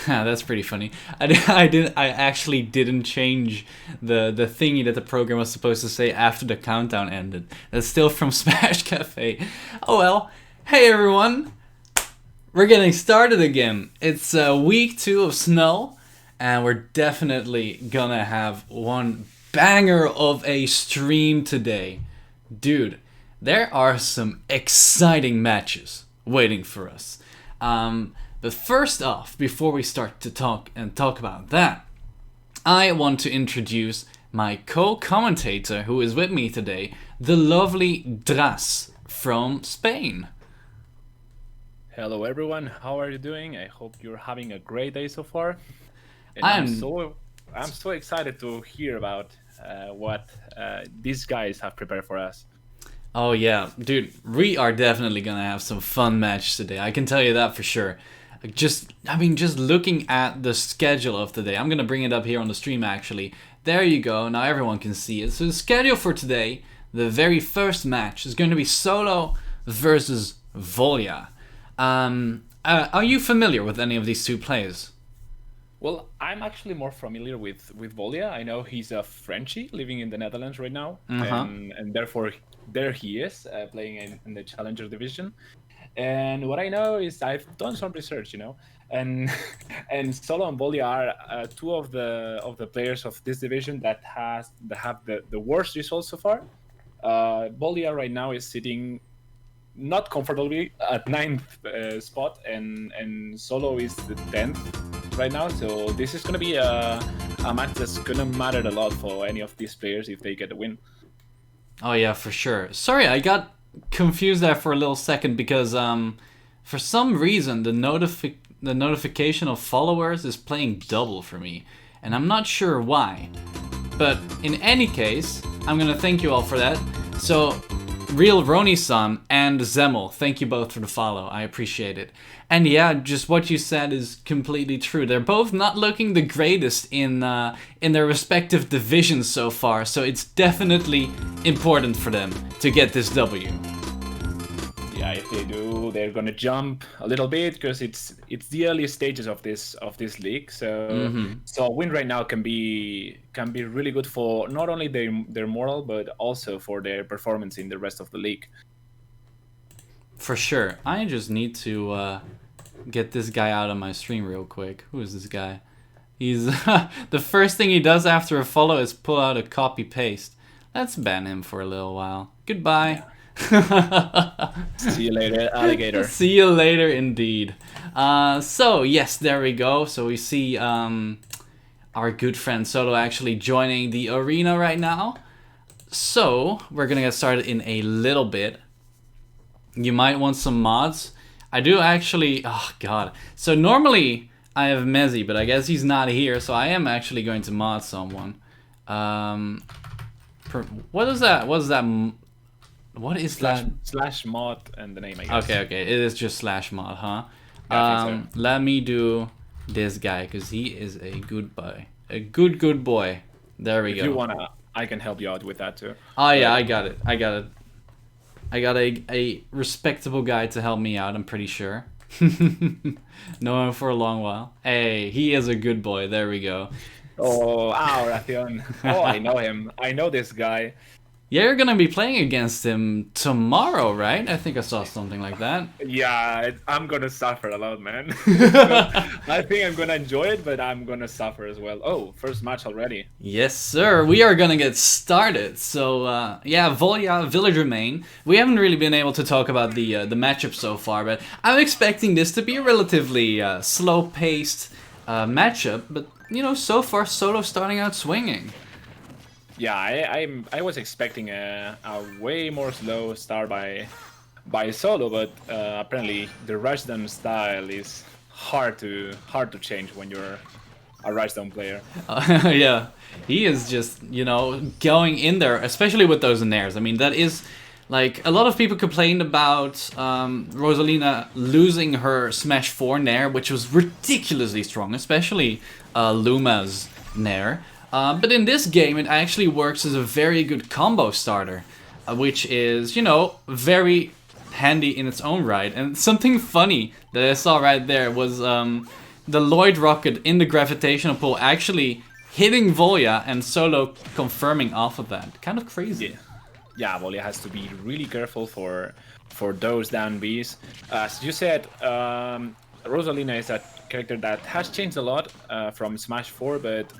That's pretty funny. I actually didn't change the thingy that the program was supposed to say after the countdown ended. That's still from Smash Cafe. Oh well. Hey everyone. We're getting started again. It's week 2 of SNUL, and we're definitely gonna have one banger of a stream today. Dude, there are some exciting matches waiting for us. But first off, before we start to talk about that, I want to introduce my co-commentator who is with me today, the lovely Dras from Spain. Hello everyone, how are you doing? I hope you're having a great day so far. And I'm so excited to hear about what these guys have prepared for us. Oh yeah, dude, we are definitely gonna have some fun matches today. I can tell you that for sure. Just looking at the schedule of the day. I'm gonna bring it up here on the stream actually. There you go, now everyone can see it. So the schedule for today, the very first match is going to be Solo versus Volya. Are you familiar with any of these two players? Well, I'm actually more familiar with Volya. I know he's a Frenchie living in the Netherlands right now, and therefore there he is playing in the Challenger division. And what I know is I've done some research, and and Solo and Volya are two of the players of this division that have the worst results so far. Volya right now is sitting not comfortably at 9th spot, and Solo is the 10th right now. So this is gonna be a match that's gonna matter a lot for any of these players if they get a win. Oh yeah, for sure. Sorry, I got confused there for a little second because for some reason the notification of followers is playing double for me, and I'm not sure why. But in any case, I'm gonna thank you all for that. So Real Roni-san and Zemel, thank you both for the follow. I appreciate it. And yeah, just what you said is completely true. They're both not looking the greatest in their respective divisions so far, so it's definitely important for them to get this W. Yeah, if they do, they're gonna jump a little bit because it's the early stages of this league. So so a win right now can be really good for not only their moral but also for their performance in the rest of the league. For sure. I just need to get this guy out of my stream real quick. Who is this guy? He's the first thing he does after a follow is pull out a copy paste. Let's ban him for a little while. Goodbye. Yeah. See you later, alligator. See you later, indeed. So yes, there we go. So we see our good friend Solo actually joining the arena right now. So we're gonna get started in a little bit. You might want some mods. I do actually. Oh god. So normally I have Mezzy, but I guess he's not here, so I am actually going to mod someone. What is that? What is that? What is that? Slash mod and the name, I guess. Okay, it is just slash mod, huh? Yeah, I think so. Let me do this guy, because he is a good boy. A good boy. There we go. If you wanna, I can help you out with that too. Oh yeah, I got it. I got a respectable guy to help me out, I'm pretty sure. Know him for a long while. Hey, he is a good boy. There we go. Oh, Racion. Oh, I know him. I know this guy. Yeah, you're gonna be playing against him tomorrow, right? I think I saw something like that. Yeah, I'm gonna suffer a lot, man. I think I'm gonna enjoy it, but I'm gonna suffer as well. Oh, first match already. Yes, sir. We are gonna get started. So, yeah, Volya, Villager main. We haven't really been able to talk about the matchup so far, but I'm expecting this to be a relatively slow-paced matchup. But, so far, Solo starting out swinging. Yeah, I was expecting a way more slow start by Solo, but apparently the rushdown style is hard to change when you're a rushdown player. Yeah, he is just going in there, especially with those nairs. I mean, that is like a lot of people complained about Rosalina losing her Smash 4 nair, which was ridiculously strong, especially Luma's nair. But in this game, it actually works as a very good combo starter, which is, very handy in its own right. And something funny that I saw right there was the Lloyd rocket in the gravitational pull actually hitting Volya and Solo confirming off of that. Kind of crazy. Yeah, Volya has to be really careful for those down Bs. As you said, Rosalina is a character that has changed a lot from Smash 4, but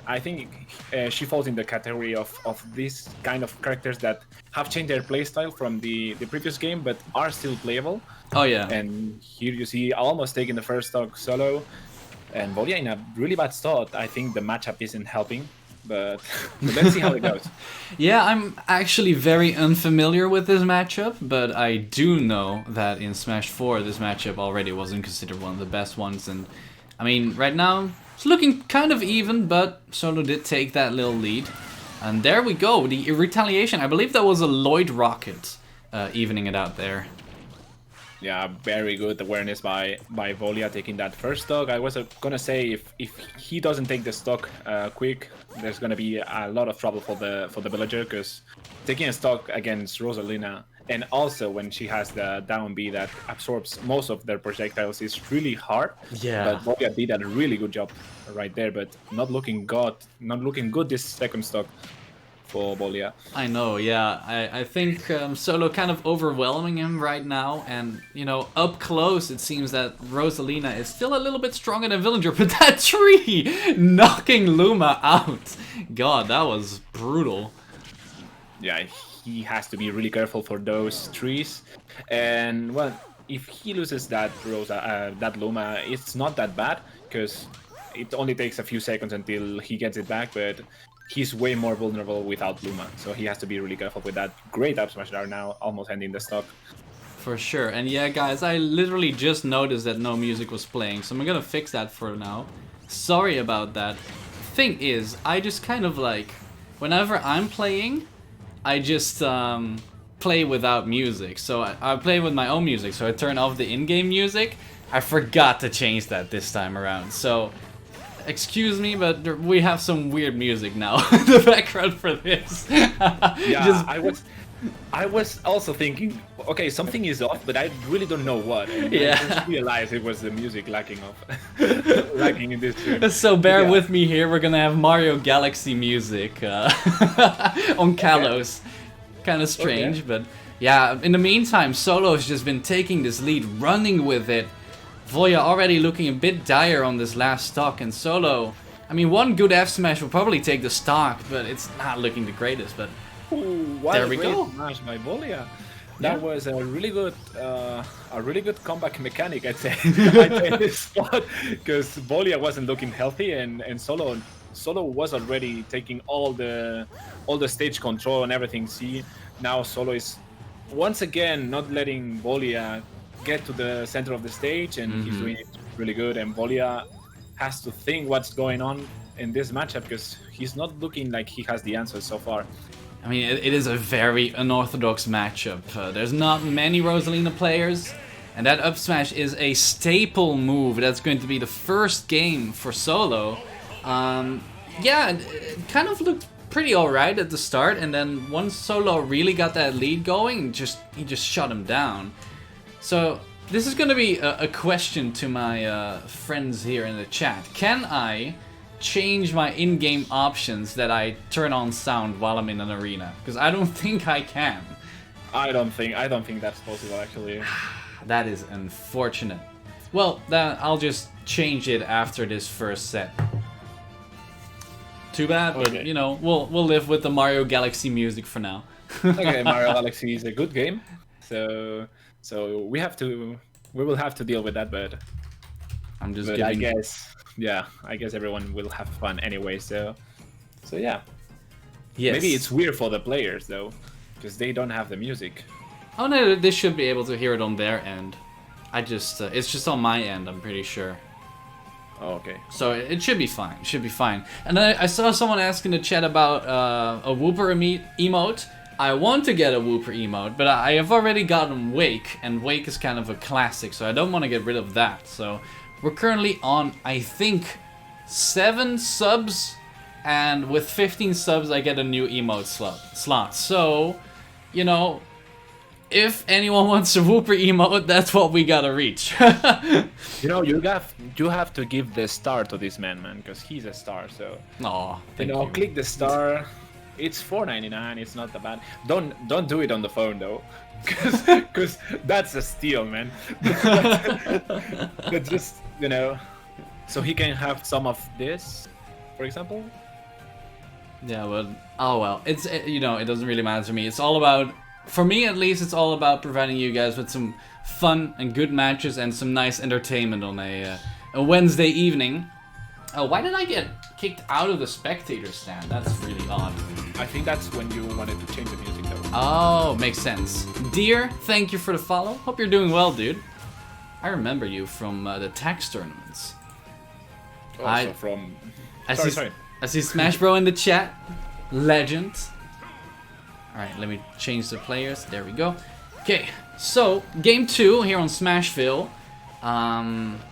I think she falls in the category of these kind of characters that have changed their playstyle from the previous game, but are still playable. Oh yeah. And here you see almost taking the first stock Solo, and Volya in a really bad spot. I think the matchup isn't helping, but let's see how it goes. Yeah, I'm actually very unfamiliar with this matchup, but I do know that in Smash 4 this matchup already wasn't considered one of the best ones, and I mean right now it's looking kind of even, but Solo did take that little lead. And there we go, the retaliation. I believe that was a Lloyd rocket evening it out there. Yeah, very good awareness by Volya taking that first stock. I was gonna say if he doesn't take the stock quick, there's gonna be a lot of trouble for the villager, because taking a stock against Rosalina, and also when she has the down B that absorbs most of their projectiles, is really hard. Yeah. But Volya did a really good job right there, but not looking good this second stock for Volya. I know, yeah. I think Solo kind of overwhelming him right now, and you know, up close it seems that Rosalina is still a little bit stronger than Villager, but that tree knocking Luma out. God, that was brutal. Yeah, he has to be really careful for those trees, and well, if he loses that that Luma, it's not that bad, because it only takes a few seconds until he gets it back, but he's way more vulnerable without Luma, so he has to be really careful with that. Great up smash there now, almost ending the stock. For sure. And yeah, guys, I literally just noticed that no music was playing, so I'm gonna fix that for now. Sorry about that. Thing is, I just kind of like, whenever I'm playing, I just play without music. So I play with my own music, so I turn off the in-game music. I forgot to change that this time around, so excuse me, but we have some weird music now in the background for this. Yeah, I was also thinking, okay, something is off, but I really don't know what. And yeah. I just realized it was the music lacking in this stream. So bear with me here, we're gonna have Mario Galaxy music on Kalos. Okay. Kind of strange, but yeah, in the meantime, Solo's just been taking this lead, running with it. Volya already looking a bit dire on this last stock, and Solo, I mean, one good F smash will probably take the stock, but it's not looking the greatest. But there we go. Smash by Volya. That was a really good comeback mechanic, I'd say. At this spot, because Volya wasn't looking healthy, and Solo was already taking all the stage control and everything. See, now Solo is once again not letting Volya get to the center of the stage, and he's doing it really good. And Volya has to think what's going on in this matchup, because he's not looking like he has the answers so far. I mean, it is a very unorthodox matchup. There's not many Rosalina players, and that up smash is a staple move. That's going to be the first game for Solo. Yeah, it kind of looked pretty alright at the start, and then once Solo really got that lead going, he just shut him down. So this is going to be a question to my friends here in the chat. Can I change my in-game options that I turn on sound while I'm in an arena? Because I don't think I can. I don't think that's possible, actually. That is unfortunate. Well, then I'll just change it after this first set. Too bad, but you know, we'll live with the Mario Galaxy music for now. Okay, Mario Galaxy is a good game, so we will have to deal with that, but I'm just giving... I guess everyone will have fun anyway, so yeah. Yes. Maybe it's weird for the players though, because they don't have the music. Oh no, they should be able to hear it on their end. It's just on my end, I'm pretty sure. Oh, okay. So it should be fine. It should be fine. And then I saw someone ask in the chat about a Wooper emote. I want to get a Wooper emote, but I have already gotten Wake, and Wake is kind of a classic, so I don't want to get rid of that. So we're currently on, I think, 7 subs, and with 15 subs I get a new emote slot. So, you know, if anyone wants a Whooper emote, that's what we gotta reach. You know, you have to give the star to this man, because he's a star. So, Aw, thank you know, you. click the star. It's $4.99. It's not that bad. Don't do it on the phone though, because that's a steal, man. That's just, you know, so he can have some of this, for example. Yeah, but oh well. It's you know, it doesn't really matter to me. It's all about, for me at least, it's all about providing you guys with some fun and good matches and some nice entertainment on a Wednesday evening. Oh, why did I get kicked out of the spectator stand? That's really odd. I think that's when you wanted to change the music though. Oh, makes sense. Dear, thank you for the follow. Hope you're doing well, dude. I remember you from the tax tournaments. Also from... Sorry. I see Smash Bro in the chat. Legend. Alright, let me change the players. There we go. Okay, so game 2 here on Smashville.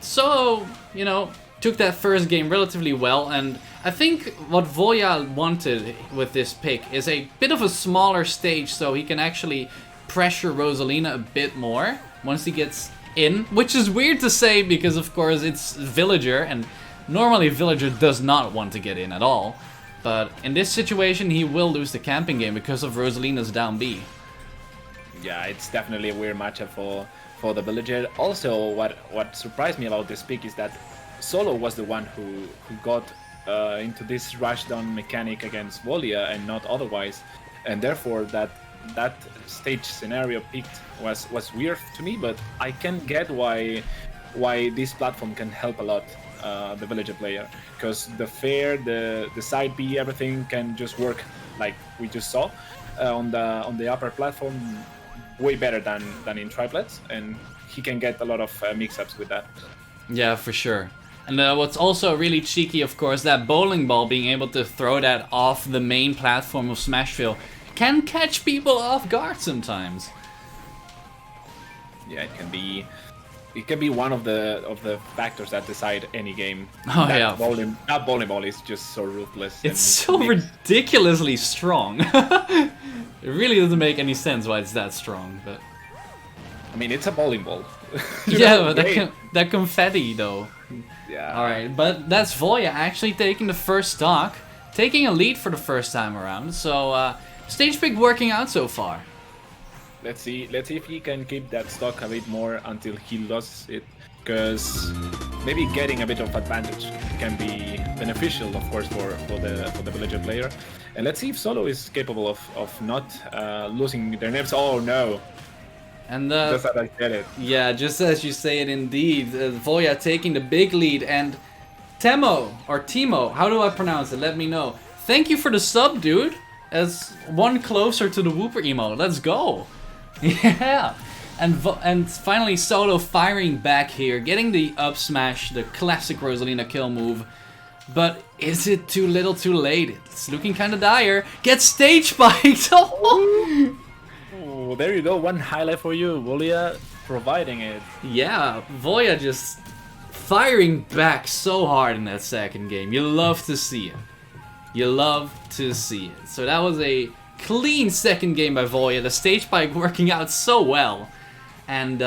So, you know, took that first game relatively well, and I think what Voya wanted with this pick is a bit of a smaller stage so he can actually pressure Rosalina a bit more once he gets in, which is weird to say because of course it's Villager, and normally Villager does not want to get in at all, but in this situation he will lose the camping game because of Rosalina's down B. Yeah, it's definitely a weird matchup for the Villager. Also, what surprised me about this pick is that Solo was the one who got into this rushdown mechanic against Volia and not otherwise, and therefore that stage scenario picked was weird to me. But I can get why this platform can help a lot the Villager player, because the fair, the side B, everything can just work like we just saw on the upper platform way better than in triplets, and he can get a lot of mix-ups with that. Yeah, for sure. And what's also really cheeky, of course, that bowling ball, being able to throw that off the main platform of Smashville can catch people off guard sometimes. Yeah, it can be one of the factors that decide any game. Oh, that yeah. That bowling ball is just so ruthless. It's so ridiculously strong. It really doesn't make any sense why it's that strong, but... I mean, it's a bowling ball. Yeah, but that confetti, though. Yeah. Alright, but that's Voya actually taking the first stock, taking a lead for the first time around, so stage pick working out so far. Let's see if he can keep that stock a bit more until he loses it, because maybe getting a bit of advantage can be beneficial, of course, for the Villager player. And let's see if Solo is capable of not losing their nerves. Oh no! And just as I said it. Yeah, just as you say it, indeed. Voya taking the big lead, and Timo, how do I pronounce it? Let me know. Thank you for the sub, dude. As one closer to the Whooper emo. Let's go. Yeah. And finally Solo firing back here, getting the up smash, the classic Rosalina kill move. But is it too little too late? It's looking kind of dire. Get stage spiked! Oh, there you go, one highlight for you, Volia providing it. Yeah, Voya just firing back so hard in that second game. You love to see it. You love to see it. So that was a clean second game by Voya. The stage spike working out so well. And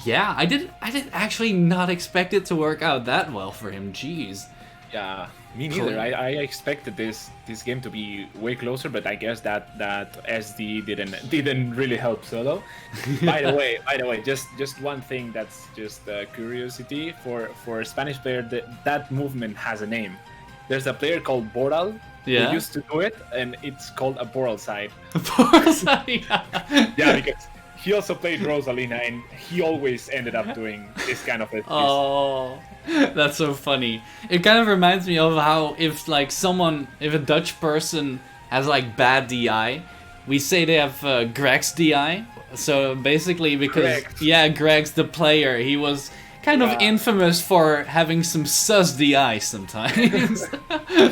yeah, I did actually not expect it to work out that well for him. Jeez. Yeah, me neither. I expected this game to be way closer, but I guess that SD didn't really help Solo. By the way, just one thing that's just curiosity for a Spanish player, that movement has a name. There's a player called Boral. Yeah. Who used to do it, and it's called a Boral side. Boral side. Yeah, because he also played Rosalina, and he always ended up doing this kind of a twist. Oh, that's so funny. It kind of reminds me of how if a Dutch person has like bad DI, we say they have Greg's DI. So basically because, Greg's the player, he was kind of infamous for having some sus DI sometimes.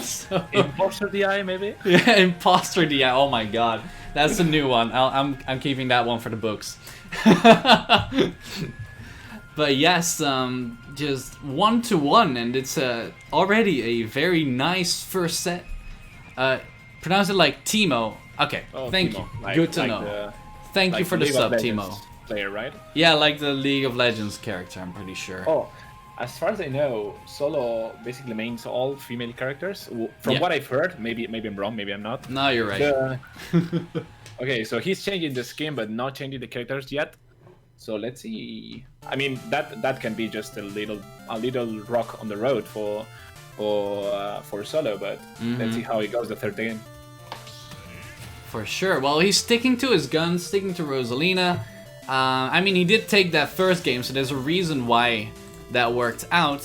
So, Imposter DI, maybe? Yeah, Imposter DI, oh my god. That's a new one. I'm keeping that one for the books. But yes, just 1-1, and it's already a very nice first set. Pronounce it like Timo. Okay, thank you. Like, Good to know. Thank you Like for the League of sub, Legends Timo. player, right? Yeah, like the League of Legends character, I'm pretty sure. Oh, as far as I know, Solo basically mains all female characters. From Yeah. what I've heard, maybe I'm wrong, maybe I'm not. No, you're right. Okay, so he's changing the skin, but not changing the characters yet. So let's see. I mean, that can be just a little rock on the road for Solo, but let's see how it goes the third game. For sure. Well, he's sticking to his guns, sticking to Rosalina. I mean, he did take that first game, so there's a reason why that worked out.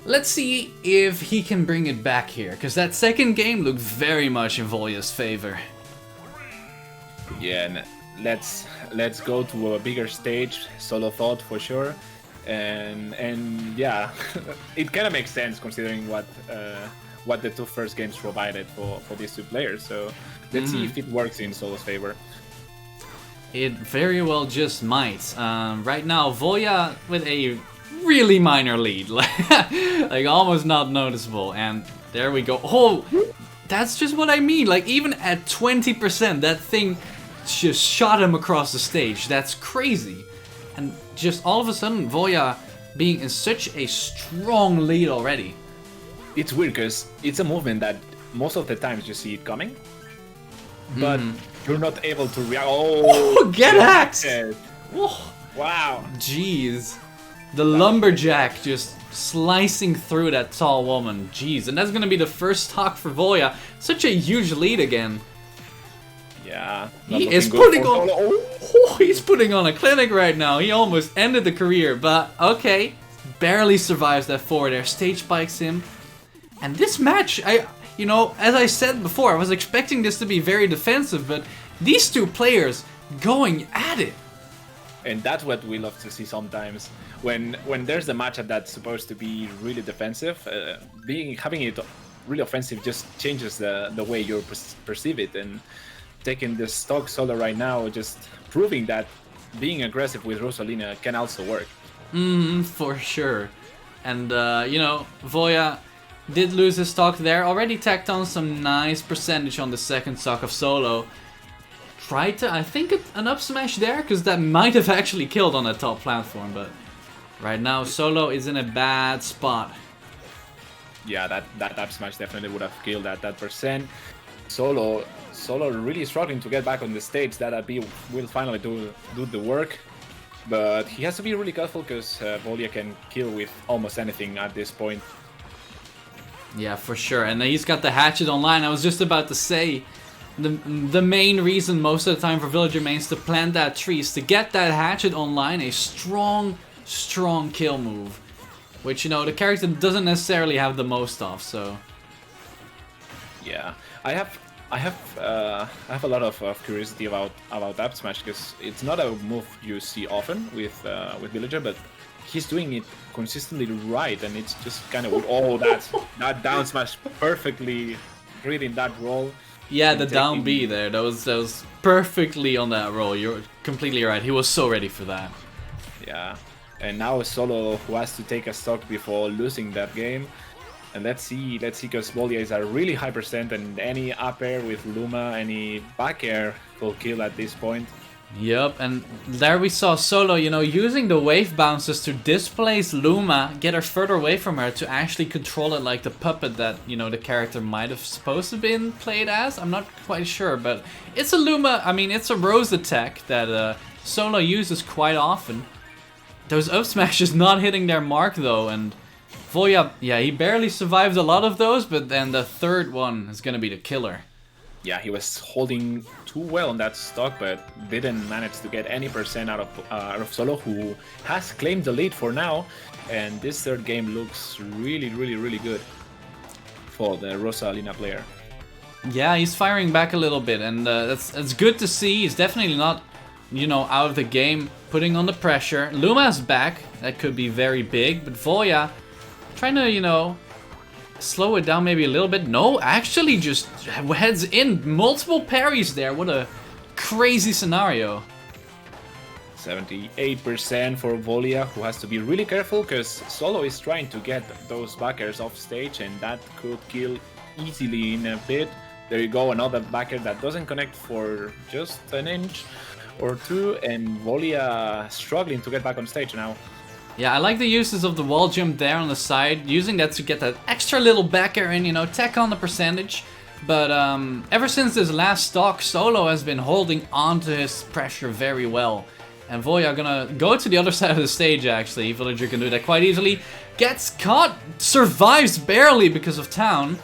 Let's see if he can bring it back here, because that second game looked very much in Volya's favor. Yeah, and let's go to a bigger stage. Solo thought for sure, and yeah, it kind of makes sense considering what the two first games provided for these two players. So let's see if it works in Solo's favor. It very well just might. Right now, Volya with a really minor lead, like almost not noticeable, and there we go. Oh, that's just what I mean. Like even at 20%, that thing just shot him across the stage. That's crazy. And just all of a sudden, Volya being in such a strong lead already. It's weird because it's a movement that most of the times you see it coming, but you're not able to react. Oh, get hacked! Oh, wow. Jeez. The lumberjack just slicing through that tall woman. Jeez, and that's gonna be the first stock for Volya. Such a huge lead again. Yeah. He is putting on... Oh, he's putting on a clinic right now. He almost ended the career, but okay. Barely survives that forward air. Stage spikes him. And this match, you know, as I said before, I was expecting this to be very defensive, but these two players going at it. And that's what we love to see sometimes. When there's a matchup that's supposed to be really defensive, having it really offensive just changes the way you perceive it. And taking the stock Solo right now, just proving that being aggressive with Rosalina can also work. For sure. And, you know, Volya did lose his stock there. Already tacked on some nice percentage on the second stock of Solo. Tried to, I think, an up smash there, because that might have actually killed on that top platform. But right now, Solo is in a bad spot. Yeah, that up smash definitely would have killed at that percent. Solo really struggling to get back on the stage. That AB will finally do the work. But he has to be really careful because Volya can kill with almost anything at this point. Yeah, for sure. And he's got the hatchet online. I was just about to say, the main reason most of the time for villager mains to plant that tree is to get that hatchet online, a strong kill move. Which, you know, the character doesn't necessarily have the most of, so... Yeah, I have a lot of curiosity about up smash because it's not a move you see often with villager, but he's doing it consistently right, and it's just kind of that down smash perfectly reading that roll. Yeah, the down B there, that was perfectly on that roll. You're completely right. He was so ready for that. Yeah, and now Solo who has to take a stock before losing that game. And let's see, because Volya is a really high percent, and any up air with Luma, any back air will kill at this point. Yep, and there we saw Solo, you know, using the wave bounces to displace Luma, get her further away from her to actually control it like the puppet that, you know, the character might have supposed to been played as. I'm not quite sure, but it's a Luma, I mean, it's a Rose attack that Solo uses quite often. Those up smashes not hitting their mark though, and Volya, yeah, he barely survived a lot of those, but then the third one is gonna be the killer. Yeah, he was holding too well on that stock, but didn't manage to get any percent out of Solo, who has claimed the lead for now. And this third game looks really good for the Rosalina player. Yeah, he's firing back a little bit, and that's good to see. He's definitely not, you know, out of the game, putting on the pressure. Luma's back, that could be very big, but Volya trying to, you know, slow it down maybe a little bit. No, actually just heads in. Multiple parries there. What a crazy scenario. 78% for Volya, who has to be really careful because Solo is trying to get those backers off stage, and that could kill easily in a bit. There you go, another backer that doesn't connect for just an inch. or two, and Volia struggling to get back on stage now. Yeah, I like the uses of the wall jump there on the side, using that to get that extra little back air in, you know, tack on the percentage. But ever since this last stock, Solo has been holding on to his pressure very well. And Voya gonna go to the other side of the stage, actually. Villager can do that quite easily. Gets caught, survives barely because of Town.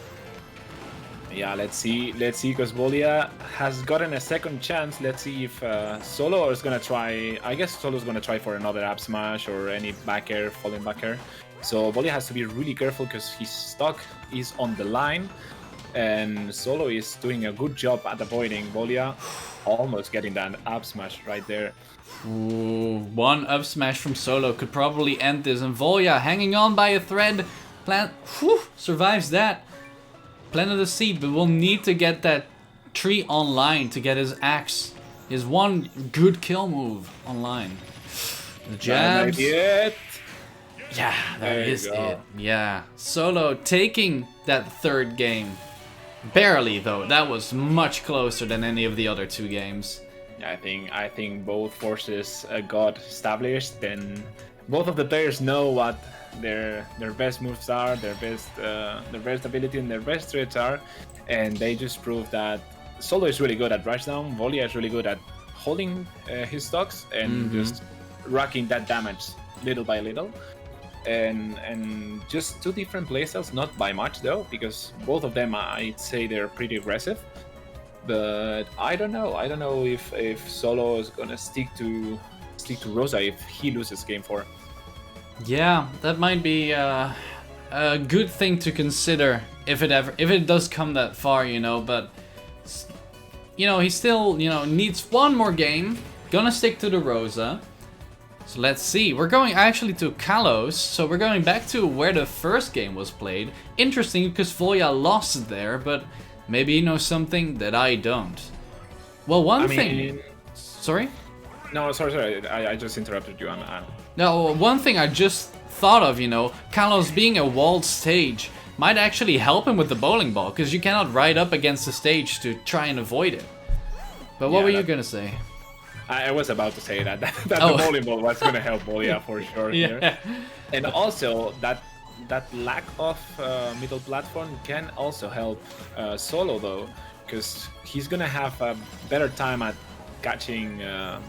Yeah, let's see, because Volia has gotten a second chance. Let's see if Solo is gonna try. I guess Solo's gonna try for another up smash or any back air, falling back air. So Volia has to be really careful because his stock is on the line, and Solo is doing a good job at avoiding Volia, almost getting that up smash right there. Ooh, one up smash from Solo could probably end this, and Volia hanging on by a thread, survives that. Planted the seed, but we'll need to get that tree online to get his axe. His one good kill move online. The jabs. Yeah, that is it. Yeah. Solo taking that third game. Barely though. That was much closer than any of the other two games. I think both forces got established, and both of the players know what their best moves are, their best ability and their best threats are, and they just proved that Solo is really good at rushdown, Volia is really good at holding his stocks and just racking that damage little by little, and just two different playstyles, not by much though, because both of them I'd say they're pretty aggressive. But I don't know if Solo is gonna stick to Rosa if he loses game 4. Yeah, that might be a good thing to consider if it does come that far, you know. But you know, he still, you know, needs one more game. Gonna stick to the Rosa. So let's see. We're going actually to Kalos, so we're going back to where the first game was played. Interesting, because Voya lost there, but maybe he knows something that I don't. Well, one thing. Sorry? No, sorry. I just interrupted you. No, one thing I just thought of, you know, Kalos being a walled stage might actually help him with the bowling ball, because you cannot ride up against the stage to try and avoid it. But what were you gonna say? I was about to say that the bowling ball was gonna help Volia for sure here. And also that lack of middle platform can also help Solo though, because he's gonna have a better time at catching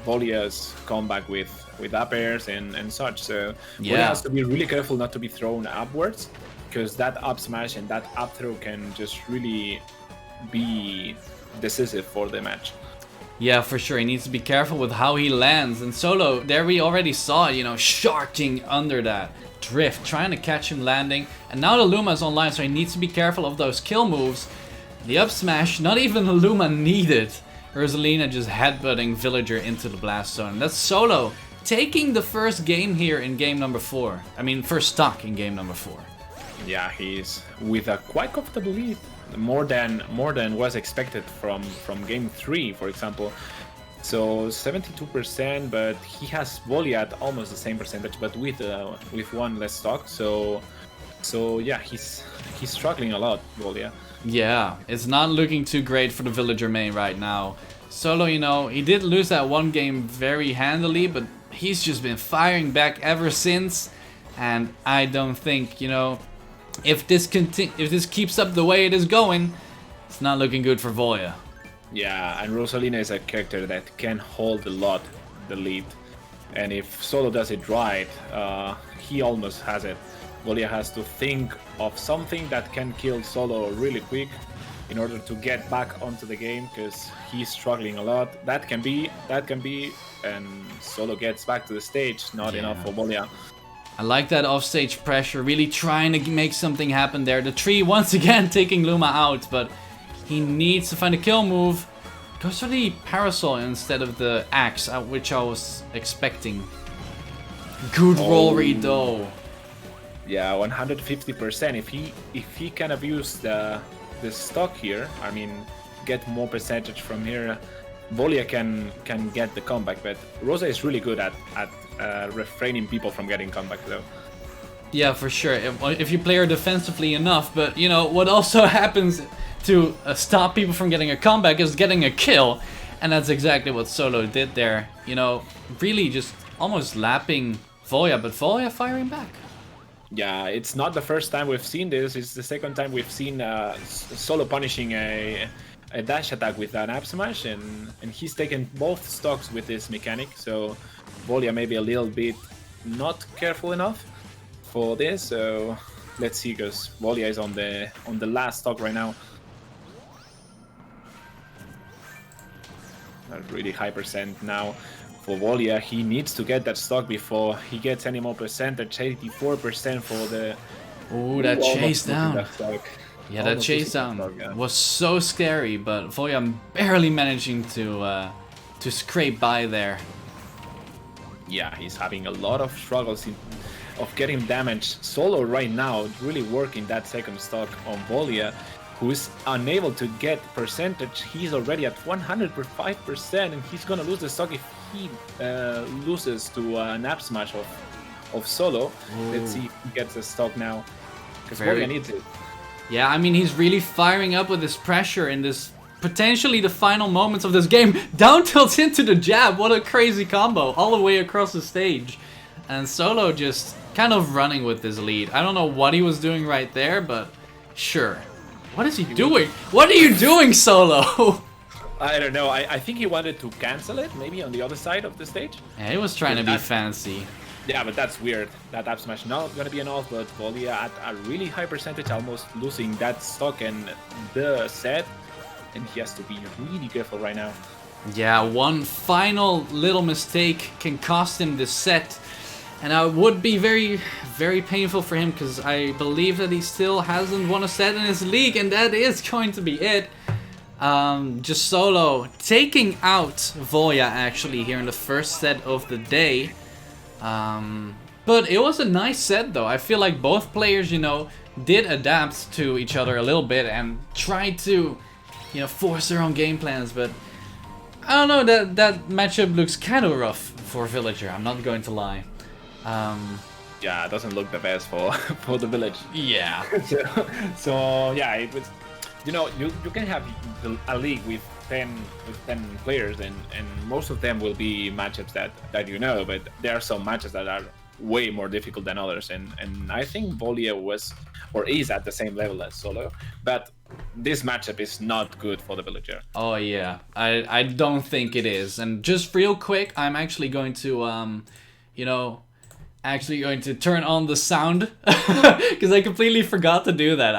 Volia's comeback with up airs and such. So Volia has to be really careful not to be thrown upwards, because that up smash and that up throw can just really be decisive for the match. Yeah, for sure. He needs to be careful with how he lands. And Solo, there we already saw it, you know, sharking under that drift, trying to catch him landing. And now the Luma's online, so he needs to be careful of those kill moves. The up smash, not even the Luma needed. Rosalina just headbutting Villager into the blast zone. That's Solo taking the first game here in game number 4. I mean, first stock in game number 4. Yeah, he's with a quite comfortable lead. More than was expected from game 3, for example. So 72%, but he has Volia at almost the same percentage, but with one less stock. So yeah, he's struggling a lot, Volia. Yeah, it's not looking too great for the Villager main right now. Solo, you know, he did lose that one game very handily, but he's just been firing back ever since. And I don't think, you know, if this keeps up the way it is going, it's not looking good for Voya. Yeah, and Rosalina is a character that can hold a lot the lead, and if Solo does it right, he almost has it. Volia has to think of something that can kill Solo really quick in order to get back onto the game, because he's struggling a lot. That can be, and Solo gets back to the stage. Not enough for Volia. I like that offstage pressure, really trying to make something happen there. The tree once again taking Luma out, but he needs to find a kill move. Goes for the parasol instead of the axe, which I was expecting. Good roll read though. Yeah, 150%. If he can abuse the stock here, I mean, get more percentage from here, Volia can get the comeback. But Rosa is really good at refraining people from getting comeback though. Yeah, for sure. If you play her defensively enough, but you know what also happens to stop people from getting a comeback is getting a kill, And that's exactly what Solo did there. You know, really just almost lapping Voya, but Voya firing back. Yeah, it's not the first time we've seen this. It's the second time we've seen Solo punishing a dash attack with an up smash, and he's taken both stocks with this mechanic. So Volia may be a little bit not careful enough for this. So let's see, because Volia is on the last stock right now. A really high percent now for Volia. He needs to get that stock before he gets any more percentage. 84% for the... Ooh, that chase down. Yeah, that Almost chase down was so scary, but Voya barely managing to scrape by there. Yeah, he's having a lot of struggles of getting damage. Solo right now really working that second stock on Volia, who's unable to get percentage. He's already at 105%, and he's gonna lose the stock if he loses to an up smash of Solo. Ooh. Let's see if he gets the stock now, because Volia needs it. Yeah, I mean, he's really firing up with this pressure in this potentially the final moments of this game. Down tilts into the jab. What a crazy combo all the way across the stage. And Solo just kind of running with this lead. I don't know what he was doing right there, but sure. What is he doing? What are you doing, Solo? I don't know. I think he wanted to cancel it, maybe on the other side of the stage. Yeah, he was trying to be fancy. Yeah, but that's weird. That up smash not gonna be enough, but Volia at a really high percentage, almost losing that stock and the set. And he has to be really careful right now. Yeah, one final little mistake can cost him this set. And it would be very, very painful for him, because I believe that he still hasn't won a set in his league, and that is going to be it. Just Solo taking out Voya actually here in the first set of the day. But it was a nice set though. I feel like both players, you know, did adapt to each other a little bit and tried to, you know, force their own game plans, but I don't know, that matchup looks kind of rough for Villager, I'm not going to lie. Yeah, it doesn't look the best for the village. Yeah. so yeah, it was, you know, you can have a league with 10 players, and most of them will be matchups that you know, but there are some matches that are way more difficult than others, and I think Volia was or is at the same level as Solo, but this matchup is not good for the Villager. Oh yeah, I don't think it is. And just real quick, I'm actually going to you know, actually going to turn on the sound because I completely forgot to do that.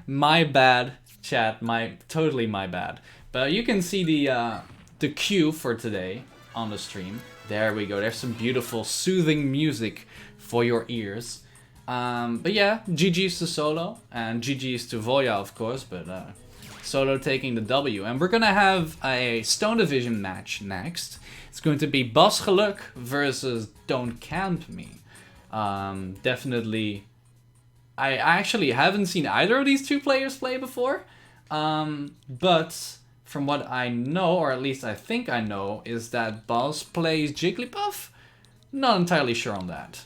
My bad, chat, totally my bad. But you can see the cue for today on the stream. There we go. There's some beautiful soothing music for your ears. But yeah, GG's to Solo and GG's to Voya, of course, but Solo taking the W. And we're gonna have a Stone Division match next. It's going to be Bas Geluk versus Don't Camp Me. Definitely, I actually haven't seen either of these two players play before, but from what I know, or at least I think I know, is that Bas plays Jigglypuff. Not entirely sure on that.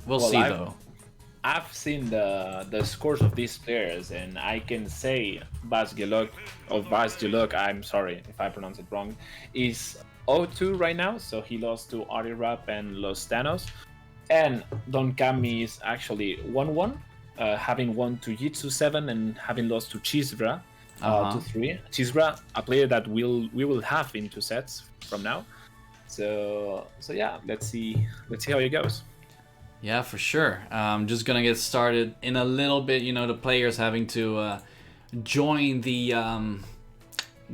We'll see though. I've seen the scores of these players, and I can say Bas Geluk, I'm sorry if I pronounce it wrong, is 0-2 right now, so he lost to Arirap and Los Thanos. And Don Kami is actually 1-1, having won to Jitsu 7 and having lost to Chisbra 2-3. Chisbra, a player that we will have in 2 sets from now. So yeah, let's see how it goes. Yeah, for sure. Just gonna get started in a little bit. You know, the players having to join the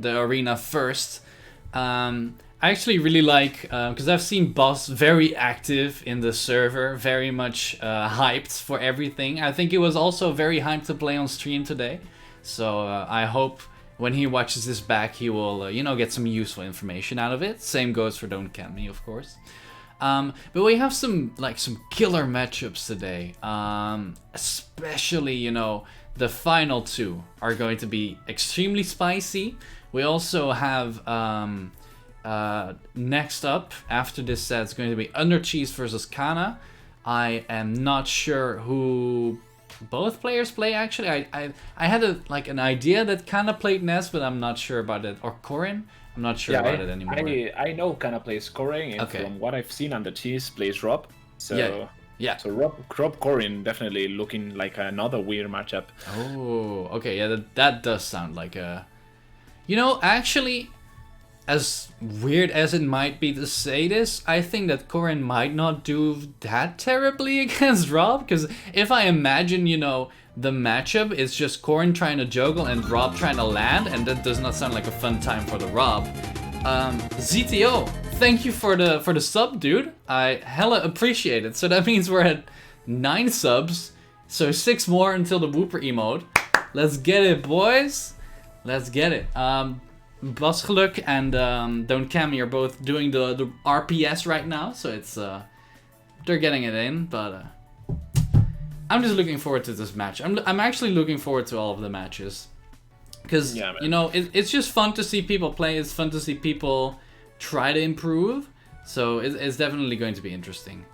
arena first. I actually really like, because I've seen Bas very active in the server, very much hyped for everything. I think he was also very hyped to play on stream today. So I hope when he watches this back, he will, you know, get some useful information out of it. Same goes for Don't Camp Me, of course. But we have some killer matchups today. Especially, you know, the final 2 are going to be extremely spicy. We also have next up after this set is going to be Undercheese versus Kana. I am not sure who Both players play actually. I had an idea that Kana played Ness, but I'm not sure about it. Or Corin, I'm not sure about it anymore. I know Kana plays Corin, and from what I've seen on the cheese plays Rob. So yeah. So Rob Corin definitely looking like another weird matchup. Oh, okay, yeah, that does sound like a... You know, actually, as weird as it might be to say this, I think that Corin might not do that terribly against Rob, because if I imagine, you know, the matchup is just Corin trying to juggle and Rob trying to land, and that does not sound like a fun time for the Rob. ZTO, thank you for the sub, dude. I hella appreciate it. So that means we're at 9 subs, so 6 more until the Whooper emote. Let's get it, boys. Let's get it. Basgeluk and Don't Cammy are both doing the RPS right now, so it's they're getting it in, but I'm just looking forward to this match. I'm actually looking forward to all of the matches, because you know it's just fun to see people play. It's fun to see people try to improve, so it's definitely going to be interesting.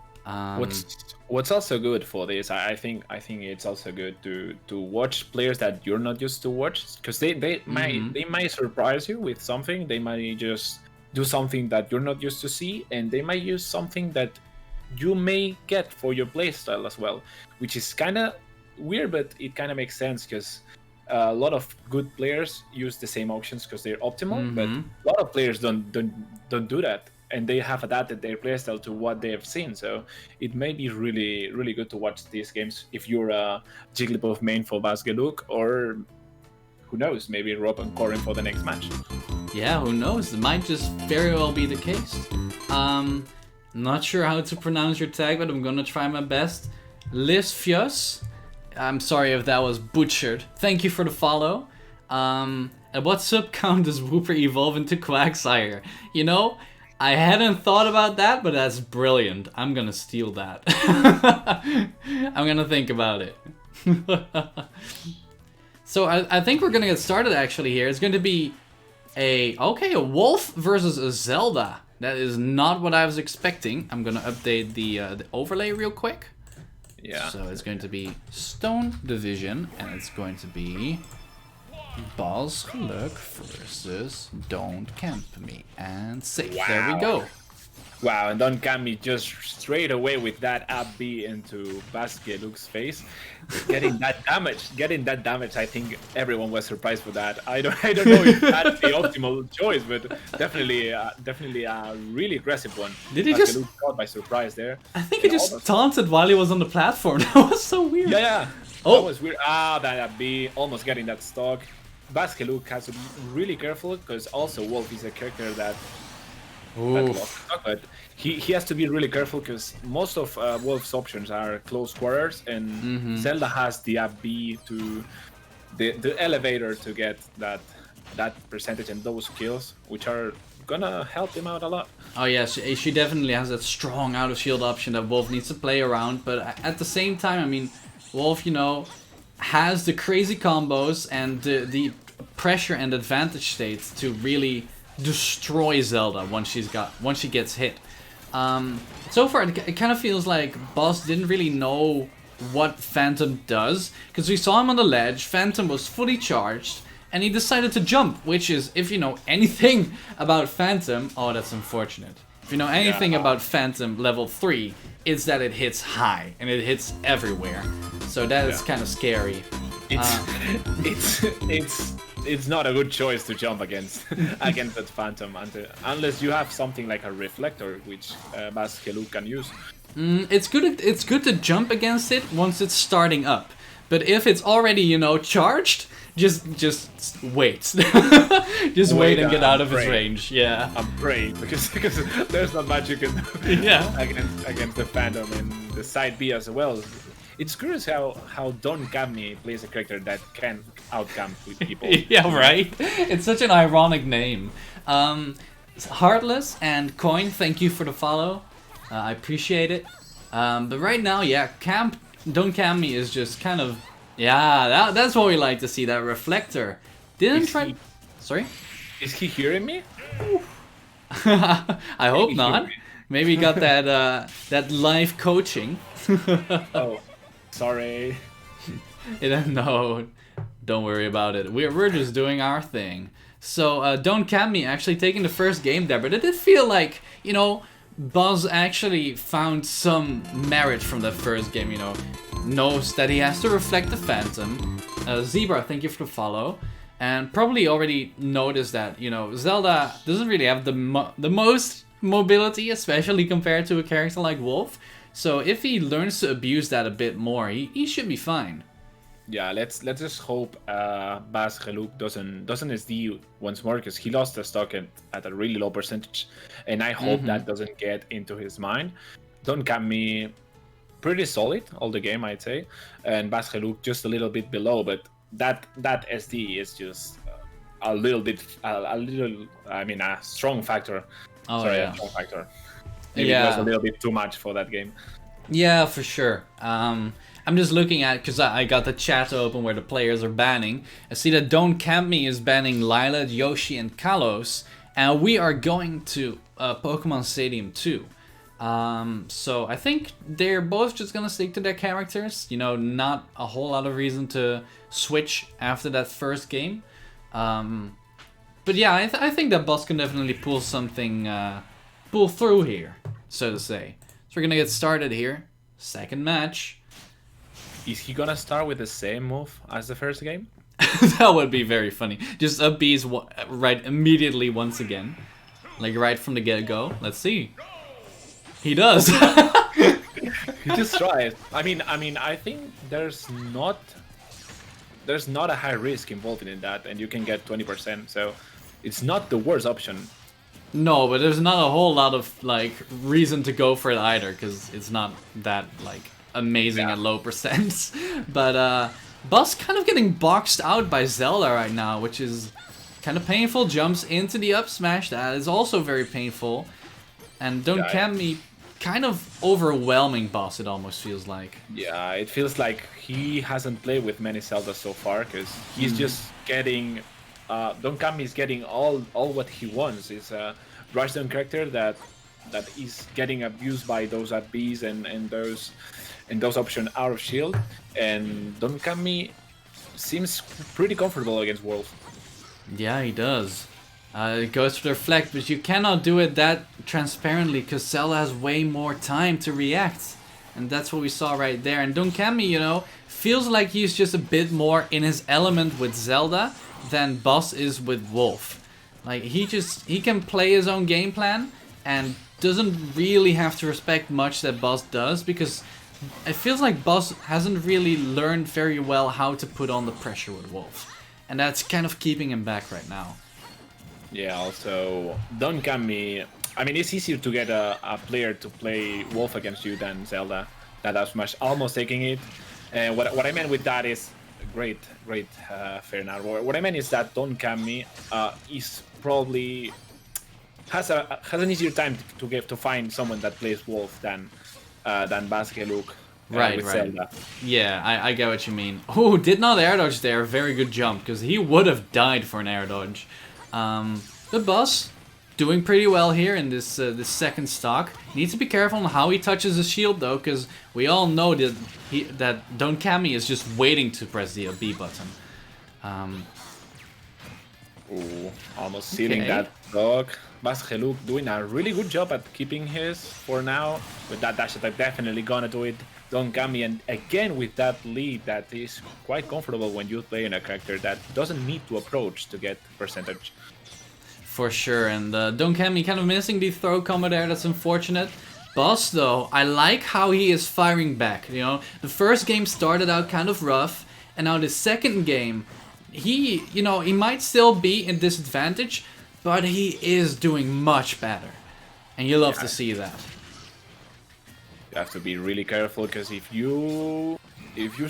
What's also good for this, I think it's also good to watch players that you're not used to watch, because they might surprise you with something. They might just do something that you're not used to see, and they might use something that you may get for your playstyle as well, which is kind of weird, but it kind of makes sense, because a lot of good players use the same options because they're optimal, but a lot of players don't do that, and they have adapted their playstyle to what they have seen. So it may be really, really good to watch these games if you're a Jigglypuff main for Basgeluk, or who knows, maybe Rob and Corin for the next match. Yeah, who knows? It might just very well be the case. Not sure how to pronounce your tag, but I'm gonna try my best. Lisfius, I'm sorry if that was butchered. Thank you for the follow. At what sub count does Whooper evolve into Quagsire? You know, I hadn't thought about that, but that's brilliant. I'm gonna steal that. I'm gonna think about it. So I think we're gonna get started actually here. It's going to be a wolf versus a Zelda. That is not what I was expecting. I'm gonna update the overlay real quick. Yeah. So it's going to be Stone Division, and it's going to be Basgeluk versus Don't Camp Me, and safe. Wow. There we go. Wow, and Don't Camp Me just straight away with that up B into Basgeluk's face, getting that damage. I think everyone was surprised for that. I don't know if that's the optimal choice, but definitely a really aggressive one. Did he just caught by surprise there? I think he just taunted while he was on the platform. That was so weird. Yeah. That was weird. That up B almost getting that stock. Basgeluk has to be really careful, because also Wolf is a character that but he has to be really careful, because most of Wolf's options are close quarters, and Zelda has the up B to the elevator to get that percentage and those kills, which are gonna help him out a lot. Oh yeah, she definitely has that strong out of shield option that Wolf needs to play around, but at the same time, I mean, Wolf, you know, has the crazy combos and the pressure and advantage states to really destroy Zelda once she gets hit. So far it kind of feels like Boss didn't really know what Phantom does, because we saw him on the ledge, Phantom was fully charged, and he decided to jump, which is, if you know anything about Phantom, oh, that's unfortunate. If you know anything about Phantom level 3, it's that it hits high and it hits everywhere. So that is kind of scary. It's not a good choice to jump against that Phantom unless you have something like a reflector, which Basgeluk can use. It's good to jump against it once it's starting up, but if it's already, you know, charged, just wait. Just wait and get out of its range. Yeah. I'm praying because there's not much you can do against the Phantom and the side B as well. It's curious how Don Cammy plays a character that can outcamp people. Yeah, right? It's such an ironic name. Heartless and Coin, thank you for the follow. I appreciate it. But right now, yeah, Don Cammy is just kind of... Yeah, that's what we like to see, that reflector. Sorry? Is he hearing me? I hope not. Maybe he got that live coaching. Oh. Sorry. No, don't worry about it. We're just doing our thing. So Don't Camp Me actually taking the first game there, but it did feel like, you know, Buzz actually found some merit from that first game, you know. Knows that he has to reflect the Phantom. Zebra, thank you for the follow. And probably already noticed that, you know, Zelda doesn't really have the most mobility, especially compared to a character like Wolf. So if he learns to abuse that a bit more, he should be fine. Yeah, let's just hope Bas Geluk doesn't SD once more, because he lost the stock at a really low percentage, and I hope that doesn't get into his mind. Don't Camp Me pretty solid all the game, I'd say, and Bas Geluk just a little bit below, but that SD is just a little bit a strong factor. Oh, Sorry, yeah. a strong factor. Maybe it was a little bit too much for that game. Yeah, for sure. I'm just looking at, because I got the chat open where the players are banning. I see that Don't Camp Me is banning Lila, Yoshi, and Kalos. And we are going to Pokemon Stadium 2. So I think they're both just going to stick to their characters. You know, not a whole lot of reason to switch after that first game. But yeah, I think that Boss can definitely pull something, pull through here, so to say. So we're going to get started here. Second match. Is he gonna start with the same move as the first game? That would be very funny. Just up B's right immediately once again. Like right from the get-go. Let's see. He does. He just tries. I mean, I think there's not a high risk involved in that, and you can get 20%, so it's not the worst option. No, but there's not a whole lot of like reason to go for it either, because it's not that like amazing at low percents. But Buzz kind of getting boxed out by Zelda right now, which is kind of painful. Jumps into the up smash, that is also very painful. And Don't Camp Me kind of overwhelming Buzz, it almost feels like. Yeah, it feels like he hasn't played with many Zeldas so far, because he's just getting Don't Camp Me is getting all what he wants. Is a rushdown character that is getting abused by those up Bs and those options out of shield, and Don't Camp Me seems pretty comfortable against Wolf. Yeah, he does. It goes to deflect, but you cannot do it that transparently because Zelda has way more time to react. And that's what we saw right there. And Don't Camp Me, you know, feels like he's just a bit more in his element with Zelda than Boss is with Wolf. Like, he can play his own game plan and doesn't really have to respect much that Boss does, because it feels like Boss hasn't really learned very well how to put on the pressure with Wolf. And that's kind of keeping him back right now. Yeah, also, Don't Camp Me, I mean, it's easier to get a player to play Wolf against you than Zelda. That Smash almost taking it. And what I meant with that is, great, fair enough. What I meant is that Don't Camp Me is probably has an easier time to find someone that plays Wolf than Bas Geluk with Zelda. Yeah, I get what you mean. Oh, did not air dodge there. Very good jump, because he would have died for an air dodge. The Boss doing pretty well here in this second stock. Needs to be careful on how he touches his shield though, because we all know that Don't Camp Me is just waiting to press the B button. Ooh, almost sealing that dog. Bas Geluk doing a really good job at keeping his for now. With that dash attack, definitely gonna do it. Don't Camp Me, and again with that lead that is quite comfortable when you play in a character that doesn't need to approach to get percentage. For sure, and Don't Camp Me kind of missing the throw combo there, that's unfortunate. Boss though, I like how he is firing back, you know. The first game started out kind of rough, and now the second game, he might still be in disadvantage, but he is doing much better. And you love to see that. You have to be really careful, because if you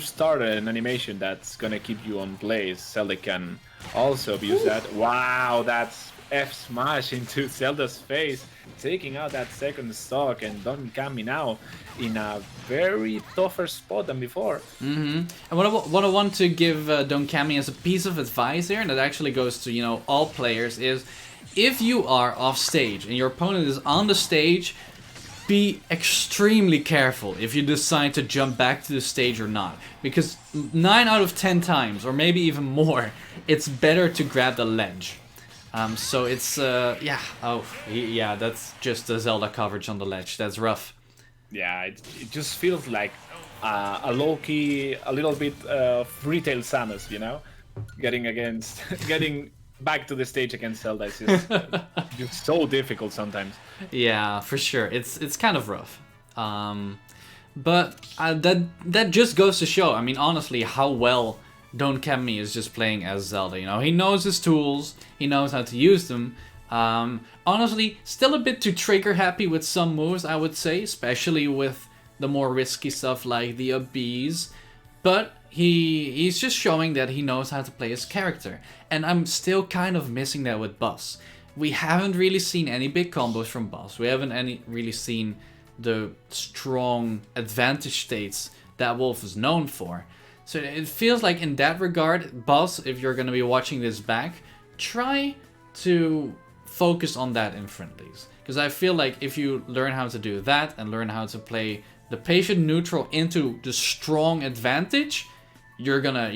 start an animation that's gonna keep you on place, Zelda can also abuse that. Wow, that's F smash into Zelda's face, taking out that second stock, and Don't Camp Me now in a very tougher spot than before. And what I want to give Don't Camp Me as a piece of advice here, and that actually goes to, you know, all players, is if you are off stage and your opponent is on the stage, be extremely careful if you decide to jump back to the stage or not. Because 9 out of 10 times, or maybe even more, it's better to grab the ledge. So it's, yeah, that's just the Zelda coverage on the ledge. That's rough. Yeah, it just feels like a low-key, a little bit retail Samus, you know? Getting back to the stage against Zelda is just so difficult sometimes. Yeah, for sure. It's kind of rough. But that just goes to show, I mean, honestly, how well Don Kemi is just playing as Zelda. You know, he knows his tools, he knows how to use them. Honestly, still a bit too trigger happy with some moves, I would say, especially with the more risky stuff like the up Bs. But he's just showing that he knows how to play his character. And I'm still kind of missing that with Buzz. We haven't really seen any big combos from Buzz. We haven't really seen the strong advantage states that Wolf is known for. So it feels like in that regard, Buzz, if you're going to be watching this back, try to focus on that in friendlies. Because I feel like if you learn how to do that and learn how to play the patient neutral into the strong advantage, you're gonna,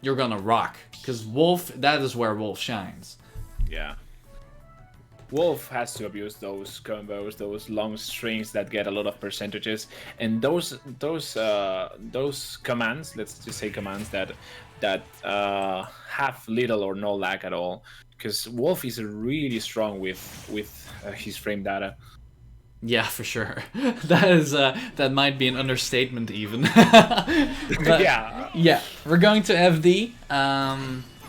you're gonna rock. Because Wolf, that is where Wolf shines. Yeah. Wolf has to abuse those combos, those long strings that get a lot of percentages, and those commands. Let's just say commands that have little or no lag at all. Because Wolf is really strong with his frame data. Yeah, for sure. That might be an understatement even. But, yeah. We're going to FD,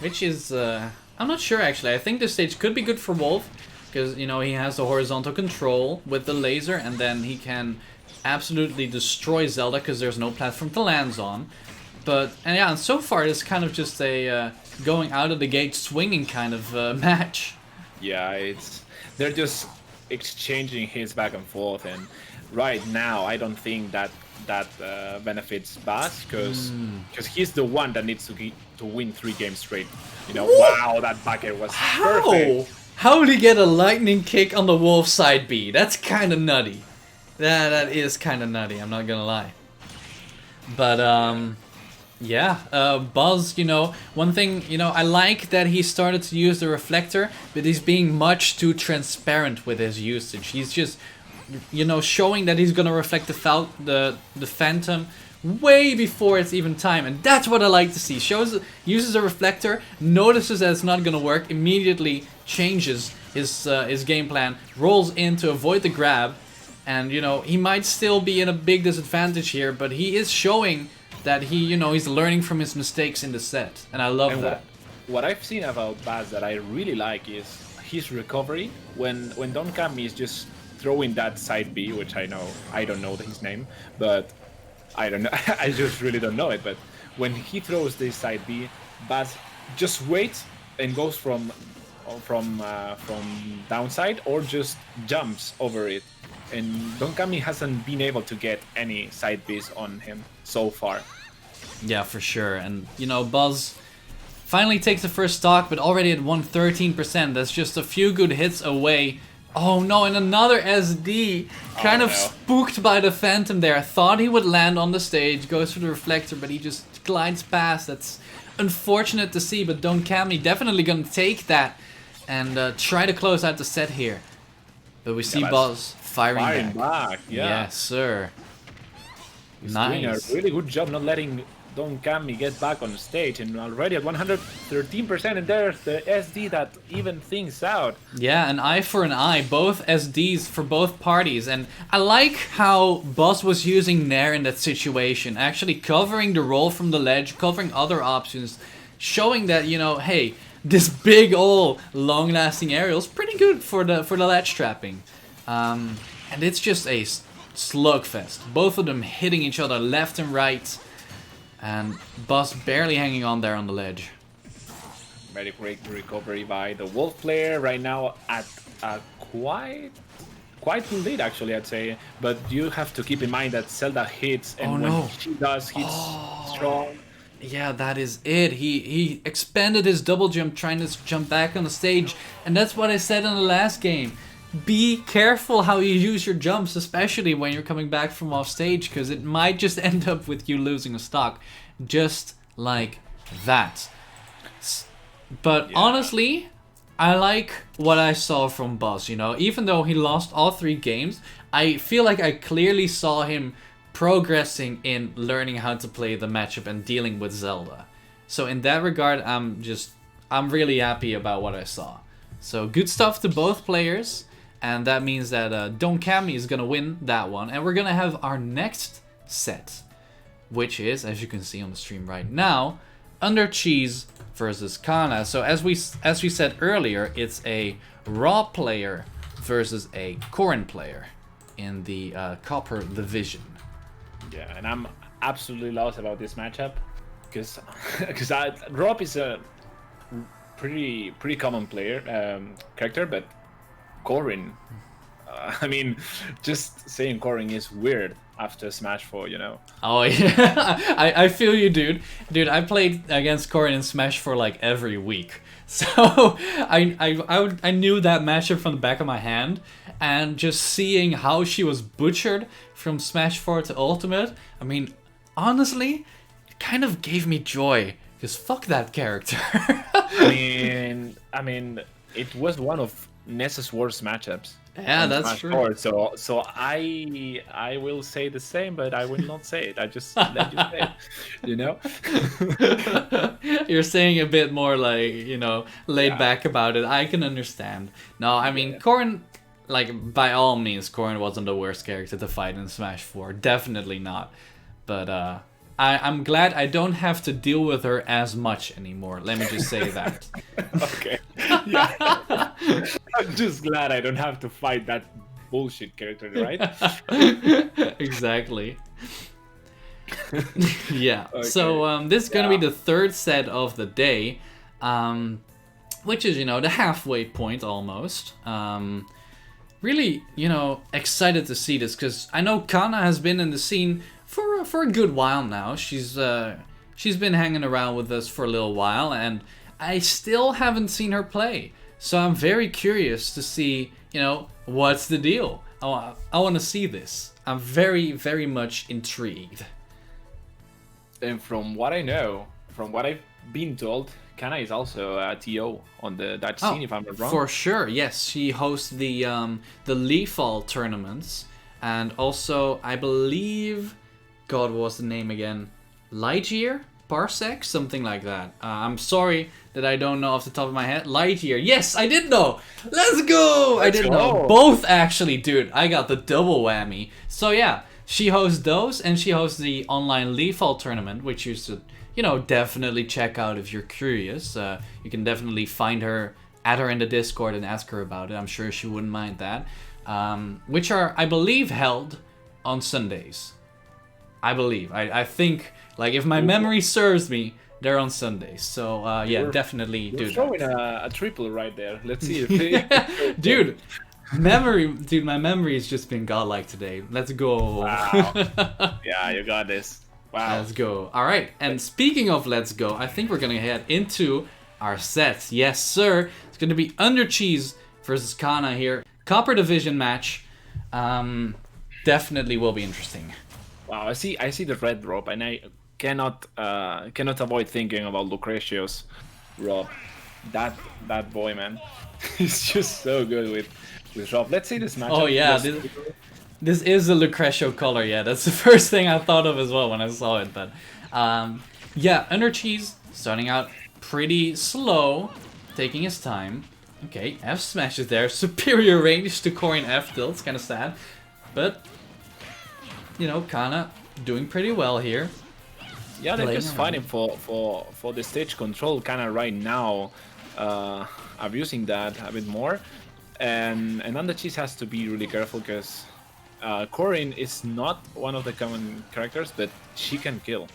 which is I'm not sure actually. I think this stage could be good for Wolf. Because, he has the horizontal control with the laser, and then he can absolutely destroy Zelda because there's no platform to land on. And so far it's kind of just a going out of the gate swinging kind of match. Yeah, they're just exchanging hits back and forth, and right now I don't think that benefits Baz because he's the one that needs to win 3 games straight. Wow, that back air was perfect. How would he get a lightning kick on the Wolf side B? That's kind of nutty. That is kind of nutty, I'm not gonna lie. But, Buzz, one thing, I like that he started to use the reflector, but he's being much too transparent with his usage. He's just, showing that he's gonna reflect the Phantom way before it's even time, and that's what I like to see. Uses a reflector, notices that it's not gonna work, immediately changes his game plan, rolls in to avoid the grab, and he might still be in a big disadvantage here, but he is showing that he's learning from his mistakes in the set, and I love that. What I've seen about Baz that I really like is his recovery when Don Kami is just throwing that side B, which I don't know his name, but I don't know. I just really don't know it. But when he throws this side B, Baz just waits and goes from downside or just jumps over it. And Don Kami hasn't been able to get any side Bs on him so far. Yeah, for sure. And Buzz finally takes the first stock, but already at 113%. That's just a few good hits away. Oh no, and another SD. Kind of spooked by the Phantom there. Thought he would land on the stage, goes for the reflector, but he just glides past. That's unfortunate to see, but Don Kami definitely gonna take that and try to close out the set here. But we see Buzz firing back. Yeah. Yes, sir. He's Nice. doing a really good job not letting Don Kami get back on the stage, and already at 113%, and there's the SD that even things out. Yeah, an eye for an eye, both SDs for both parties, and I like how Buzz was using Nair in that situation, actually covering the roll from the ledge, covering other options, showing that, hey, this big ol' long-lasting aerial is pretty good for the ledge trapping. And it's just a slugfest, both of them hitting each other left and right. And Buzz barely hanging on there on the ledge. Very great recovery by the Wolf player right now at a quite good lead actually, I'd say. But you have to keep in mind that Zelda hits, and when she does, hits strong. Yeah, that is it. He expanded his double jump trying to jump back on the stage, and that's what I said in the last game. be careful how you use your jumps, especially when you're coming back from off stage, because it might just end up with you losing a stock, just like that. But honestly, I like what I saw from Buzz, you know, even though he lost all 3 games, I feel like I clearly saw him progressing in learning how to play the matchup and dealing with Zelda. So in that regard, I'm really happy about what I saw. So good stuff to both players, and that means that Don Cami is gonna win that one, and we're gonna have our next set, which is, as you can see on the stream right now, Under Cheese versus Kana. So as we said earlier, it's a Raw player versus a Corrin player in the Copper division. Yeah, and I'm absolutely lost about this matchup because Rob is a pretty common player character, but Corrin, I mean, just saying Corrin is weird after Smash 4, you know. Oh yeah, I feel you, dude. Dude, I played against Corrin in Smash 4 like every week, so I knew that matchup from the back of my hand, and just seeing how she was butchered from Smash 4 to Ultimate, I mean, honestly, it kind of gave me joy, because fuck that character. I mean, it was one of Ness's worst matchups. Yeah, that's true. So I will say the same, but I will not say it. I just let you say it, you know. You're saying a bit more like, you know, laid back about it. I can understand. No, I mean, Corrin, like, by all means, Corrin wasn't the worst character to fight in Smash 4. Definitely not. But I'm glad I don't have to deal with her as much anymore. Let me just say that. Okay. Yeah. I'm just glad I don't have to fight that bullshit character, right? Exactly. Yeah. Okay. So this is gonna be the 3rd set of the day, which is, you know, the halfway point almost. Really, you know, excited to see this because I know Kana has been in the scene for a good while now. She's been hanging around with us for a little while, and I still haven't seen her play. So I'm very curious to see, you know, what's the deal. I want to see this. I'm very, very much intrigued. And from what I know, from what I've been told, Kana is also a TO on the Dutch scene, if I'm not wrong. For sure, yes. She hosts the Leafall tournaments, and also I believe, God, what was the name again? Lightyear? Parsec? Something like that. I'm sorry that I don't know off the top of my head. Lightyear. Yes, I did know. Let's go. I did know. Both, actually, dude. I got the double whammy. So yeah, she hosts those, and she hosts the online Leafall tournament, which you should, you know, definitely check out if you're curious. You can definitely find her, add her in the Discord and ask her about it. I'm sure she wouldn't mind that. Which are, I believe, held on Sundays. I believe. I think, like, if my memory serves me, they're on Sundays. So, yeah, definitely do that. You're throwing a triple right there. Let's see if... Dude, my memory has just been godlike today. Let's go. Wow. Yeah, you got this. Wow. Let's go. All right. And speaking of let's go, I think we're going to head into our sets. Yes, sir. It's going to be Under Cheese versus Kana here. Copper division match. Definitely will be interesting. Wow, I see the red drop, and I cannot avoid thinking about Lucrecio's Rob. That boy, man. He's just so good with Rob. Let's see this matchup. Oh yeah, this is a Lucrecio color. Yeah, that's the first thing I thought of as well when I saw it. But yeah, Under Cheese starting out pretty slow, taking his time. Okay, F smash is there. Superior range to Corrin F tilt. It's kind of sad, but you know, Kana doing pretty well here. Yeah, they're just fighting for the stage control kind of right now, abusing that a bit more. And Under Cheese has to be really careful because Corrin is not one of the common characters, but she can kill.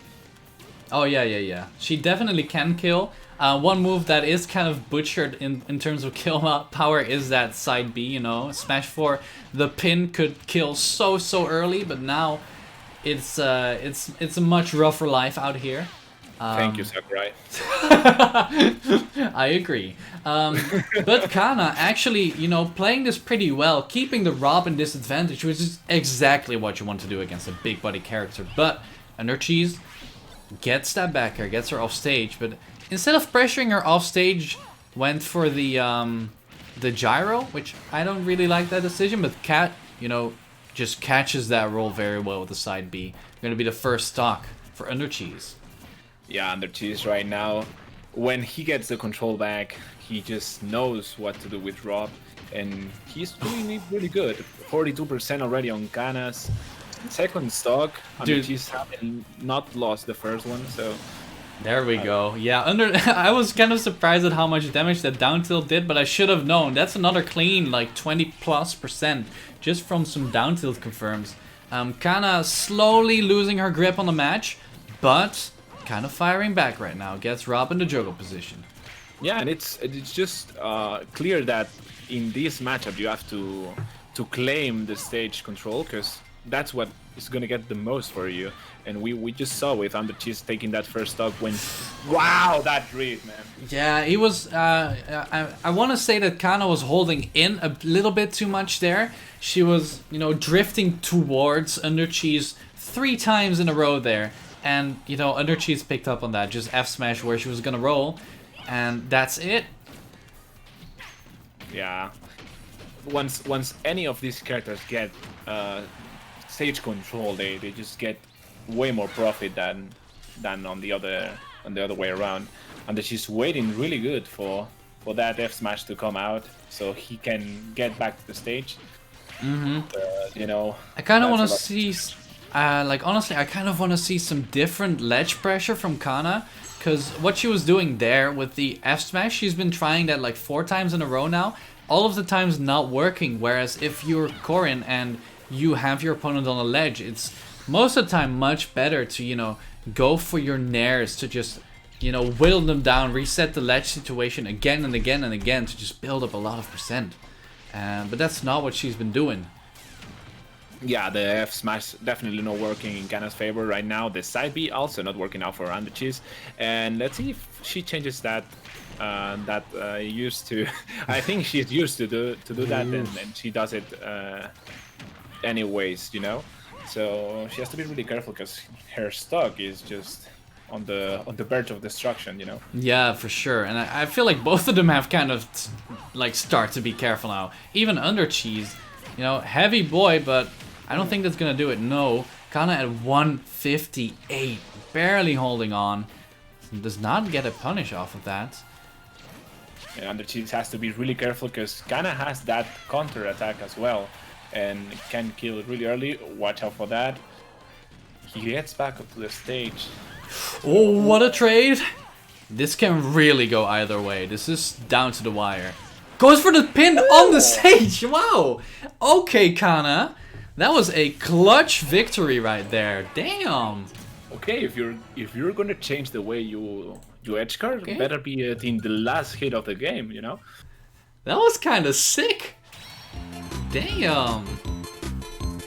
Oh yeah. She definitely can kill. One move that is kind of butchered in terms of kill power is that side B, you know. Smash 4, the pin could kill so early, but now it's a much rougher life out here. Thank you, Sakurai. I agree. But Kana actually, playing this pretty well, keeping the Robin disadvantage, which is exactly what you want to do against a big body character. But Undercheese gets that back air, gets her off stage, but instead of pressuring her off stage, went for the gyro, which I don't really like that decision, but Cat, just catches that roll very well with the side B. Going to be the first stock for Undercheese. Yeah, Undercheese right now, when he gets the control back, he just knows what to do with Rob, and he's doing it really good. 42% already on Kana's second stock. Undercheese having not lost the first one, so... There we go. Yeah, I was kind of surprised at how much damage that down tilt did, but I should have known. That's another clean, like 20+% just from some down tilt confirms. Kana slowly losing her grip on the match, but kind of firing back right now. Gets Rob in the juggle position. Yeah, and it's just clear that in this matchup you have to claim the stage control, because that's what is gonna get the most for you. And we just saw with Undercheese taking that first stock when, wow, that read, man. Yeah, he was. I want to say that Kana was holding in a little bit too much there. She was, drifting towards Undercheese 3 times in a row there. And, Undercheese picked up on that. Just F smash where she was going to roll. And that's it. Yeah. Once any of these characters get stage control, they just get way more profit than on the other way around. And she's waiting really good for that F smash to come out so he can get back to the stage. I kind of want to see... honestly, I kind of want to see some different ledge pressure from Kana, because what she was doing there with the F smash, she's been trying that like 4 times in a row now, all of the times not working, whereas if you're Corrin and you have your opponent on a ledge, it's most of the time much better to, go for your nairs, to just, whittle them down, reset the ledge situation again and again and again to just build up a lot of percent. But that's not what she's been doing. Yeah, the F smash definitely not working in Kana's favor right now. The side B also not working out for Undercheese. And let's see if she changes that. Used to, I think she's used to do that, and she does it anyways, So she has to be really careful because her stock is just on the verge of destruction, Yeah, for sure. And I feel like both of them have kind of start to be careful now. Even Undercheese, heavy boy, but I don't think that's gonna do it. No, Kana at 158, barely holding on. Does not get a punish off of that. Yeah, Undercheese has to be really careful because Kana has that counter attack as well, and can kill it really early. Watch out for that. He gets back up to the stage. Oh, what a trade! This can really go either way. This is down to the wire. Goes for the pin on the stage. Wow. Okay, Kana. That was a clutch victory right there. Damn. Okay, if you're gonna change the way you edge guard, better be in the last hit of the game, That was kind of sick. Damn.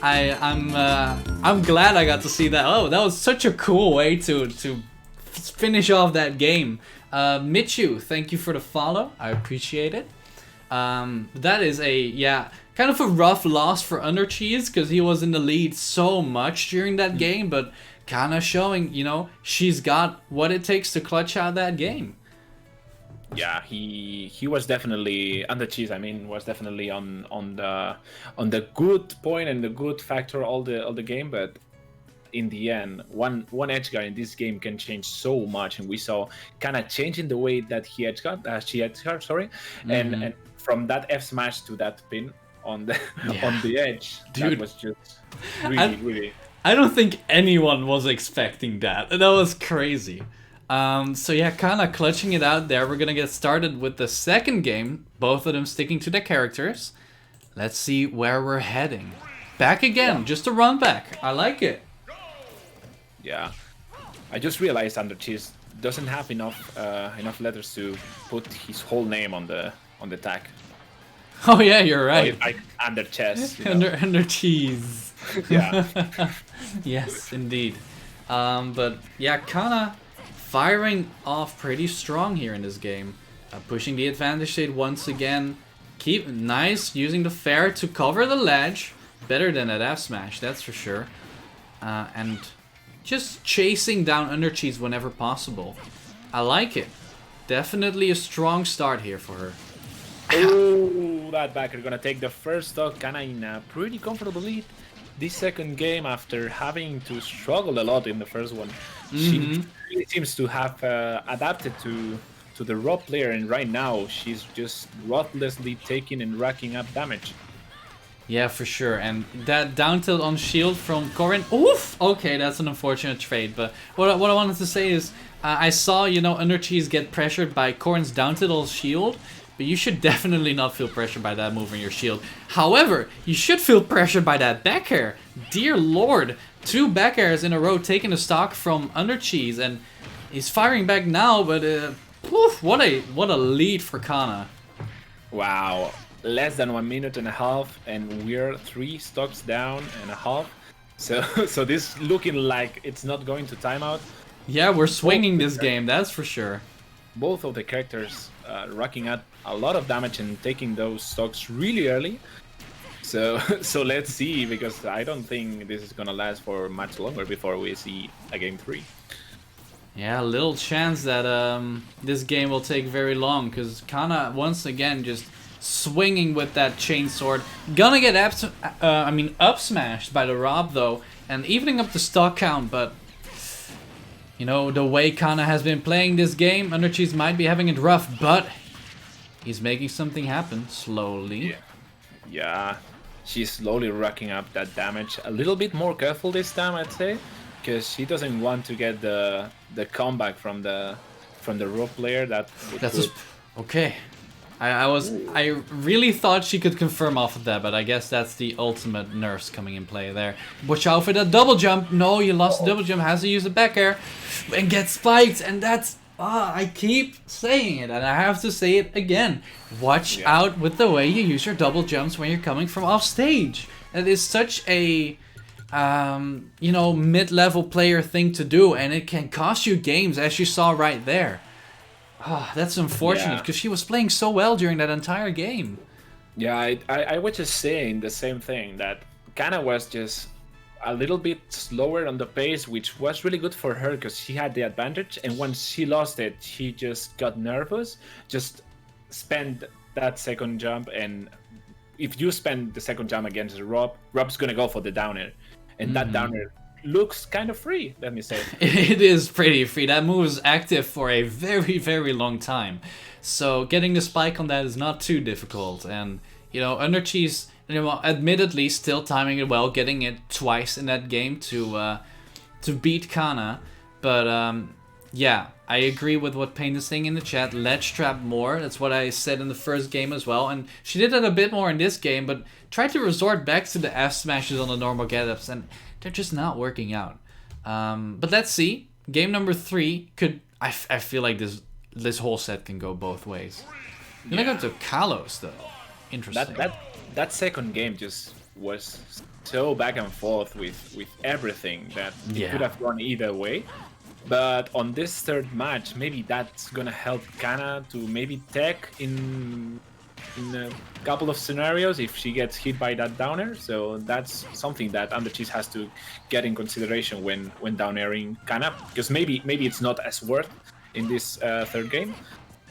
I'm glad I got to see that. Oh, that was such a cool way to finish off that game. Michu, thank you for the follow. I appreciate it. That is kind of a rough loss for Undercheese because he was in the lead so much during that game, but kind of showing, she's got what it takes to clutch out that game. Yeah, he was definitely Undercheese. I mean, was definitely on the good point and the good factor all the game, but in the end, one edge guard in this game can change so much, and we saw kind of changing the way that she edge guard, and from that F smash to that pin on the edge. Dude, that was just really. I don't think anyone was expecting that. That was crazy. So yeah, kind of clutching it out there. We're gonna get started with the second game. Both of them sticking to their characters. Let's see where we're heading. Back again, just a run back. I like it. Yeah, I just realized Undercheese doesn't have enough letters to put his whole name on the tag. Oh yeah, you're right. Like under chess. Under cheese. Yeah. Yes, indeed. But yeah, Kana firing off pretty strong here in this game. Pushing the advantage state once again. Keep nice, using the fair to cover the ledge. Better than that F smash, that's for sure. And just chasing down under cheese whenever possible. I like it. Definitely a strong start here for her. Oh, that backer gonna take the first stock kinda in a pretty comfortable lead. This second game, after having to struggle a lot in the first one, she really seems to have adapted to the Rob player, and right now she's just ruthlessly taking and racking up damage. Yeah, for sure. And that down tilt on shield from Corrin. Oof! Okay, that's an unfortunate trade. But what I wanted to say is, I saw, you know, Undercheese get pressured by Corrin's down tilt on shield. But you should definitely not feel pressured by that move in your shield. However, you should feel pressured by that back air. Dear lord, 2 back airs in a row taking a stock from Undercheese. And he's firing back now, but oof, what a lead for Kana. Wow. Less than 1 minute and a half, and we're 3 stocks down and a half. So this looking like it's not going to timeout. Yeah, we're swinging this game, that's for sure. Both of the characters racking up a lot of damage and taking those stocks really early. So let's see, because I don't think this is gonna last for much longer before we see a game 3. Yeah, little chance that this game will take very long, because Kana once again just swinging with that chainsword. Gonna get up smashed by the Rob though, and evening up the stock count, but you know, the way Kana has been playing this game, Undercheese might be having it rough, but he's making something happen slowly. Yeah, she's slowly racking up that damage. A little bit more careful this time, I'd say, because she doesn't want to get the comeback from the Rob player. Okay. I really thought she could confirm off of that, but I guess that's the ultimate nerfs coming in play there. Watch out for that double jump. No, you lost the double jump. Has to use the back air and get spiked. And that's I keep saying it, and I have to say it again. Watch out with the way you use your double jumps when you're coming from off stage. That is such a you know, mid-level player thing to do, and it can cost you games, as you saw right there. That's unfortunate, because she was playing so well during that entire game. Yeah, I was just saying the same thing, that Kana was just a little bit slower on the pace, which was really good for her because she had the advantage, and once she lost it, she just got nervous, just spend that second jump, and if you spend the second jump against Rob, Rob's gonna go for the downer, and that downer looks kind of free, let me say. It is pretty free. That move is active for a very, very long time. So getting the spike on that is not too difficult. And, you know, Undercheese, you know, admittedly still timing it well, getting it twice in that game to beat Kana. But, yeah, I agree with what Payne is saying in the chat. Ledge trap more. That's what I said in the first game as well. And she did that a bit more in this game, but tried to resort back to the F smashes on the normal get-ups, and they're just not working out. But let's see. Game number 3 could... I feel like this whole set can go both ways. Gonna go to Kalos, though. Interesting. That second game just was so back and forth with everything that it could have gone either way. But on this third match, maybe that's gonna help Kana to maybe tech in a couple of scenarios if she gets hit by that downer. So that's something that Undercheese has to get in consideration when down airing Kana, because maybe it's not as worth in this third game.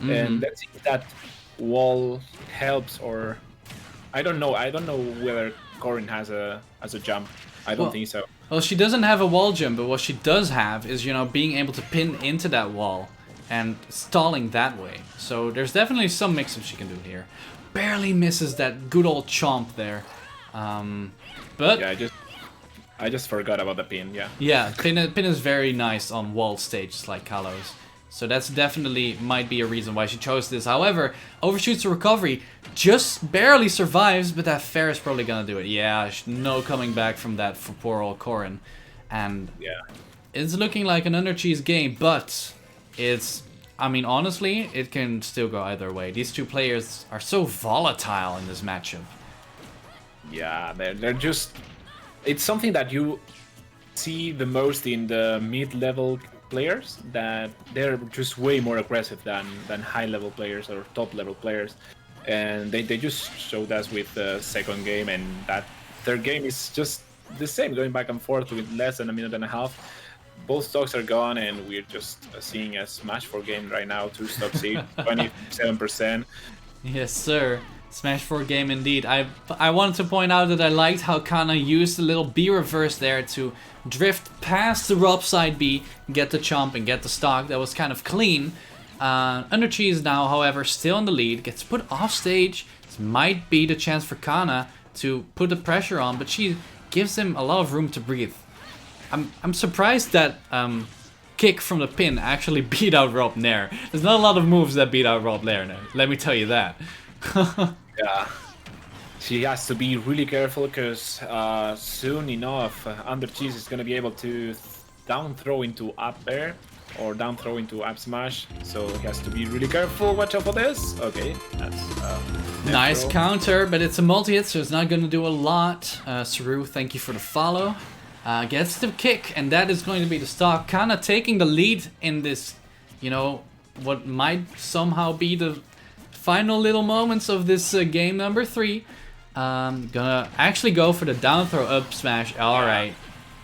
And let's see if that wall helps, or I don't know whether Corrin has a jump. I don't think so. Well, she doesn't have a wall jump, but what she does have is, you know, being able to pin into that wall and stalling that way. So there's definitely some mix-up she can do here. Barely misses that good old chomp there. But yeah, I just forgot about the pin. Yeah, pin is very nice on wall stages like Kalos. So that's definitely might be a reason why she chose this. However, overshoots the recovery, just barely survives, but that fair is probably gonna do it. Yeah, no coming back from that for poor old Corrin. And it's looking like an Undercheese game, but it's... I mean, honestly, it can still go either way. These two players are so volatile in this matchup. Yeah, they're just... It's something that you see the most in the mid-level players that they're just way more aggressive than high level players or top level players, and they just showed us with the second game, and that third game is just the same, going back and forth with less than a minute and a half. Both stocks are gone, and we're just seeing a Smash 4 game right now. 2 stocks each, 27%. Yes, sir. Smash 4 game indeed. I wanted to point out that I liked how Kana used the little B reverse there to drift past the Rob side B, get the chomp and get the stock. That was kind of clean. Undercheese now, however, still in the lead. Gets put off stage. This might be the chance for Kana to put the pressure on, but she gives him a lot of room to breathe. I'm surprised that kick from the pin actually beat out Rob Nair. There's not a lot of moves that beat out Rob Nair, let me tell you that. Yeah, she has to be really careful because soon enough, Undercheese is going to be able to down throw into up air or down throw into up smash. So he has to be really careful. Watch out for this. Okay, that's nice counter, but it's a multi-hit, so it's not going to do a lot. Saru, thank you for the follow. Gets the kick, and that is going to be the stock. Kana taking the lead in this, you know, what might somehow be the final little moments of this game number 3. Gonna actually go for the down throw up smash. Alright.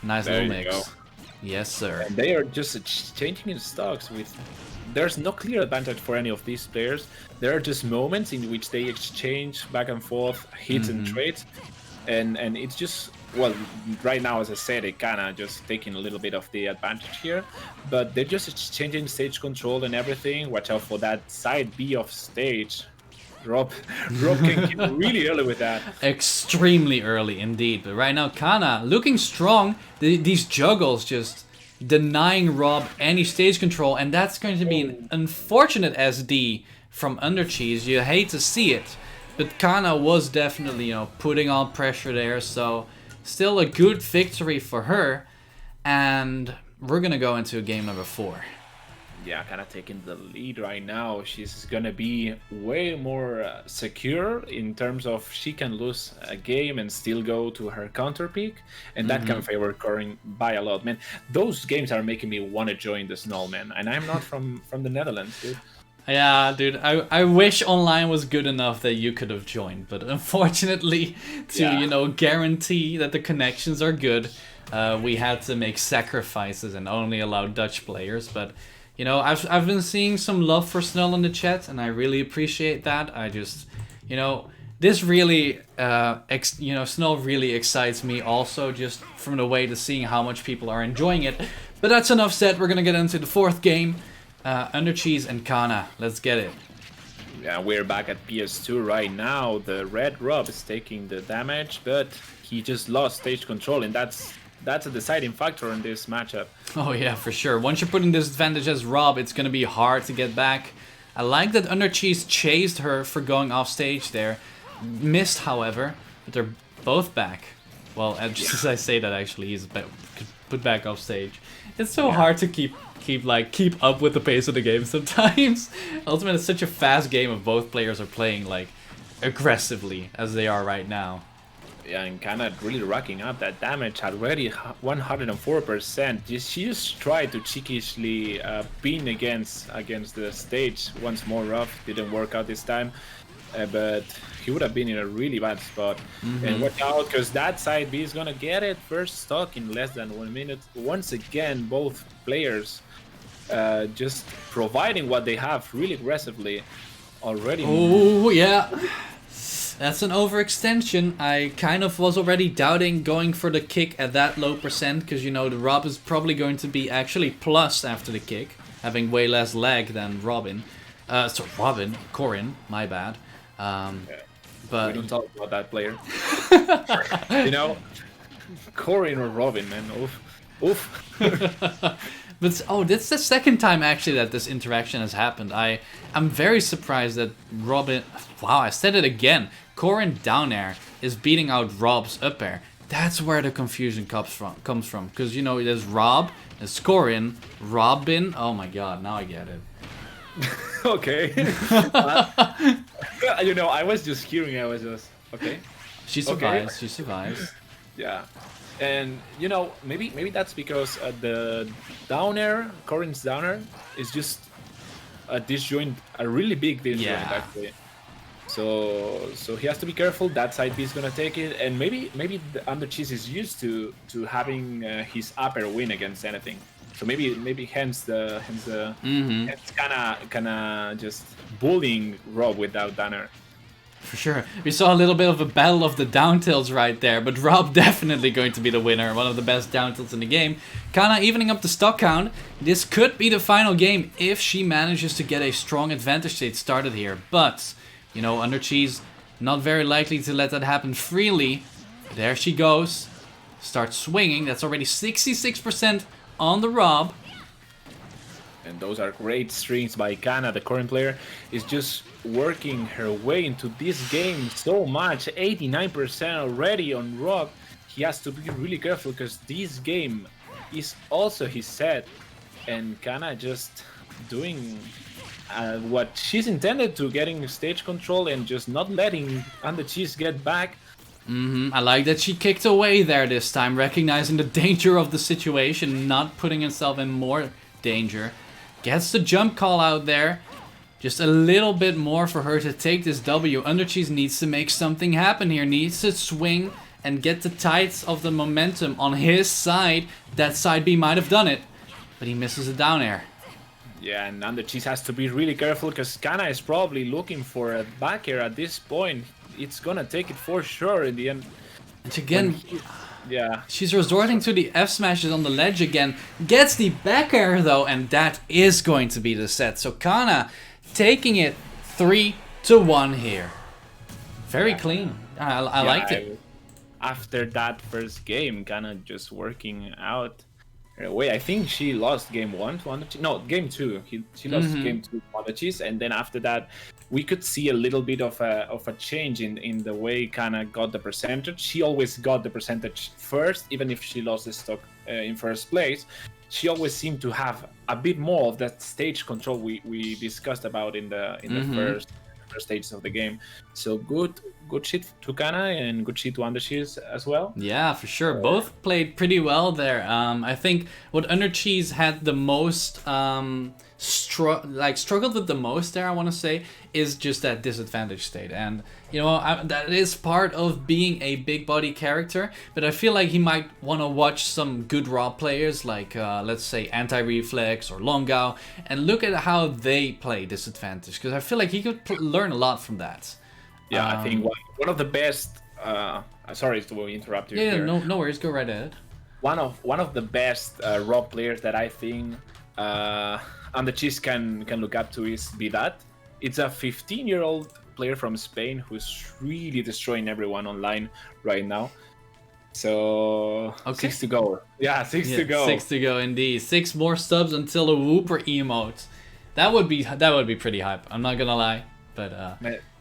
Nice little mix. Go. Yes, sir. And they are just changing in stocks with... There's no clear advantage for any of these players. There are just moments in which they exchange back and forth hits and trades. And it's just... Well, right now, as I said, it kinda just taking a little bit of the advantage here, but they're just exchanging stage control and everything. Watch out for that side B of stage. Rob can kill really early with that. Extremely early indeed, but right now Kana looking strong. These juggles just denying Rob any stage control, and that's going to be an unfortunate SD from Undercheese. You hate to see it, but Kana was definitely, you know, putting on pressure there, so still a good victory for her, and we're gonna go into game number 4. Yeah, kind of taking the lead right now. She's gonna be way more secure in terms of she can lose a game and still go to her counter pick, and that can favor Corin by a lot. Man, those games are making me want to join the SNUL, man, and I'm not from the Netherlands, dude. Yeah, dude, I wish online was good enough that you could have joined, but unfortunately, to you know, guarantee that the connections are good, we had to make sacrifices and only allow Dutch players. But you know, I've been seeing some love for SNUL in the chat, and I really appreciate that. I just, you know, this really, you know, SNUL really excites me also, just from the way to seeing how much people are enjoying it. But that's enough said. We're gonna get into the 4th game. Undercheese and Kana, let's get it. Yeah, we're back at PS2 right now. The red Rob is taking the damage, but he just lost stage control, and that's a deciding factor in this matchup. Oh yeah, for sure. Once you're putting disadvantage as Rob, it's gonna be hard to get back. I like that Undercheese chased her for going off stage there. Missed, however, but they're both back. Well, just as I say that, actually, he's put back off stage. It's so hard to keep up with the pace of the game sometimes. Ultimate is such a fast game if both players are playing like aggressively as they are right now. Yeah, and kind of really racking up that damage already, 104%. She just tried to cheekishly pin against the stage once more. Rough didn't work out this time, but he would have been in a really bad spot. And watch out, because that side B is gonna get it first stock in less than 1 minute. Once again, both players just providing what they have really aggressively already. Oh yeah, that's an overextension. I kind of was already doubting going for the kick at that low percent, because you know the Rob is probably going to be actually plus after the kick, having way less lag than Corin, my bad. But we don't talk about that player. You know, Corin or Robin, man. Oof. But oh, that's the second time actually that this interaction has happened. I'm very surprised that Robin. Wow, I said it again. Corin down air is beating out Rob's up air. That's where the confusion comes from. Because you know there's Rob, there's Corin, Robin. Oh my god, now I get it. Okay. You know, I was just hearing. I was just okay. She survives. Okay. She survives. Yeah, and maybe that's because the down air, Corin's down air, is just a disjoint, a really big disjoint Yeah. actually. So he has to be careful. That side B is gonna take it, and maybe the under cheese is used to having his upper win against anything. So maybe hence kinda just bullying Rob without Danner. For sure. We saw a little bit of a battle of the down tilts right there, but Rob definitely going to be the winner. One of the best down tilts in the game. Kana evening up the stock count. This could be the final game if she manages to get a strong advantage state started here. But, under cheese, not very likely to let that happen freely. There she goes. Starts swinging. That's already 66% on the Rob. And those are great strings by Kana. The current player is just working her way into this game so much. 89% already on Rob. He has to be really careful because this game is also his set. And Kana just doing what she's intended to, getting stage control and just not letting Under Cheese get back. I like that she kicked away there this time, recognizing the danger of the situation, not putting herself in more danger. Gets the jump call out there. Just a little bit more for her to take this W. Undercheese needs to make something happen here. Needs to swing and get the tides of the momentum on his side. That side B might have done it, but he misses a down air. Yeah, and Undercheese has to be really careful because Kana is probably looking for a back air at this point. It's gonna take it for sure in the end. And again... Yeah. She's resorting to the F smashes on the ledge again. Gets the back air though, and that is going to be the set. So Kana taking it 3-1 here. Very clean. I liked it. After that first game, Kana just working out her way. I think she lost game 1 to Undercheese. No, game 2. She lost game 2 to Undercheese, and then after that, we could see a little bit of a change in the way Kana got the percentage. She always got the percentage first, even if she lost the stock in first place. She always seemed to have a bit more of that stage control we discussed about in the first stages of the game. So good shit to Kana and good shit to Undercheese as well. Yeah, for sure. Both played pretty well there. I think what Undercheese had the most struggled with the most there, I want to say, is just that disadvantage state. And that is part of being a big body character, but I feel like he might want to watch some good raw players like let's say Anti-Reflex or Longao and look at how they play disadvantage, because I feel like he could learn a lot from that. Yeah, I think one of the best sorry to interrupt you. Yeah, no worries, go right ahead. One of the best raw players that I think Undercheese can look up to is Vidat. It's a 15-year-old player from Spain who's really destroying everyone online right now. So okay. 6 to go. Yeah, 6 to go. 6 to go indeed. 6 more subs until a Whooper emote. That would be pretty hype. I'm not gonna lie, but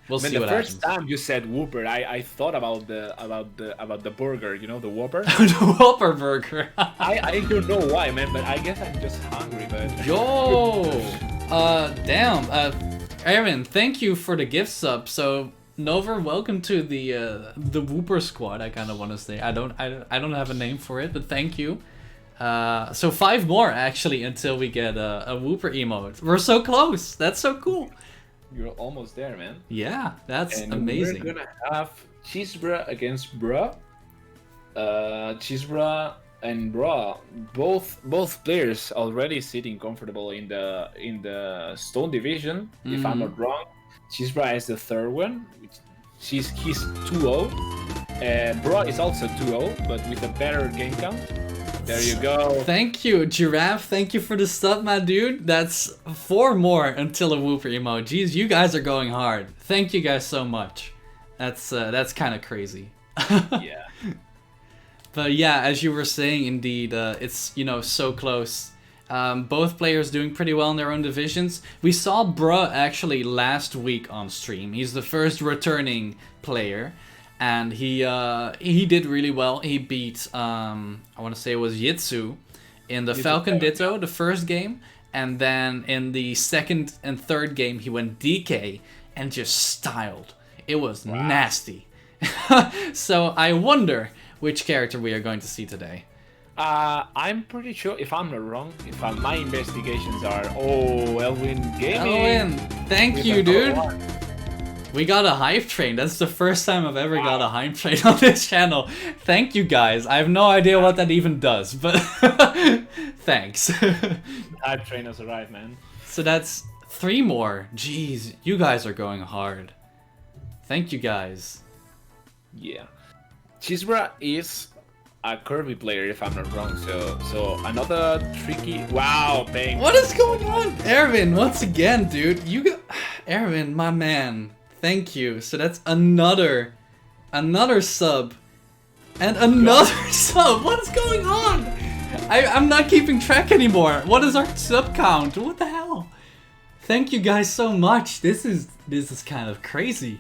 we'll see what happens. The first time you said Whooper, I thought about the burger, the Whopper. The Whopper burger. I don't know why, man, but I guess I'm just hungry. But yo, damn. Aaron, thank you for the gift sub. So Nover, welcome to the Whooper squad. I kind of want to say I don't have a name for it, but thank you. So 5 more actually until we get a Whooper emote. We're so close. That's so cool. You're almost there, man. Yeah, that's and amazing. We're gonna have Cheesebra against Bra. Cheesebra and Bra, both players already sitting comfortable in the Stone division. If I'm not wrong, Cheesebra is the third one. He's 2-0. Bra is also 2-0, but with a better game count. There you go. Thank you, Giraffe. Thank you for the sub, my dude. That's 4 more until a Whooper emote. Jeez, you guys are going hard. Thank you guys so much. That's kind of crazy. Yeah. But yeah, as you were saying, indeed, it's so close. Both players doing pretty well in their own divisions. We saw Bruh actually last week on stream. He's the first returning player. And he did really well. He beat, I want to say it was Yitsu in the Falcon Ditto, the first game. And then in the second and third game, he went DK and just styled. It was nasty. So I wonder which character we are going to see today. I'm pretty sure, if I'm not wrong, my investigations are, Elwin Gaming. Elwin, thank you, dude. We got a hype train. That's the first time I've ever got a hype train on this channel. Thank you guys. I have no idea what that even does, but thanks. Hype train has arrived, man. So that's 3 more. Jeez, you guys are going hard. Thank you guys. Yeah. Chisbra is a Kirby player, if I'm not wrong. So another tricky. Wow, bang. What is going on? Erwin, once again, dude. You got Erwin, my man. Thank you. So that's another sub. And another sub. What's going on? I'm not keeping track anymore. What is our sub count? What the hell? Thank you guys so much. This is kind of crazy.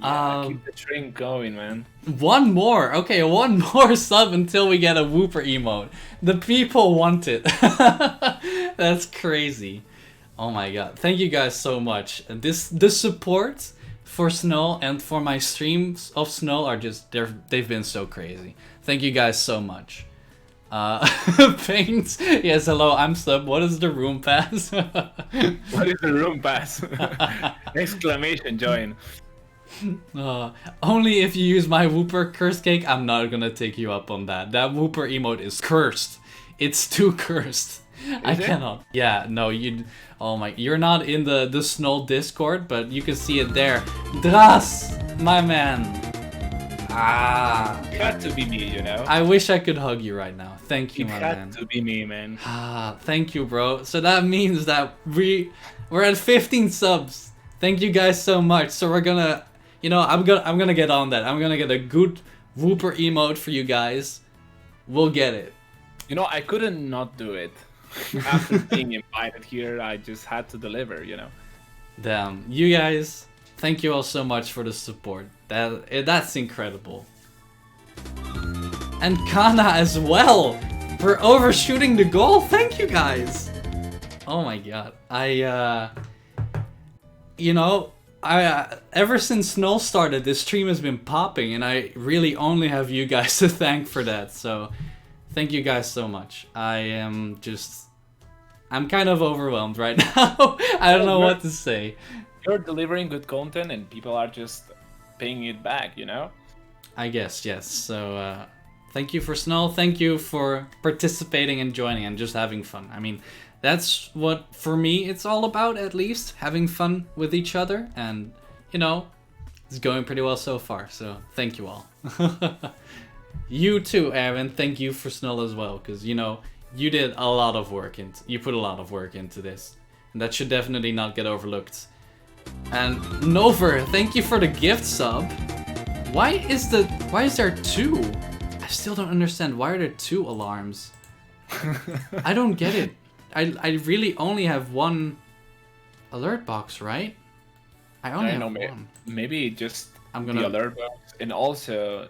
Yeah, keep the train going, man. One more. Okay, one more sub until we get a Whooper emote. The people want it. That's crazy. Oh my god. Thank you guys so much. The support for SNUL and for my streams of SNUL are just they've been so crazy. Thank you guys so much. Paints. Yes, hello, I'm Sub. What is the room pass? What is the room pass? Exclamation join. Only if you use my Whooper curse cake, I'm not gonna take you up on that. That Whooper emote is cursed. It's too cursed. I cannot. Yeah, no, you're not in the SNUL Discord, but you can see it there. Dras, my man. It had to be me, you know. I wish I could hug you right now. Thank you, my man. It had to be me, man. Thank you, bro. So that means that we're at 15 subs. Thank you guys so much. So we're gonna, I'm gonna get on that. I'm gonna get a good Whooper emote for you guys. We'll get it. I couldn't not do it. After being invited here, I just had to deliver, Damn, you guys, thank you all so much for the support. That's incredible. And Kana as well for overshooting the goal. Thank you guys. Oh my god. Ever since SNUL started, this stream has been popping, and I really only have you guys to thank for that. So thank you guys so much. I'm kind of overwhelmed right now. I don't know what to say. You're delivering good content and people are just paying it back, I guess, yes. So thank you for SNUL. Thank you for participating and joining and just having fun. I mean, that's what, for me, it's all about, at least. Having fun with each other. And, it's going pretty well so far. So thank you all. You too, Aaron. Thank you for SNUL as well. Because, you did a lot of work you put a lot of work into this. And that should definitely not get overlooked. And Nover, thank you for the gift sub. Why is there 2? I still don't understand. Why are there 2 alarms? I don't get it. I really only have 1 alert box, right? I only have 1. Maybe just the alert box and also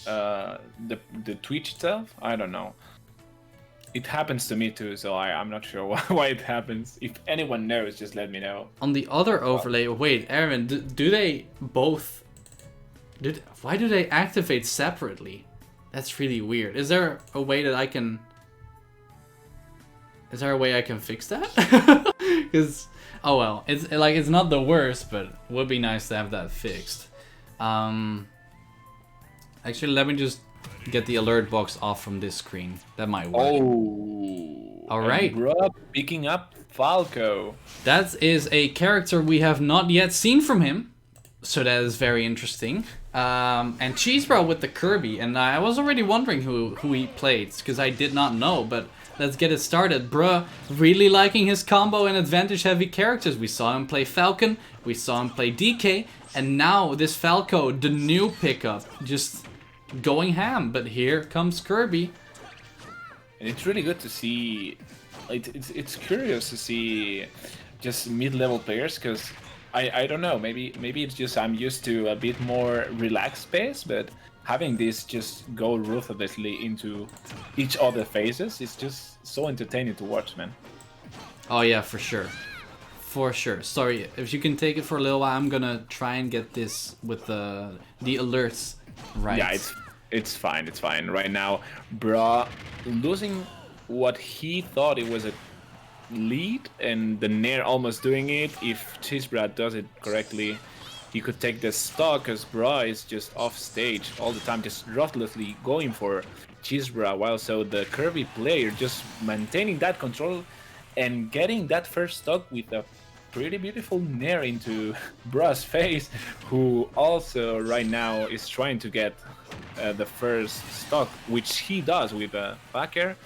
the Twitch itself. I don't know. It happens to me too, so I'm not sure why it happens. If anyone knows, just let me know. On the other overlay, wait, Aaron, do they both... Why do they activate separately? That's really weird. Is there a way that I can... Is there a way I can fix that? Because, oh well, it's not the worst, but it would be nice to have that fixed. Actually, let me just get the alert box off from this screen. That might work. Oh. Alright. Picking up Falco. That is a character we have not yet seen from him. So that is very interesting. And Cheesebro with the Kirby. And I was already wondering who he played, because I did not know. But let's get it started. Bruh, really liking his combo and advantage heavy characters. We saw him play Falcon. We saw him play DK. And now this Falco, the new pickup, just going ham. But here comes Kirby. And it's really good to see. It's curious to see just mid-level players, because I don't know, maybe it's just I'm used to a bit more relaxed pace, but having this just go ruthlessly into each other phases is just so entertaining to watch, man. Oh yeah, for sure. For sure. Sorry, if you can take it for a little while, I'm gonna try and get this with the alerts right. Yeah, It's fine. It's fine. Right now, Bra losing what he thought it was a lead, and the Nair almost doing it. If Cheesebra does it correctly, he could take the stock, because Bra is just off stage all the time, just ruthlessly going for Cheesebra, while so the Kirby player just maintaining that control and getting that first stock with a pretty beautiful Nair into Bra's face, who also right now is trying to get the first stock, which he does with a back air.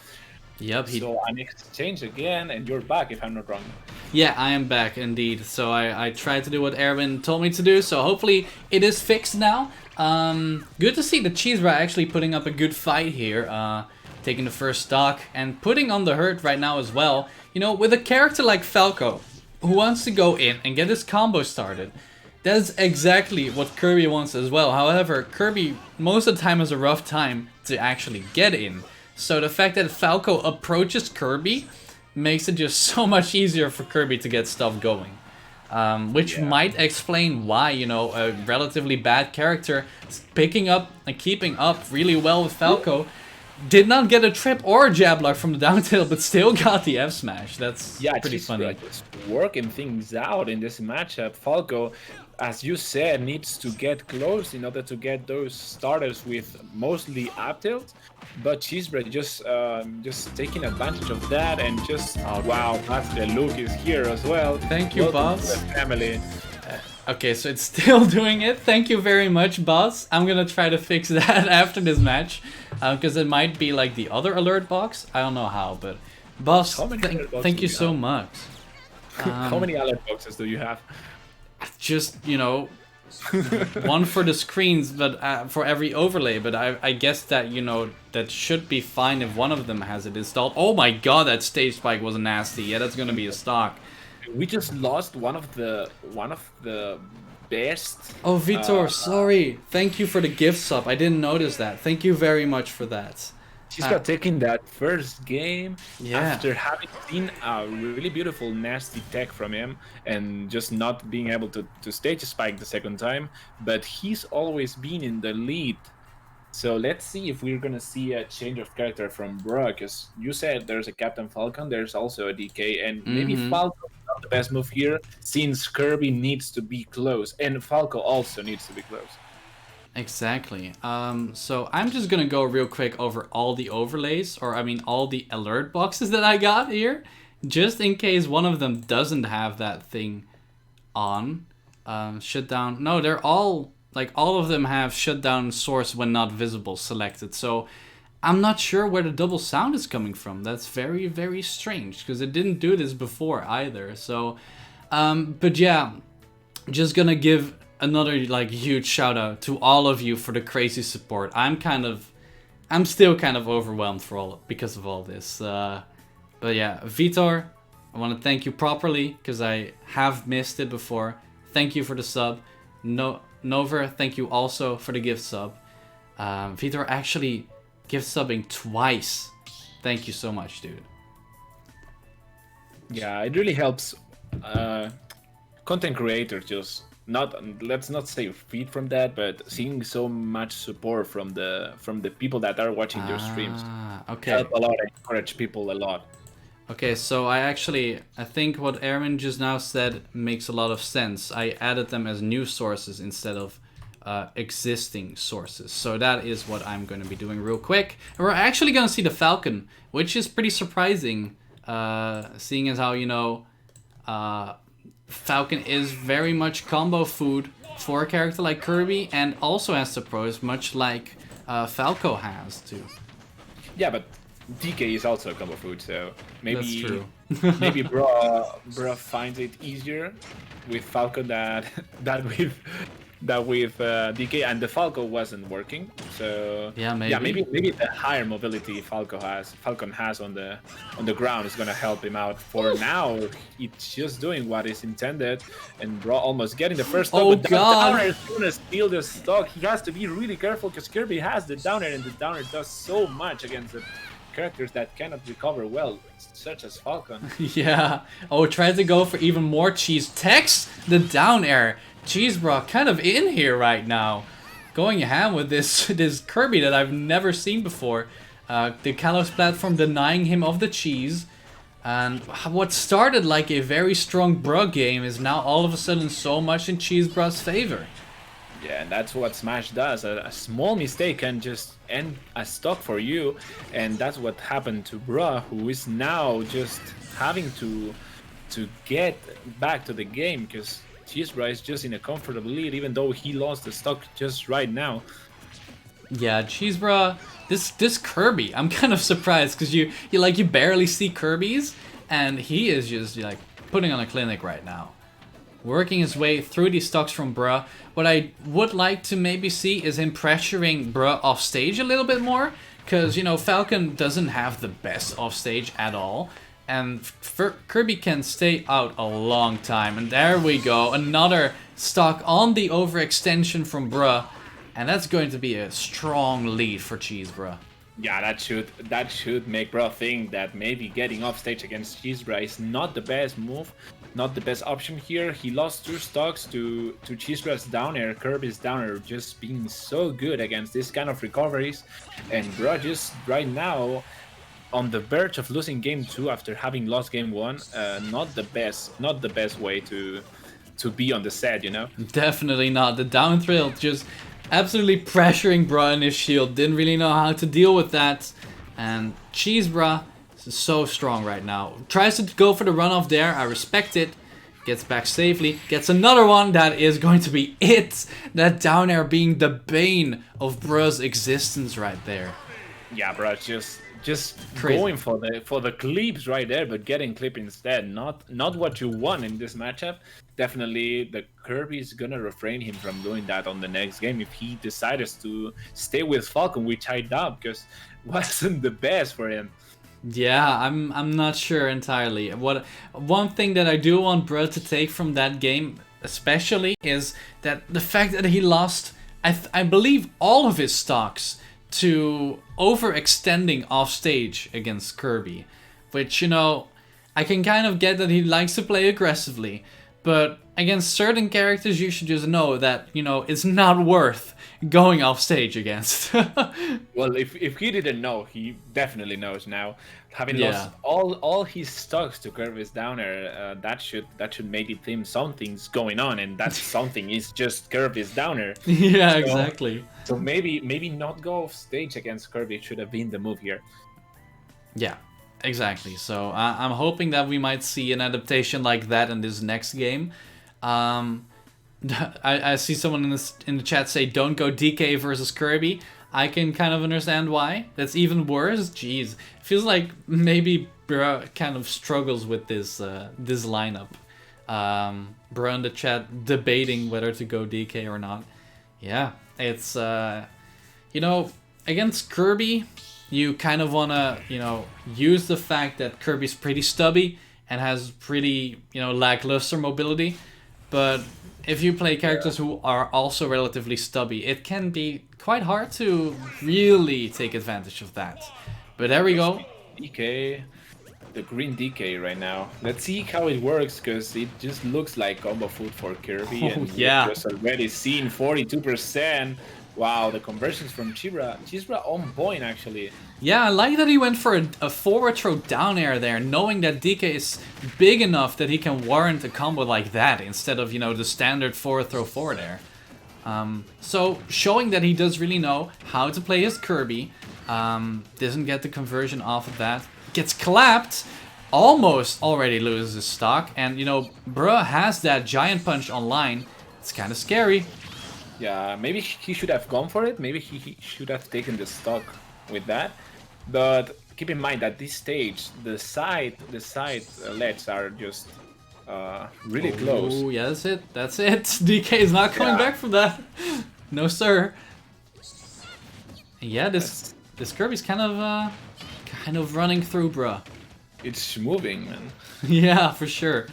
Yep. So an exchange again, and you're back, if I'm not wrong. Yeah, I am back indeed. So I tried to do what Erwin told me to do, so hopefully it is fixed now. Good to see the Cheesebra actually putting up a good fight here, taking the first stock and putting on the hurt right now as well. You know, with a character like Falco, who wants to go in and get his combo started, that's exactly what Kirby wants as well. However, Kirby most of the time has a rough time to actually get in. So the fact that Falco approaches Kirby makes it just so much easier for Kirby to get stuff going. Which might explain why, you know, a relatively bad character picking up and keeping up really well with Falco did not get a trip or a jab lock from the down tilt, but still got the F smash. That's pretty funny. Just working things out in this matchup. Falco, as you said, needs to get close in order to get those starters with mostly up tilt. But Cheesebread just taking advantage of that, and just wow, that's the look is here as well. Thank you, boss. Family. Okay, so it's still doing it. Thank you very much, boss. I'm gonna try to fix that after this match, because it might be like the other alert box. I don't know how, but boss, thank you so much. How many alert boxes do you have? Just, you know, one for the screens, but for every overlay. But I guess that, you know, that should be fine if one of them has it installed. Oh my god, that stage spike was nasty. Yeah, that's gonna be a stock. We just lost one of the best. Oh, Vitor, sorry. Thank you for the gift sub. I didn't notice that. Thank you very much for that. She's got taking that first game Yeah. after having seen a really beautiful nasty tech from him, and just not being able to stage spike the second time. But he's always been in the lead. So let's see if we're gonna see a change of character from Bra, because you said there's a Captain Falcon, there's also a DK, and maybe Falco is not the best move here, since Kirby needs to be close, and Falco also needs to be close. Exactly. So I'm just gonna go real quick over all the overlays, or I mean all the alert boxes that I got here, just in case one of them doesn't have that thing on. Shut down. No, they're all, like, all of them have shut down source when not visible selected. So I'm not sure where the double sound is coming from. That's very, very strange, because it didn't do this before either. So, but yeah, just gonna give another, like, huge shout out to all of you for the crazy support. I'm still kind of overwhelmed because of all this. But yeah, Vitor, I want to thank you properly, because I have missed it before. Thank you for the sub. Nover, thank you also for the gift sub. Vitor actually gift subbing twice. Thank you so much, dude. Yeah, it really helps content creators just let's not say feed from that, but seeing so much support from the people that are watching your streams. Okay. Help a lot and encourage people a lot. Okay, so I think what Aaron just now said makes a lot of sense. I added them as new sources instead of existing sources. So that is what I'm going to be doing real quick. And we're actually going to see the Falcon, which is pretty surprising, seeing as how, you know, Falcon is very much combo food for a character like Kirby, and also has the pros, much like Falco has too. Yeah, but DK is also a combo food, so maybe That's true. maybe Bra finds it easier with Falco that with DK, and the Falco wasn't working. So yeah, maybe the higher mobility Falcon has on the ground is gonna help him out. For now, it's just doing what is intended, and Bra almost getting the first stock. Oh but god! Downer is gonna steal the stock. He has to be really careful, because Kirby has the downer, and the downer does so much against the characters that cannot recover well, such as Falcon. Yeah. Oh, tried to go for even more cheese. Tex the down air. Cheesebra kind of in here right now. going ham with this this Kirby that I've never seen before. The Kalos platform denying him of the cheese. And what started like a very strong Bruh game is now all of a sudden so much in Cheese Bruh's favor. Yeah, and that's what Smash does. A small mistake can just end a stock for you, and that's what happened to Bruh, who is now just having to get back to the game because Cheese Bruh is just in a comfortable lead, even though he lost the stock just right now. Yeah, Cheese Bruh, this Kirby, I'm kind of surprised because you barely see Kirby's, and he is just like putting on a clinic right now. Working his way through these stocks from Bruh. What I would like to maybe see is him pressuring Bruh off stage a little bit more. Because, you know, Falcon doesn't have the best off stage at all. And Kirby can stay out a long time. And there we go. Another stock on the overextension from Bruh. And that's going to be a strong lead for Cheese Bruh. Yeah, that should make Bruh think that maybe getting off stage against Cheese Bruh is not the best move. Not the best option here. He lost 2 stocks to Cheese Bruh's down air. Kirby's down air just being so good against this kind of recoveries. And Bruh just right now on the verge of losing game 2 after having lost game 1. Not the best way to be on the set, you know? Definitely not. The down thrill just absolutely pressuring Bruh in his shield. Didn't really know how to deal with that. And Cheese Bruh is so strong right now. Tries to go for the runoff there. I respect it. Gets back safely. Gets another one. That is going to be it. That down air being the bane of Bruh's existence right there. Yeah, Bruh, just Crazy. going for the clips right there, but getting clip instead. Not what you want in this matchup. Definitely, the Kirby is gonna refrain him from doing that on the next game if he decides to stay with Falcon, which I doubt, because wasn't the best for him. Yeah, I'm not sure entirely. One thing that I do want Bruh to take from that game, especially, is that the fact that he lost, I believe, all of his stocks to overextending off stage against Kirby, which, you know, I can kind of get that he likes to play aggressively, but against certain characters you should just know that, you know, it's not worth going off stage against. Well, if he didn't know, he definitely knows now. Having Yeah. lost all his stocks to Kirby's downer, that should make it seem something's going on, and that something is just Kirby's downer. Yeah, exactly. So maybe not go off stage against Kirby should have been the move here. Yeah, exactly. So I'm hoping that we might see an adaptation like that in this next game. I see someone in the chat say, "Don't go DK versus Kirby." I can kind of understand why. That's even worse. Jeez, feels like maybe Bruh kind of struggles with this this lineup. Bruh in the chat debating whether to go DK or not. Yeah, it's you know, against Kirby, you kind of wanna, you know, use the fact that Kirby's pretty stubby and has pretty, you know, lackluster mobility, but if you play characters who are also relatively stubby, it can be quite hard to really take advantage of that. But there we go. DK, the green DK right now. Let's see how it works, because it just looks like combo food for Kirby. Oh, And yeah. we've just already seen 42%. Wow, the conversions from Chisbra on point, actually. Yeah, I like that he went for a forward throw down air there, knowing that DK is big enough that he can warrant a combo like that instead of, you know, the standard forward throw forward air. So showing that he does really know how to play his Kirby. Doesn't get the conversion off of that. Gets clapped. Almost already loses his stock. And, you know, Bruh has that giant punch online. It's kind of scary. Yeah, maybe he should have gone for it. Maybe he should have taken the stock with that. But keep in mind that this stage, the side leads are just really close. Oh, yeah, that's it. That's it. DK is not coming back from that. No, sir. Yeah, this Kirby's kind of running through, Bruh. It's moving, man. Yeah, for sure.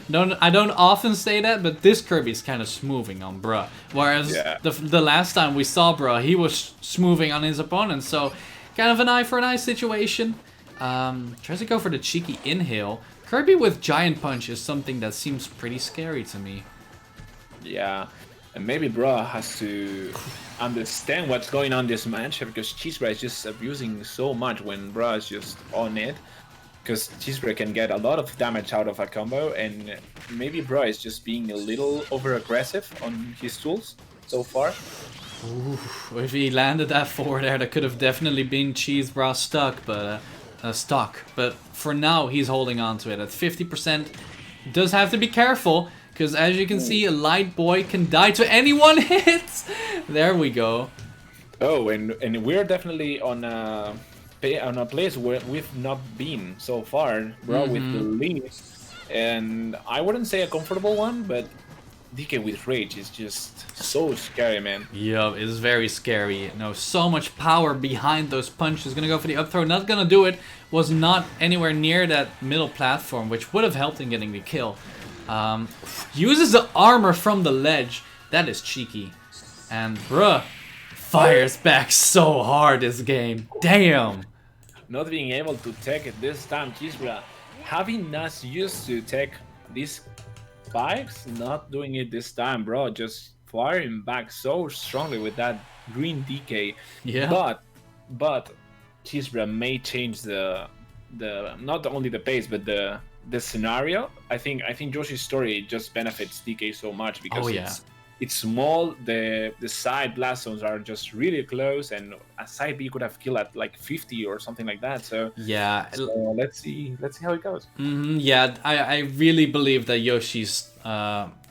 I don't often say that, but this Kirby's kind of smoothing on Bruh. Whereas the last time we saw Bruh, he was smoothing on his opponent. So, kind of an eye for an eye situation. Tries to go for the cheeky inhale. Kirby with giant punch is something that seems pretty scary to me. Yeah. And maybe Bra has to understand what's going on this match, because Cheesebra is just abusing so much when Bra is just on it. Because Cheesebra can get a lot of damage out of a combo, and maybe Bra is just being a little over-aggressive on his tools so far. Ooh, if he landed that forward there, that could have definitely been Cheesebra stuck. But for now, he's holding on to it at 50%. Does have to be careful, because as you can see, a light boy can die to any one hit. There we go. Oh, and we're definitely on a place where we've not been so far, bro, with the lead. And I wouldn't say a comfortable one, but DK with Rage is just so scary, man. Yeah, it's very scary. You know, so much power behind those punches. Gonna go for the up throw, not gonna do it. Was not anywhere near that middle platform, which would have helped in getting the kill. Uses the armor from the ledge. That is cheeky. And bruh, fires back so hard this game. Damn. Not being able to take it this time, Cheesebra. Having not used to take these spikes, not doing it this time, bro. Just firing back so strongly with that green DK. Yeah. But Cheesebra may change the not only the pace but the scenario. I think Yoshi's story just benefits DK so much because it's small. The side blast zones are just really close, and a side B could have killed at like 50 or something like that. So yeah, let's see how it goes. Yeah, I really believe that Yoshi's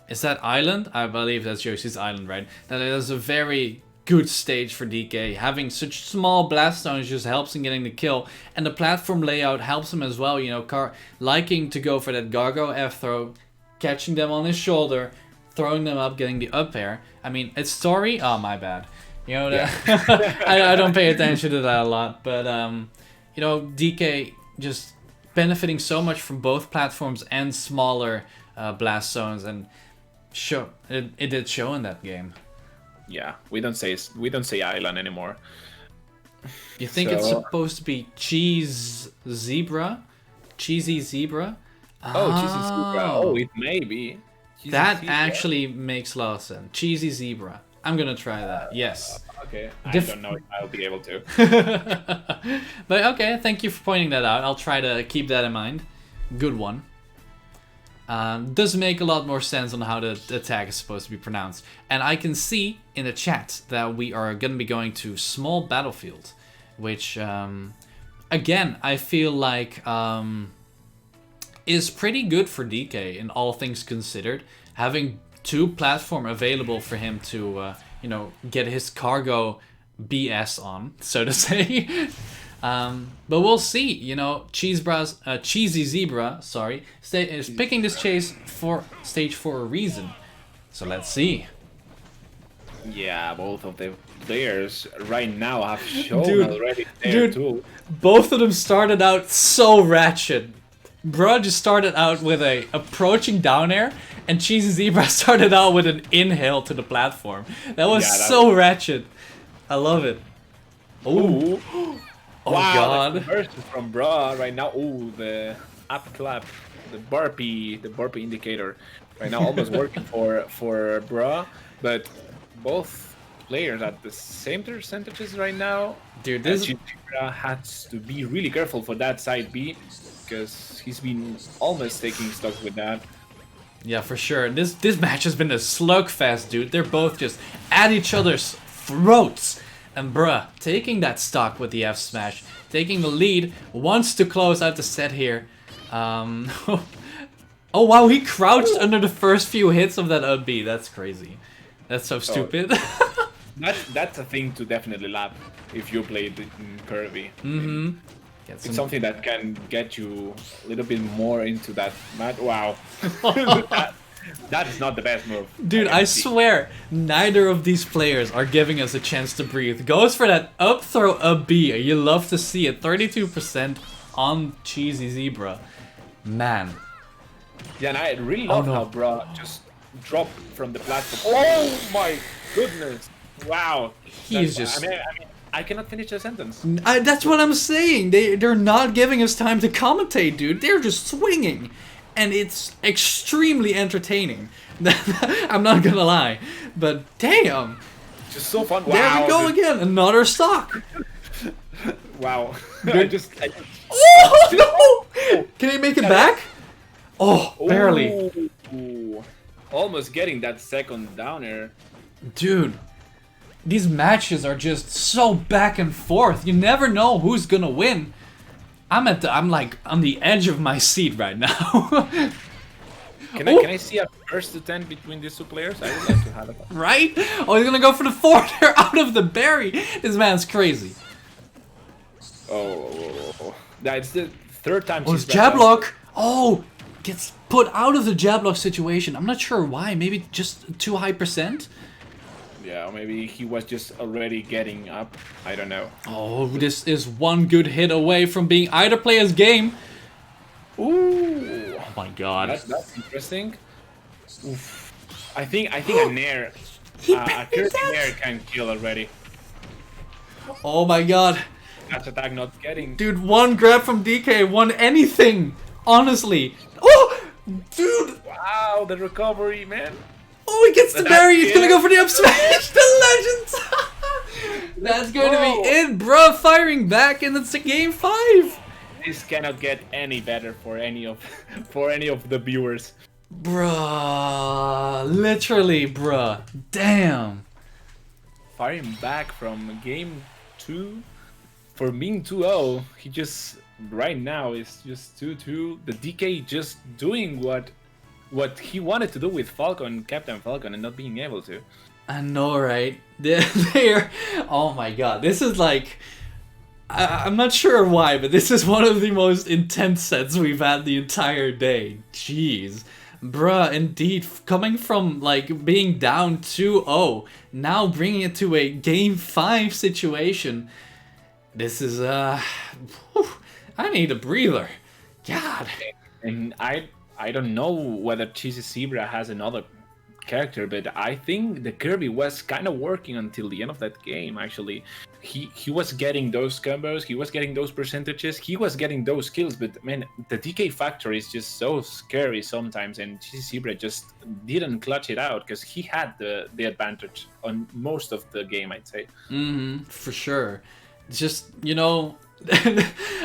is that island? I believe that's Yoshi's island, right? That is a very good stage for DK. Having such small blast zones just helps in getting the kill, and the platform layout helps him as well. You know, liking to go for that Gargo F throw, catching them on his shoulder, throwing them up, getting the up air. I mean, it's story. Oh, my bad. You know, I don't pay attention to that a lot, but you know, DK just benefiting so much from both platforms and smaller blast zones, and it did show in that game. Yeah, we don't say island anymore. You think it's supposed to be cheesy zebra? Oh, cheesy zebra. Oh, it may be. That actually makes a lot of sense. Cheesy zebra. I'm gonna try that. Yes. Okay. I don't know if I'll be able to. But okay, thank you for pointing that out. I'll try to keep that in mind. Good one. Does make a lot more sense on how the attack is supposed to be pronounced. And I can see in the chat that we are going to be going to small battlefield, which, again, I feel like is pretty good for DK in all things considered. Having two platform available for him to, you know, get his cargo BS on, so to say. But we'll see. You know, Cheesy Zebra, is picking this stage for a reason. So let's see. Yeah, both of the players right now have shown already their tool. Both of them started out so ratchet. Bro just started out with a approaching down air, and Cheesy Zebra started out with an inhale to the platform. That was so ratchet. I love it. Ooh. Oh wow, god. The conversion from Bra right now. Ooh, the up clap, the burpee indicator right now almost working for Bra, but both players at the same percentages right now. Dude, this Bra has to be really careful for that side B because he's been almost taking stock with that. Yeah, for sure. This match has been a slugfest, dude. They're both just at each other's throats. And bruh, taking that stock with the F smash, taking the lead, wants to close out the set here. Oh wow, he crouched under the first few hits of that up B. That's crazy. That's so stupid. That's a thing to definitely lap if you play it in Kirby. Mm-hmm. It's something that can get you a little bit more into that match. Wow. That is not the best move. Dude, I swear, neither of these players are giving us a chance to breathe. Goes for that up throw up B. You love to see it. 32% on Cheesy Zebra. Man. Yeah, and I really love how Bra just dropped from the platform. Oh my goodness. Wow. He's just... I mean, I cannot finish the sentence. That's what I'm saying. They're not giving us time to commentate, dude. They're just swinging. and it's extremely entertaining. I'm not gonna lie, but damn, Just so fun. there Wow. we go again, another stock. Wow. Good. I Oh no! Can he make it back? Oh, barely. Ooh. Almost getting that second downer. Dude, these matches are just so back and forth. You never know who's gonna win. I'm like on the edge of my seat right now. Can I see a first attempt between these two players? I would like to have it. Right? Oh, he's gonna go for the forwarder out of the berry. This man's crazy. Oh. That's the third time. Oh, it's jab lock. Oh, gets put out of the jab lock situation. I'm not sure why. Maybe just too high %. Yeah, or maybe he was just already getting up. I don't know. Oh, this is one good hit away from being either player's game. Ooh. Oh my god. That's interesting. Oof. I think a nair, a curvy nair can kill already. Oh my god. Catch attack not getting. Dude, one grab from DK, one anything. Honestly. Oh! Dude! Wow, the recovery, man. Oh, he gets the berry. He's gonna go for the up smash. The legend. That's going to be it, bro. Firing back, and it's a game 5. This cannot get any better for any of the viewers. Bruh. Literally, bruh. Damn. Firing back from game 2 for being 2-0. He just right now is just 2-2. The DK just doing what he wanted to do with Falcon, Captain Falcon, and not being able to. I know, right? They're oh my god. This is like I'm not sure why, but this is one of the most intense sets we've had the entire day. Jeez. Bruh, indeed, coming from like being down 2-0, now bringing it to a game 5 situation. This is whew, I need a breather. God. And I don't know whether Cheesy Zebra has another character, but I think the Kirby was kind of working until the end of that game. Actually, he was getting those combos, he was getting those percentages, he was getting those kills. But man, the DK factor is just so scary sometimes, and Cheesy Zebra just didn't clutch it out because he had the advantage on most of the game, I'd say. For sure. It's just, you know,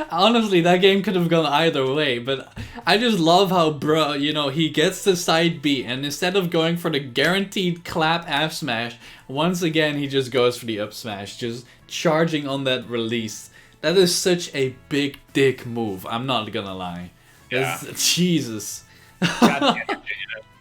honestly, that game could have gone either way, but I just love how, bro, you know, he gets the side B, and instead of going for the guaranteed clap F smash, once again, he just goes for the up smash, just charging on that release. That is such a big dick move, I'm not gonna lie. Yeah. Jesus.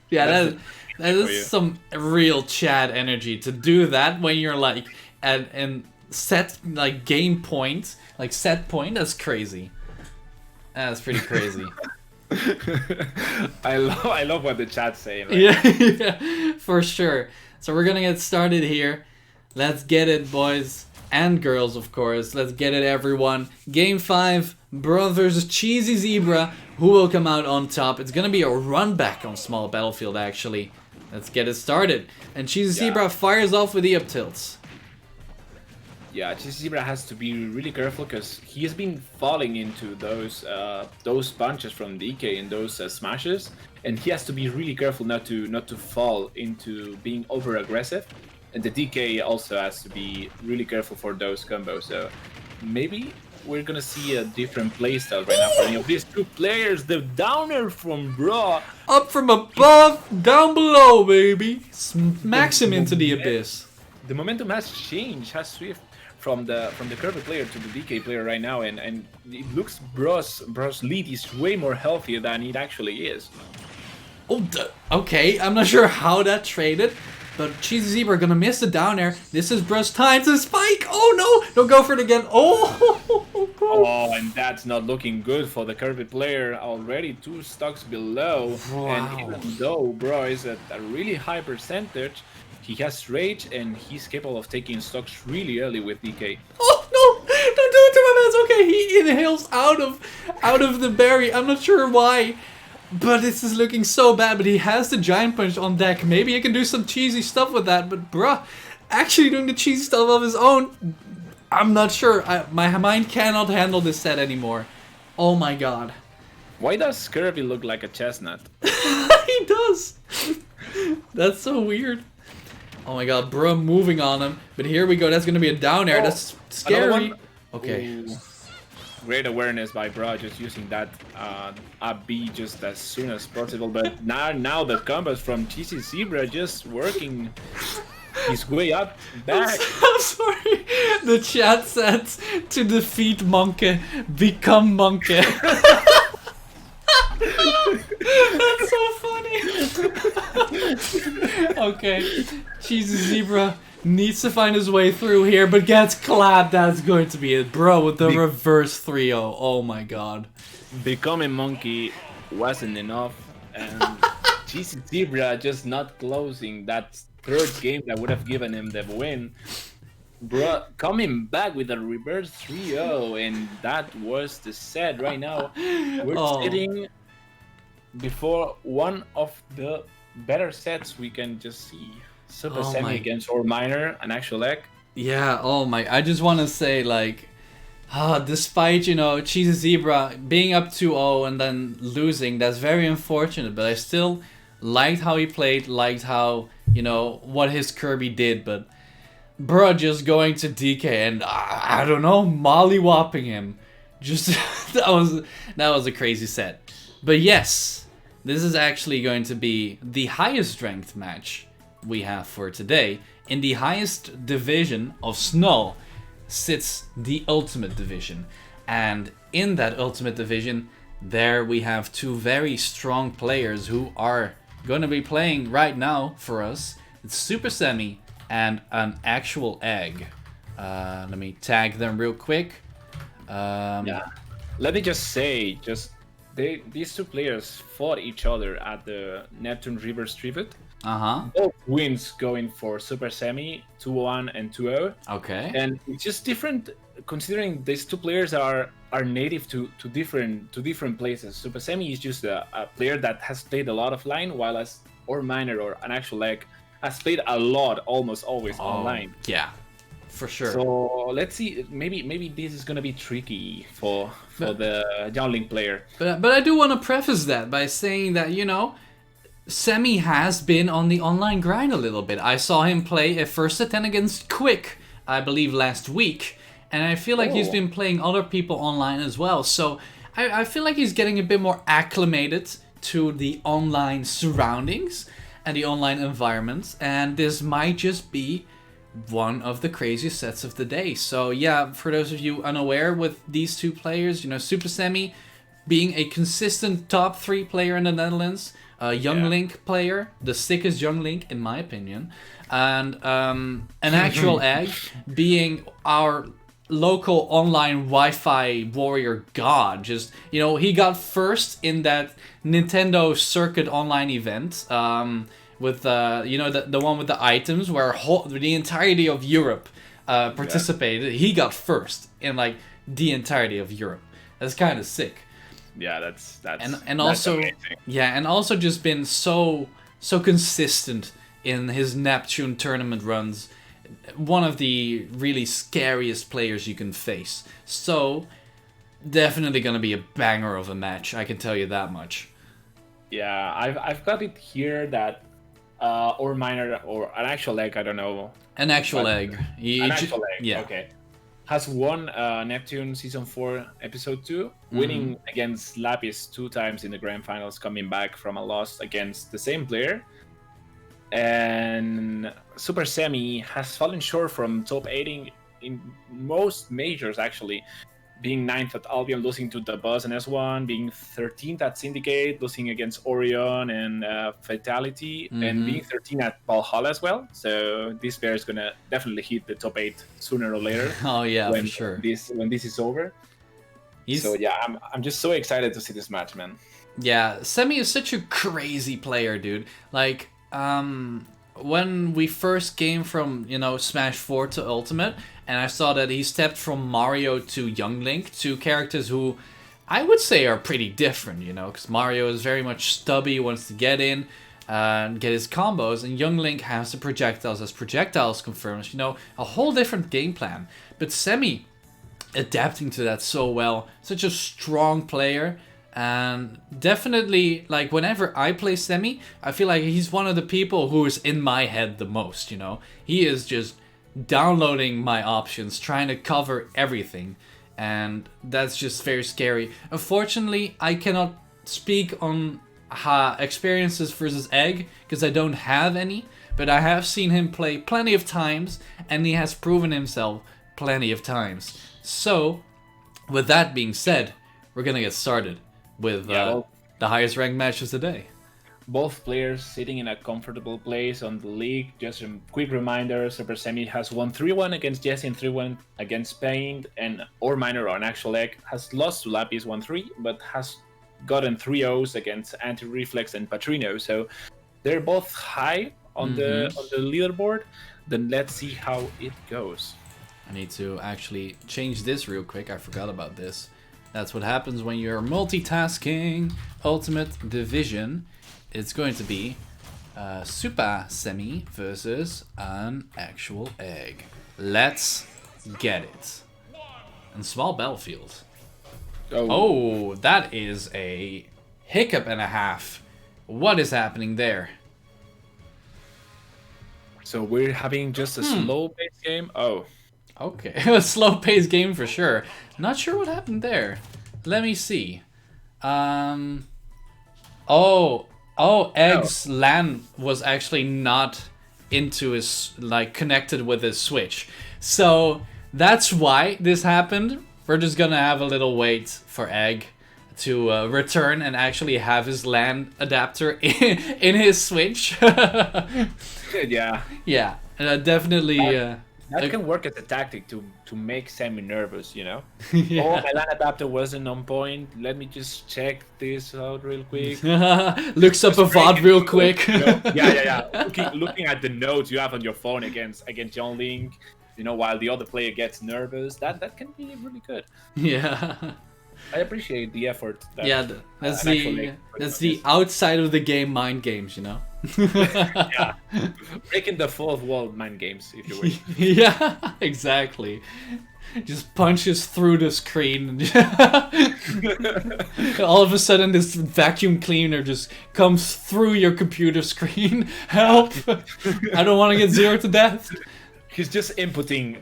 Yeah, that is some real Chad energy to do that when you're like at and set like game point, like set point. That's crazy. That's pretty crazy. I love what the chat's saying. Like. Yeah, for sure. So we're gonna get started here. Let's get it, boys and girls, of course. Let's get it, everyone. Game 5, Bro versus Cheesy Zebra. Who will come out on top? It's gonna be a run back on small battlefield, actually. Let's get it started. And Cheesy Zebra fires off with the up tilts. Yeah, Cheesy Zebra has to be really careful because he has been falling into those punches from DK and those smashes, and he has to be really careful not to fall into being over aggressive. And the DK also has to be really careful for those combos. So maybe we're gonna see a different playstyle right now for any of these two players. The downer from Bra. Up from above, down below, baby. Smacks him into the abyss. The momentum has changed, has switched from the Kirby player to the DK player right now, and it looks Bra's lead is way more healthier than it actually is. Oh, okay. I'm not sure how that traded, but Cheesy Zebra gonna miss the down air. This is Bra's time to spike. Oh no! Don't go for it again. Oh, and that's not looking good for the Kirby player. Already 2 stocks below, and even though Bra is at a really high percentage, he has rage and he's capable of taking stocks really early with DK. Oh no! Don't do it to my man. Okay, he inhales out of the berry. I'm not sure why, but this is looking so bad. But he has the giant punch on deck. Maybe he can do some cheesy stuff with that. But bruh, actually doing the cheesy stuff of his own, I'm not sure. My mind cannot handle this set anymore. Oh my god. Why does Kirby look like a chestnut? He does. That's so weird. Oh my god, bro, moving on him. But here we go. That's gonna be a down air. Oh, That's scary. Okay. Ooh. Great awareness by Bra, just using that up B just as soon as possible. But now the combos from Cheesy Zebra just working his way up back. I'm sorry. The chat says to defeat Monkey, become Monkey. That's so funny. Okay, Cheesy Zebra needs to find his way through here, but gets clapped. That's going to be it, bro. With the reverse 3-0. Oh my god. Becoming Monkey wasn't enough, and Cheesy Zebra just not closing that third game that would have given him the win. Bro, coming back with a reverse 3-0, and that was the set right now. We're sitting before one of the better sets we can just see. Super Semi against or Minor, an actual egg. Yeah, oh my, I just want to say, like, despite, you know, Cheesy Zebra being up 2-0 and then losing, that's very unfortunate, but I still liked how he played, liked how, you know, what his Kirby did, but bruh just going to DK and, I don't know, molly-whopping him. Just, that was a crazy set. But yes, this is actually going to be the highest ranked match we have for today. In the highest division of SNUL sits the Ultimate Division. And in that Ultimate Division, there we have two very strong players who are going to be playing right now for us. It's Super Semi and an actual egg. Let me tag them real quick. Yeah. Let me just say, these two players fought each other at the Neptune Rivers Tribute. Both wins going for Super Semi, 2-1 and 2-0. Okay. And it's just different considering these two players are native to different places. Super Semi is just a player that has played a lot offline, while as or Minor or an actual egg has played a lot, almost always online. Yeah, for sure. So let's see. Maybe this is gonna be tricky for the Youngling player. But I do want to preface that by saying that, you know, Semi has been on the online grind a little bit. I saw him play a first attempt against Quick, I believe, last week. And I feel like he's been playing other people online as well. So I feel like he's getting a bit more acclimated to the online surroundings and the online environment. And this might just be one of the craziest sets of the day. So yeah, for those of you unaware with these two players, you know, Super Semi being a consistent top 3 player in the Netherlands, a Younglink player, the sickest Younglink in my opinion, and an actual egg being our local online Wi-Fi warrior god. Just, you know, he got first in that Nintendo Circuit online event with you know, the one with the items where the entirety of Europe participated. He got first in like the entirety of Europe. That's kind of sick. Yeah, that's also amazing. Yeah, and also just been so consistent in his Neptune tournament runs. One of the really scariest players you can face. So definitely gonna be a banger of a match, I can tell you that much. Yeah, I've got it here that or Minor or an actual egg, I don't know. An actual egg. An actual egg. Yeah. Okay. Has won Neptune Season 4 Episode 2, winning against Lapis 2 times in the Grand Finals, coming back from a loss against the same player. And Super Semi has fallen short from top 8 in most majors, actually. Being 9th at Albion, losing to the Buzz and S1, being 13th at Syndicate, losing against Orion and Fatality, and being 13th at Valhalla as well. So this pair is gonna definitely hit the top 8 sooner or later. Oh yeah, for sure. When this is over. So yeah, I'm just so excited to see this match, man. Yeah, Semi is such a crazy player, dude. Like, when we first came from, you know, Smash 4 to Ultimate, and I saw that he stepped from Mario to Younglink, two characters who I would say are pretty different, you know, because Mario is very much stubby, wants to get in and get his combos, and Younglink has the projectiles as projectiles confirms, you know, a whole different game plan. But Semi adapting to that so well, such a strong player, And definitely, like, whenever I play Semi, I feel like he's one of the people who is in my head the most, you know? He is just downloading my options, trying to cover everything. And that's just very scary. Unfortunately, I cannot speak on experiences versus Egg, because I don't have any. But I have seen him play plenty of times, and he has proven himself plenty of times. So, with that being said, we're gonna get started with the highest ranked matches today. Both players sitting in a comfortable place on the league. Just a quick reminder, Super Semi has won 3-1 against Jesse and 3-1 against Pain, and or Minor on actual Egg has lost to Lapis 1-3, but has gotten 3-0s against Anti-Reflex and Patrino. So they're both high on the leaderboard. Then let's see how it goes. I need to actually change this real quick. I forgot about this. That's what happens when you're multitasking. Ultimate Division. It's going to be Super Semi versus an actual Egg. Let's get it. And small battlefield. Oh, that is a hiccup and a half. What is happening there? So we're having just a slow-paced game. Oh. Okay, a slow-paced game for sure. Not sure what happened there. Let me see. Egg's LAN was actually not into his, like, connected with his Switch. So that's why this happened. We're just gonna have a little wait for Egg to return and actually have his LAN adapter in his Switch. Yeah. Yeah, definitely. That can work as a tactic to make Semi nervous, you know? Yeah. Oh, my LAN adapter wasn't on point. Let me just check this out real quick. Looks up a VOD real quick. You know? Yeah. Looking at the notes you have on your phone against Younglink, you know, while the other player gets nervous, that can be really good. Yeah. I appreciate the effort. That's the outside of the game mind games, you know. Yeah, breaking the fourth wall mind games, if you will. Yeah, exactly. Just punches through the screen. All of a sudden, this vacuum cleaner just comes through your computer screen. Help! I don't want to get 0 to death. He's just inputting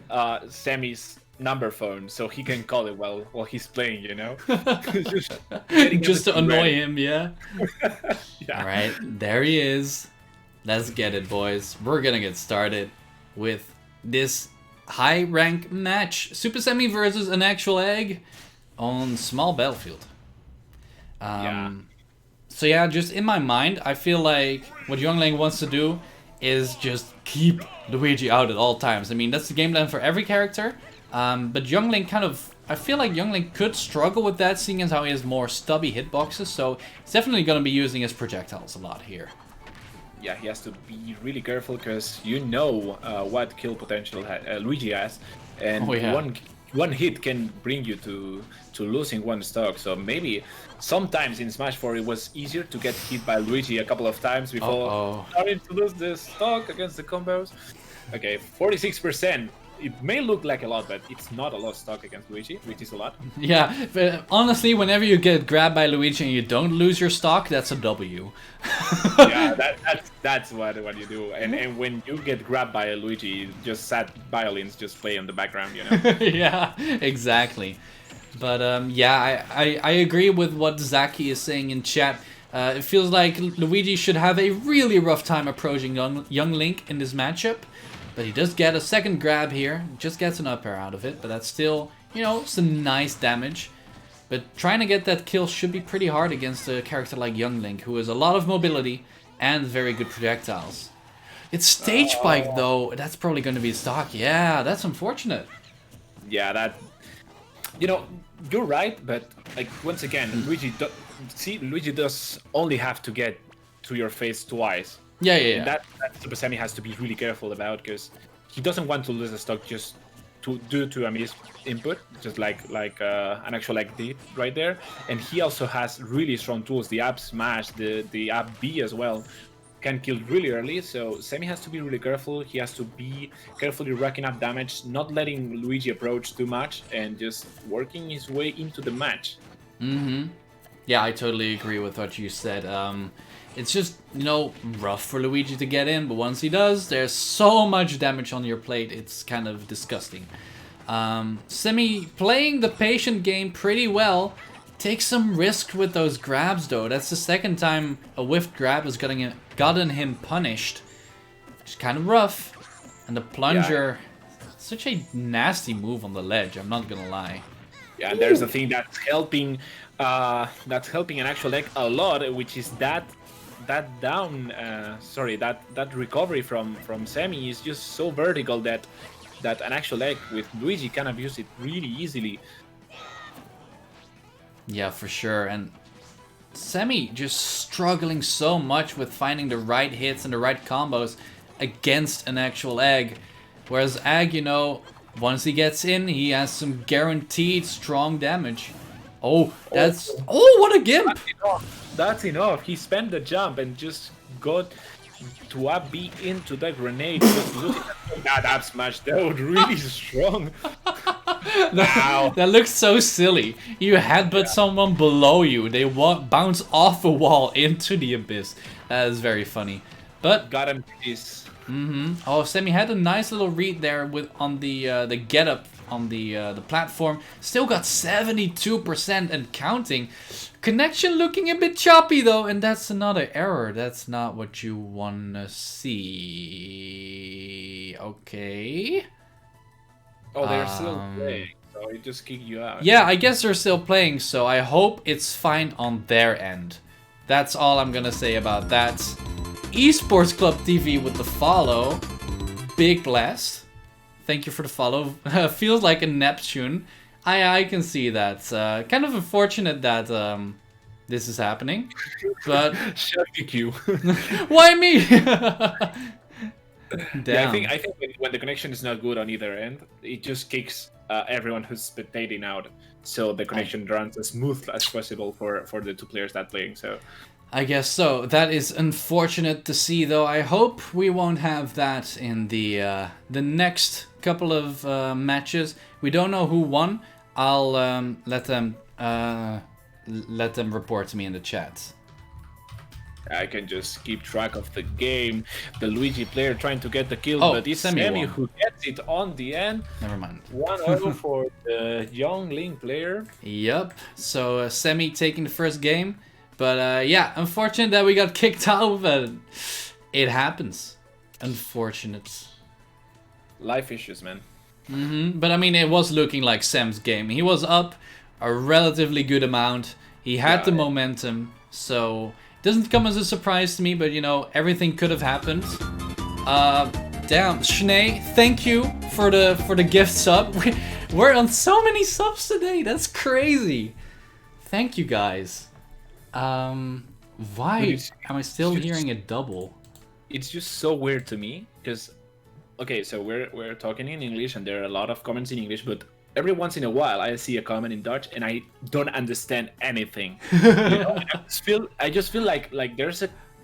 Semi's number phone so he can call it while he's playing, you know. just to annoy him, yeah. Yeah. All right, there he is. Let's get it, boys. We're gonna get started with this high rank match: Super Semi versus an actual Egg on small battlefield. So yeah, just in my mind, I feel like what Youngling wants to do is just keep Luigi out at all times. I mean, that's the game plan for every character. But Youngling I feel like Youngling could struggle with that, seeing as how he has more stubby hitboxes, so he's definitely going to be using his projectiles a lot here. Yeah, he has to be really careful, because you know what kill potential Luigi has, and one hit can bring you to losing one stock. So maybe sometimes in Smash 4 it was easier to get hit by Luigi a couple of times before starting to lose the stock against the combos. Okay, 46%. It may look like a lot, but it's not a lot of stock against Luigi, which is a lot. Yeah, but honestly, whenever you get grabbed by Luigi and you don't lose your stock, that's a W. Yeah, that's what you do. And when you get grabbed by a Luigi, just sad violins just play in the background, you know? Yeah, exactly. But yeah, I agree with what Zaki is saying in chat. It feels like Luigi should have a really rough time approaching Young Link in this matchup. But he does get a second grab here, just gets an up air out of it, but that's still, you know, some nice damage. But trying to get that kill should be pretty hard against a character like Young Link, who has a lot of mobility and very good projectiles. It's stage spike though, that's probably going to be stock. Yeah, that's unfortunate. Yeah, that, you know, you're right, but like once again, Luigi does only have to get to your face twice. Yeah. That Super Semi has to be really careful about, because he doesn't want to lose a stock just due to a miss input, just like an actual Egg did right there. And he also has really strong tools. The up smash, the up B as well, can kill really early. So Semi has to be really careful. He has to be carefully racking up damage, not letting Luigi approach too much, and just working his way into the match. Yeah, I totally agree with what you said. It's just, you know, rough for Luigi to get in, but once he does, there's so much damage on your plate, it's kind of disgusting. Semi playing the patient game pretty well. Takes some risk with those grabs though. That's the second time a whiffed grab has gotten him punished. Which is kind of rough. And the plunger, such a nasty move on the ledge, I'm not gonna lie. Yeah, and there's a thing that's helping an actual egg a lot, which is that recovery from Semi is just so vertical that an actual egg with Luigi can abuse it really easily. Yeah, for sure. And Semi just struggling so much with finding the right hits and the right combos against an actual egg. Whereas Egg, you know, once he gets in, he has some guaranteed strong damage. Oh, that's... Oh, what a gimp! That's enough. He spent the jump and just got to up B into the grenade. That up smash, that was really strong. Wow. That looks so silly. You headbutt someone below you, they bounce off a wall into the abyss. That is very funny. But got him this. Oh, Semi had a nice little read there on the get up on the platform. Still got 72% and counting. Connection looking a bit choppy though, and that's another error. That's not what you wanna see. Okay. Oh, they're still playing, so it just kicked you out. Yeah, I guess they're still playing, so I hope it's fine on their end. That's all I'm gonna say about that. Esports Club TV with the follow. Big blast. Thank you for the follow. Feels like a Neptune. I can see that. Kind of unfortunate that this is happening. But Shut you. why me? Damn. Yeah, I think when the connection is not good on either end, it just kicks everyone who's spectating out. So the connection runs as smooth as possible for the two players that playing. So I guess so. That is unfortunate to see, though. I hope we won't have that in the next couple of matches. We don't know who won. I'll let them report to me in the chat. I can just keep track of the game. The Luigi player trying to get the kill, but it's Semi who gets it on the end. Never mind. 1-0 for the young Link player. Yep. So Semi taking the first game. But yeah, unfortunate that we got kicked out, but it happens. Unfortunate. Life issues, man. But I mean, it was looking like Sam's game. He was up a relatively good amount. He had the momentum, so it doesn't come as a surprise to me, but you know, everything could have happened. Damn, Schnee, thank you for the gift sub. We're on so many subs today. That's crazy. Thank you guys. Why am I still hearing a double? It's just so weird to me because, okay, so we're talking in English and there are a lot of comments in English, but every once in a while I see a comment in Dutch and I don't understand anything. You know? I just feel like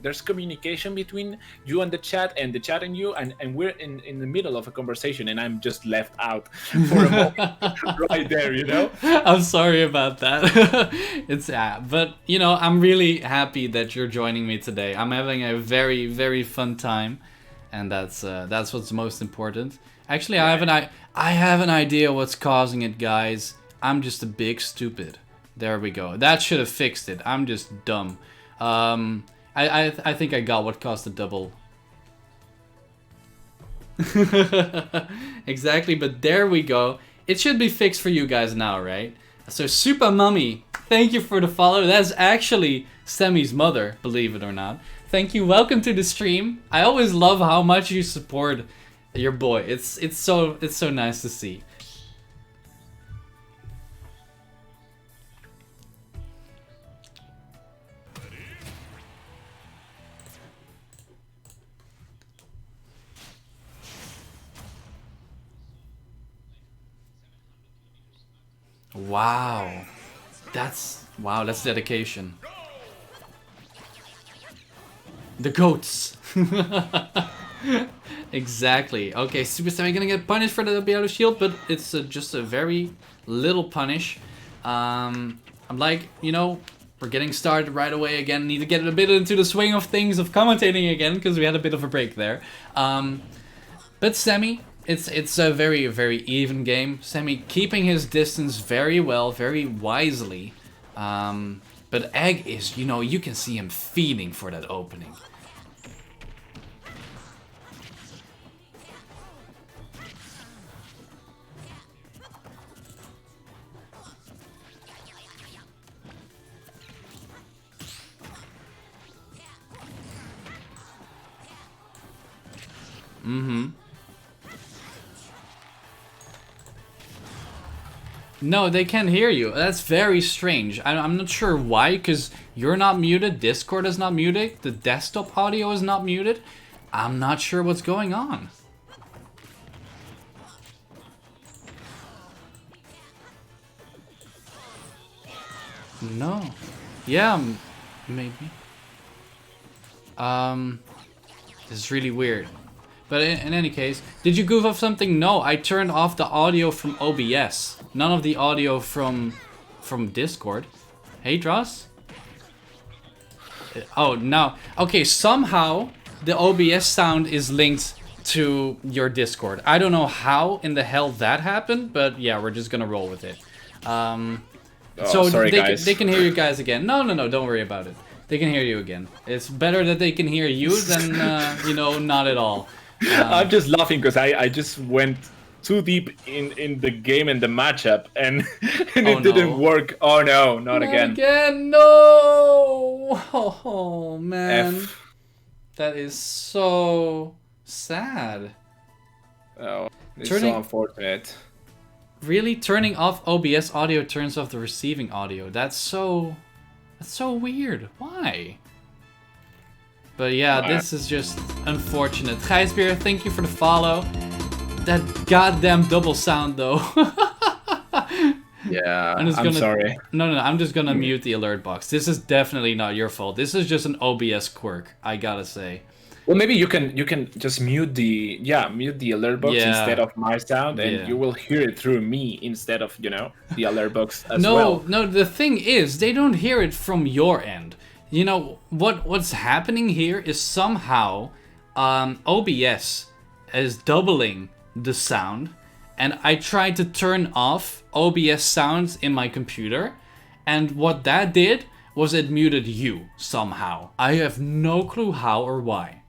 there's communication between you and the chat and you, and we're in the middle of a conversation and I'm just left out for a moment right there, you know? I'm sorry about that. It's but you know, I'm really happy that you're joining me today. I'm having a very, very fun time, and that's what's most important. Actually, I have an idea what's causing it, guys. I'm just a big stupid. There we go. That should have fixed it. I'm just dumb. I think I got what caused the double. Exactly, but there we go. It should be fixed for you guys now, right? So Super Mummy, thank you for the follow. That's actually Semi's mother, believe it or not. Thank you. Welcome to the stream. I always love how much you support your boy. It's so nice to see. Wow. That's dedication. The goats. Exactly. Okay, Super Semi gonna get punished for the Bialo shield, but it's just a very little punish. I'm like, you know, We're getting started right away again. Need to get a bit into the swing of things of commentating again because we had a bit of a break there. But Semi, it's a very, very even game. Semi keeping his distance very well, very wisely. But Egg is, you know, you can see him feeding for that opening. No, they can't hear you. That's very strange. I'm not sure why, because you're not muted, Discord is not muted, the desktop audio is not muted. I'm not sure what's going on. No. Yeah, maybe. This is really weird. But in any case, did you goof off something? No, I turned off the audio from OBS. None of the audio from Discord. Hey, Dross? Oh, no. Okay, somehow the OBS sound is linked to your Discord. I don't know how in the hell that happened, but yeah, we're just gonna roll with it. So sorry, guys. they can hear you guys again. No, don't worry about it. They can hear you again. It's better that they can hear you than, you know, not at all. I'm just laughing because I just went too deep in the game and the matchup and, it didn't work. Oh no, not again. No! Oh man. F. That is so sad. Oh, it's so unfortunate. Really? Turning off OBS audio turns off the receiving audio. That's so weird. Why? But yeah, this is just unfortunate. Gijsbeer, thank you for the follow. That goddamn double sound though. Yeah, I'm sorry. No, I'm just gonna mute the alert box. This is definitely not your fault. This is just an OBS quirk, I gotta say. Well, maybe you can just mute the alert box instead of my sound, and you will hear it through me instead of, you know, the alert box as well. No, the thing is, they don't hear it from your end. You know what's happening here is somehow OBS is doubling the sound, and I tried to turn off OBS sounds in my computer, and what that did was it muted you somehow. I have no clue how or why,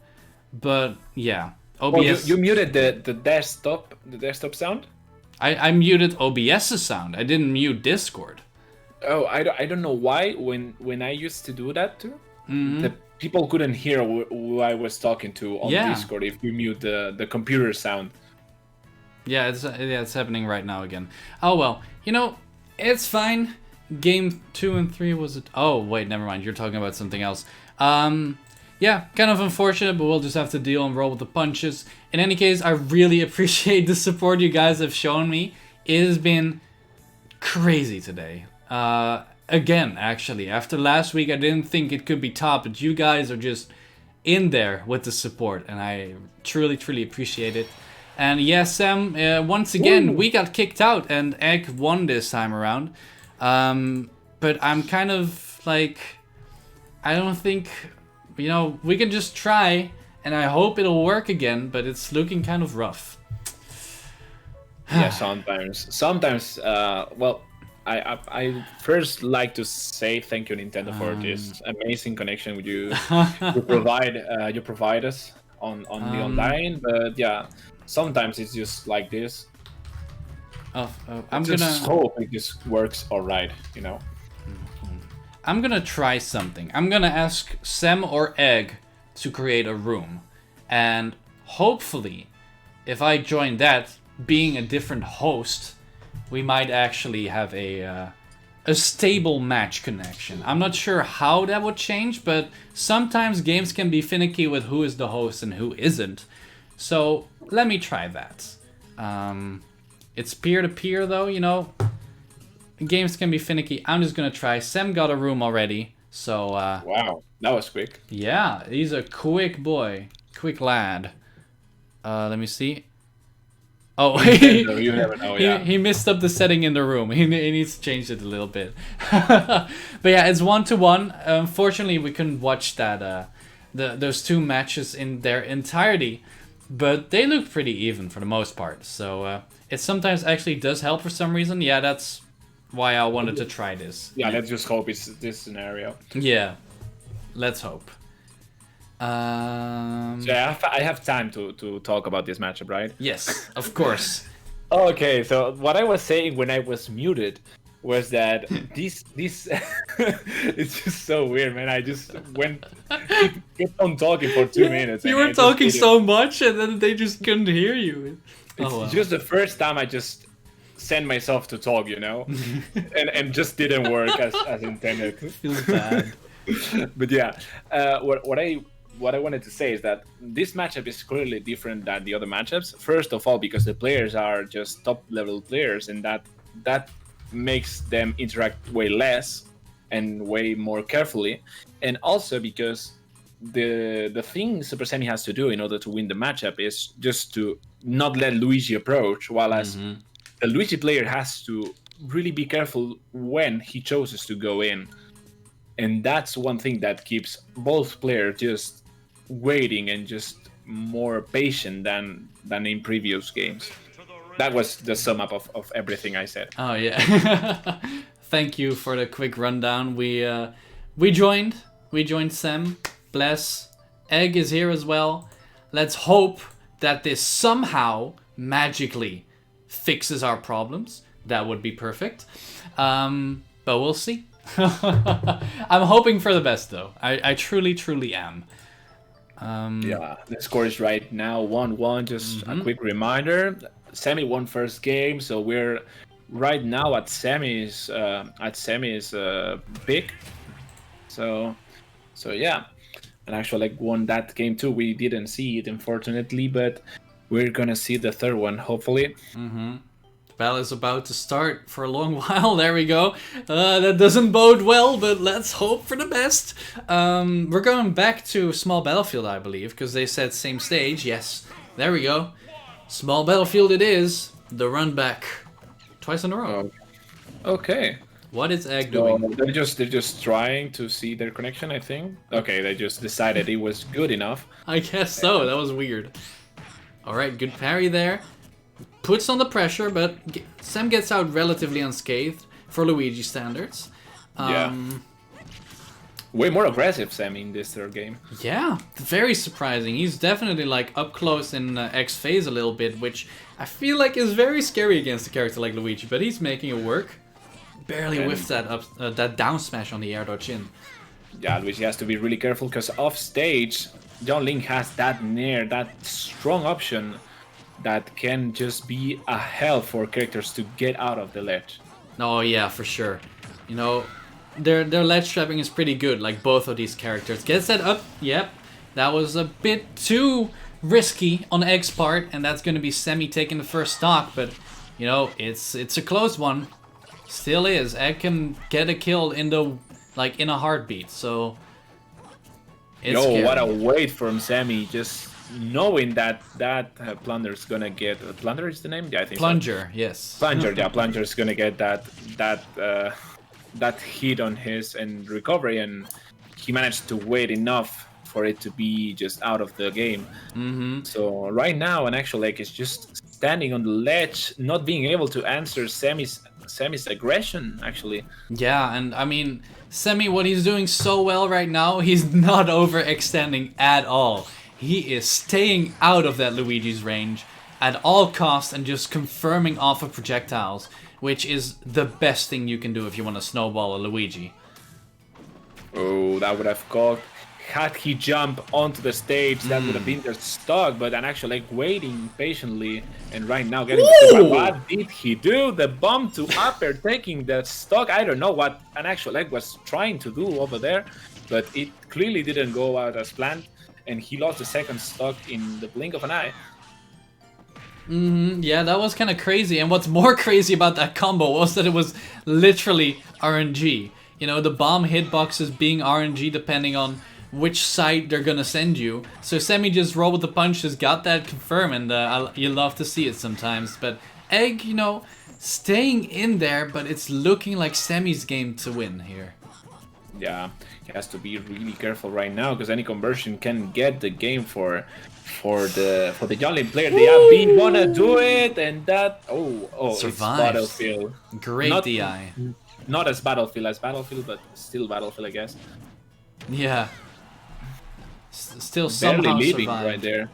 but yeah, OBS. Well, you muted the desktop sound. I muted OBS's sound. I didn't mute Discord. Oh, I don't know why when I used to do that too, the people couldn't hear who I was talking to on Discord if you mute the computer sound. Yeah, it's happening right now again. Oh well, you know, it's fine. Game 2 and 3 was it? Oh wait, never mind. You're talking about something else. Yeah, kind of unfortunate, but we'll just have to deal and roll with the punches. In any case, I really appreciate the support you guys have shown me. It has been crazy today. Again, actually, after last week, I didn't think it could be top, but you guys are just in there with the support, and I truly, truly appreciate it. And yes, Sam, once again, we got kicked out, and Egg won this time around. But I'm kind of like, I don't think, you know, we can just try, and I hope it'll work again, but it's looking kind of rough. Yeah, sometimes, well, I first like to say thank you, Nintendo, for this amazing connection with you. You provide us on the online, but yeah, sometimes it's just like this. I'm just hope it just works all right, you know. I'm gonna try something. I'm gonna ask Sam or Egg to create a room, and hopefully, if I join that, being a different host, we might actually have a stable match connection. I'm not sure how that would change, but sometimes games can be finicky with who is the host and who isn't. So let me try that. It's peer-to-peer though, you know. Games can be finicky. I'm just gonna try. Sam got a room already, so... wow, that was quick. Yeah, he's a quick boy. Quick lad. Let me see. Oh, Nintendo, you never know, he, yeah. he messed up the setting in the room. He needs to change it a little bit. But yeah, it's 1-1. Unfortunately, we couldn't watch that those two matches in their entirety, but they looked pretty even for the most part. So it sometimes actually does help for some reason. Yeah, that's why I wanted to try this. Yeah, let's just hope it's this scenario. Yeah, let's hope. So I have time to talk about this matchup, right? Yes, of course. Okay, so what I was saying when I was muted was that this it's just so weird, man. I just kept on talking for 2 minutes. You and were I talking just so much, and then they just couldn't hear you. It's just the first time I just sent myself to talk, you know, and just didn't work as intended. Feels bad. But yeah, what I wanted to say is that this matchup is clearly different than the other matchups. First of all, because the players are just top level players, and that makes them interact way less and way more carefully. And also because the thing Super Semi has to do in order to win the matchup is just to not let Luigi approach, while as the Luigi player has to really be careful when he chooses to go in. And that's one thing that keeps both players just waiting and just more patient than in previous games. That was the sum up of everything I said. Oh yeah. Thank you for the quick rundown. We joined Sam. Bless. Egg is here as well. Let's hope that this somehow magically fixes our problems. That would be perfect. But we'll see. I'm hoping for the best though. I truly am. Yeah, the score is right now 1-1. Just a quick reminder: Semi won first game, so we're right now at Semi's pick. So yeah, and actually like won that game too. We didn't see it unfortunately, but we're gonna see the third one hopefully. Battle is about to start for a long while. There we go. That doesn't bode well, but let's hope for the best. We're going back to Small Battlefield, I believe, because they said same stage. Yes, there we go. Small Battlefield it is. The run back. Twice in a row. Okay. What is Egg So doing? they're just trying to see their connection, I think. Okay, they just decided it was good enough. I guess so. That was weird. Alright, good parry there. Puts on the pressure, but Sam gets out relatively unscathed for Luigi standards. Yeah. Way more aggressive, Sam, in this third game. Yeah, very surprising. He's definitely like up close in X phase a little bit, which I feel like is very scary against a character like Luigi, but he's making it work. Barely whiffed that down smash on the air dodge in. Yeah, Luigi has to be really careful because off stage, John Link has that strong option that can just be a hell for characters to get out of the ledge. Oh yeah, for sure. You know, their ledge trapping is pretty good, like both of these characters. Gets that up, yep. That was a bit too risky on Egg's part, and that's gonna be Semi taking the first stock, but you know, it's a close one. Still is. Egg can get a kill in a heartbeat, so it's scary. What a wait from Semi, just knowing that Plunder's gonna get... Plunder is the name? Yeah, I think Plunger, so. yes. Plunger, yeah, Plunger's gonna get that hit on his and recovery, and he managed to wait enough for it to be just out of the game. So right now, an actual Egg is just standing on the ledge, not being able to answer Semi's aggression, actually. Yeah, and I mean, Semi, what he's doing so well right now, he's not overextending at all. He is staying out of that Luigi's range at all costs and just confirming off of projectiles, which is the best thing you can do if you want to snowball a Luigi. Oh, that would have caught. Had he jumped onto the stage, that would have been just stuck, but an actual Egg waiting patiently, and right now getting the... What did he do? The bomb to upper, taking the stock. I don't know what an actual Egg was trying to do over there, but it clearly didn't go out as planned, and he lost the second stock in the blink of an eye. Yeah, that was kind of crazy, and what's more crazy about that combo was that it was literally RNG. You know, the bomb hitboxes being RNG depending on which side they're gonna send you. So Semi just rolled with the punches, got that confirmed, and you love to see it sometimes. But Egg, you know, staying in there, but it's looking like Semi's game to win here. Yeah, he has to be really careful right now because any conversion can get the game for the young lane player. They have been gonna do it, and that Survives. It's Battlefield. Great not, DI. Not as Battlefield, but still Battlefield, I guess. Yeah. Still Barely somehow leaving survived. right there.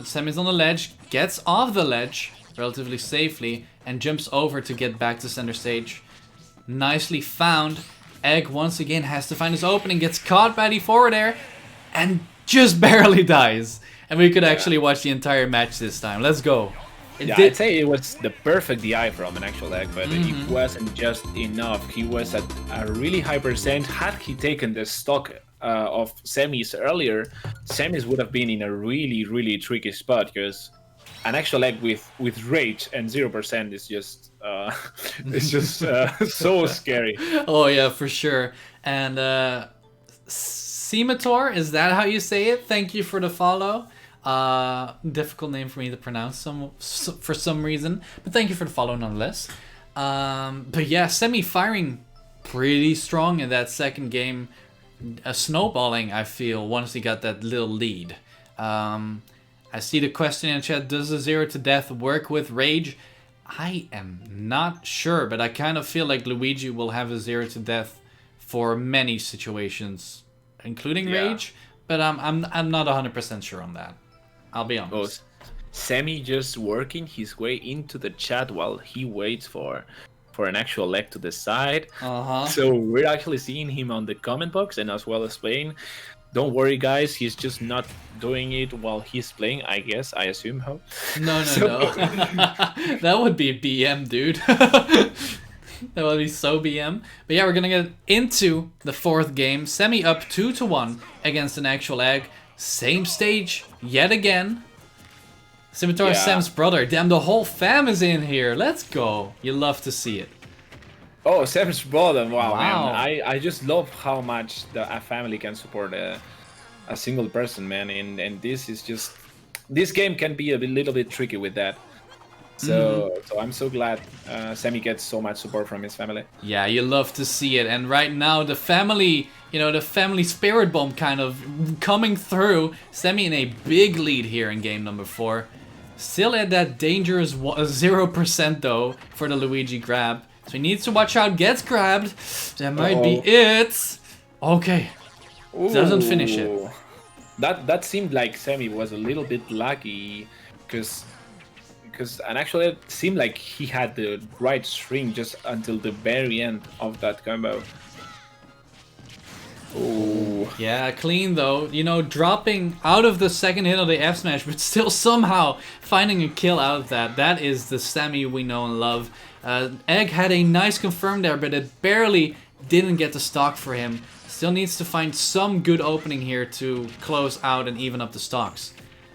Semi's on the ledge, gets off the ledge relatively safely, and jumps over to get back to center stage. Nicely found. Egg once again has to find his opening, gets caught by the forward air, and just barely dies. And we could actually watch the entire match this time. Let's go. I'd say it was the perfect DI from an actual Egg, but it wasn't just enough. He was at a really high percent. Had he taken the stock of semis earlier, semis would have been in a really, really tricky spot because an actual Egg with rage and 0% is just it's just so scary. Oh yeah, for sure. And Semator, is that how you say it? Thank you for the follow. Difficult name for me to pronounce for some reason, but thank you for the follow nonetheless. But yeah, Semi firing pretty strong in that second game, snowballing, I feel, once he got that little lead. I see the question in the chat, does the 0 to death work with Rage? I am not sure, but I kind of feel like Luigi will have a 0 to death for many situations, including Rage, but I'm not 100% sure on that. I'll be honest. Semi just working his way into the chat while he waits for an actual leg to the side. So we're actually seeing him on the comment box and as well as playing. Don't worry, guys. He's just not doing it while he's playing, I guess. I assume. How? No. That would be BM, dude. That would be so BM. But yeah, we're gonna get into the fourth game. Semi up 2-1 against an actual Egg. Same stage yet again. Scimitar is Sam's brother. Damn, the whole fam is in here. Let's go. You love to see it. Oh, Sam's brother. Wow, man. I just love how much a family can support a single person, man. And this is just... This game can be a little bit tricky with that. So I'm so glad Semi gets so much support from his family. Yeah, you love to see it. And right now, the family, you know, the family spirit bomb kind of coming through. Semi in a big lead here in game number 4. Still at that dangerous 0% though for the Luigi grab. So he needs to watch out, gets grabbed. That might be it. Okay. Doesn't finish it. That seemed like Semi was a little bit lucky because and actually it seemed like he had the right string just until the very end of that combo. Oh. Yeah, clean though. You know, dropping out of the second hit of the F smash, but still somehow finding a kill out of that. That is the Semi we know and love. Egg had a nice confirm there, but it barely didn't get the stock for him. Still needs to find some good opening here to close out and even up the stocks.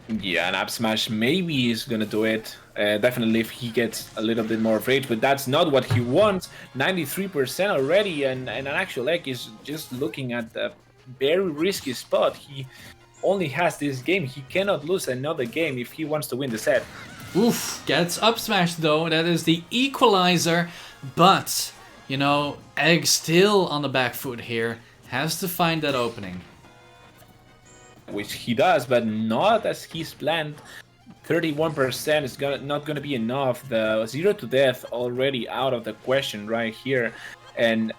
Yeah, an up smash maybe is gonna do it. Definitely if he gets a little bit more of rage, but that's not what he wants. 93% already, and an actual Egg is just looking at a very risky spot. He only has this game. He cannot lose another game if he wants to win the set. Oof, gets up smash though. That is the equalizer, but you know, Egg still on the back foot here. Has to find that opening. Which he does, but not as he's planned. 31% is not gonna be enough. The 0 to death already out of the question right here, and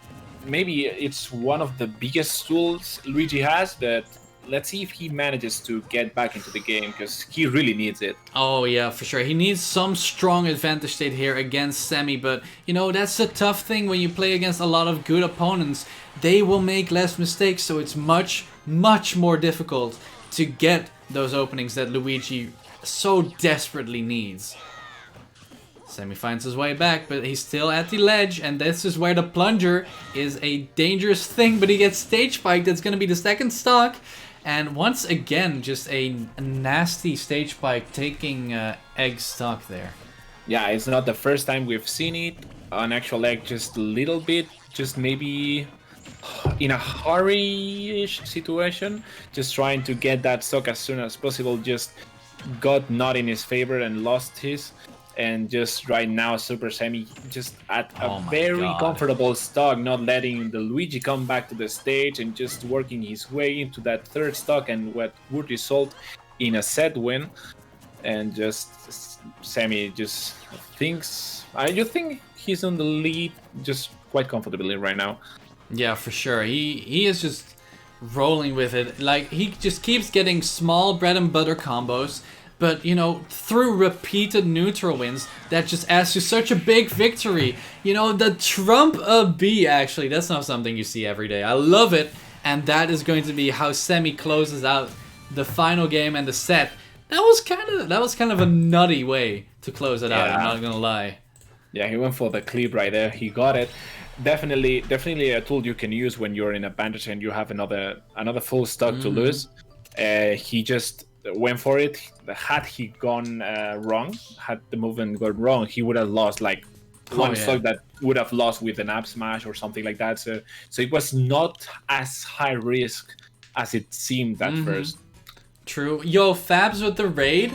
maybe it's one of the biggest tools Luigi has. But let's see if he manages to get back into the game because he really needs it. Oh yeah, for sure. He needs some strong advantage state here against Semi, but you know that's the tough thing when you play against a lot of good opponents. They will make less mistakes, so it's much more difficult to get those openings that Luigi so desperately needs. Semi finds his way back, but he's still at the ledge, and this is where the plunger is a dangerous thing, but he gets stage spiked. That's going to be the second stock, and once again, just a nasty stage spike taking Egg stock there. Yeah, it's not the first time we've seen it. An actual Egg just a little bit, just maybe in a hurry-ish situation, just trying to get that stock as soon as possible, just got not in his favor and lost his. And just right now, Super Semi just at a very comfortable stock, not letting the Luigi come back to the stage and just working his way into that third stock, and what would result in a set win. And just Semi just thinks, you think he's on the lead just quite comfortably right now. Yeah, for sure. He is just rolling with it. Like, he just keeps getting small bread and butter combos. But, you know, through repeated neutral wins, that just adds to such a big victory. You know, the Trump of B, actually, that's not something you see every day. I love it. And that is going to be how Semi closes out the final game and the set. That was kind of a nutty way to close it out, I'm not gonna lie. Yeah, he went for the clip right there. He got it. Definitely a tool you can use when you're in advantage and you have another full stock to lose. He just went for it. Had he gone wrong, had the movement gone wrong, he would have lost like one stock that would have lost with an up smash or something like that. So it was not as high risk as it seemed at first. True. Yo, Fabs with the raid.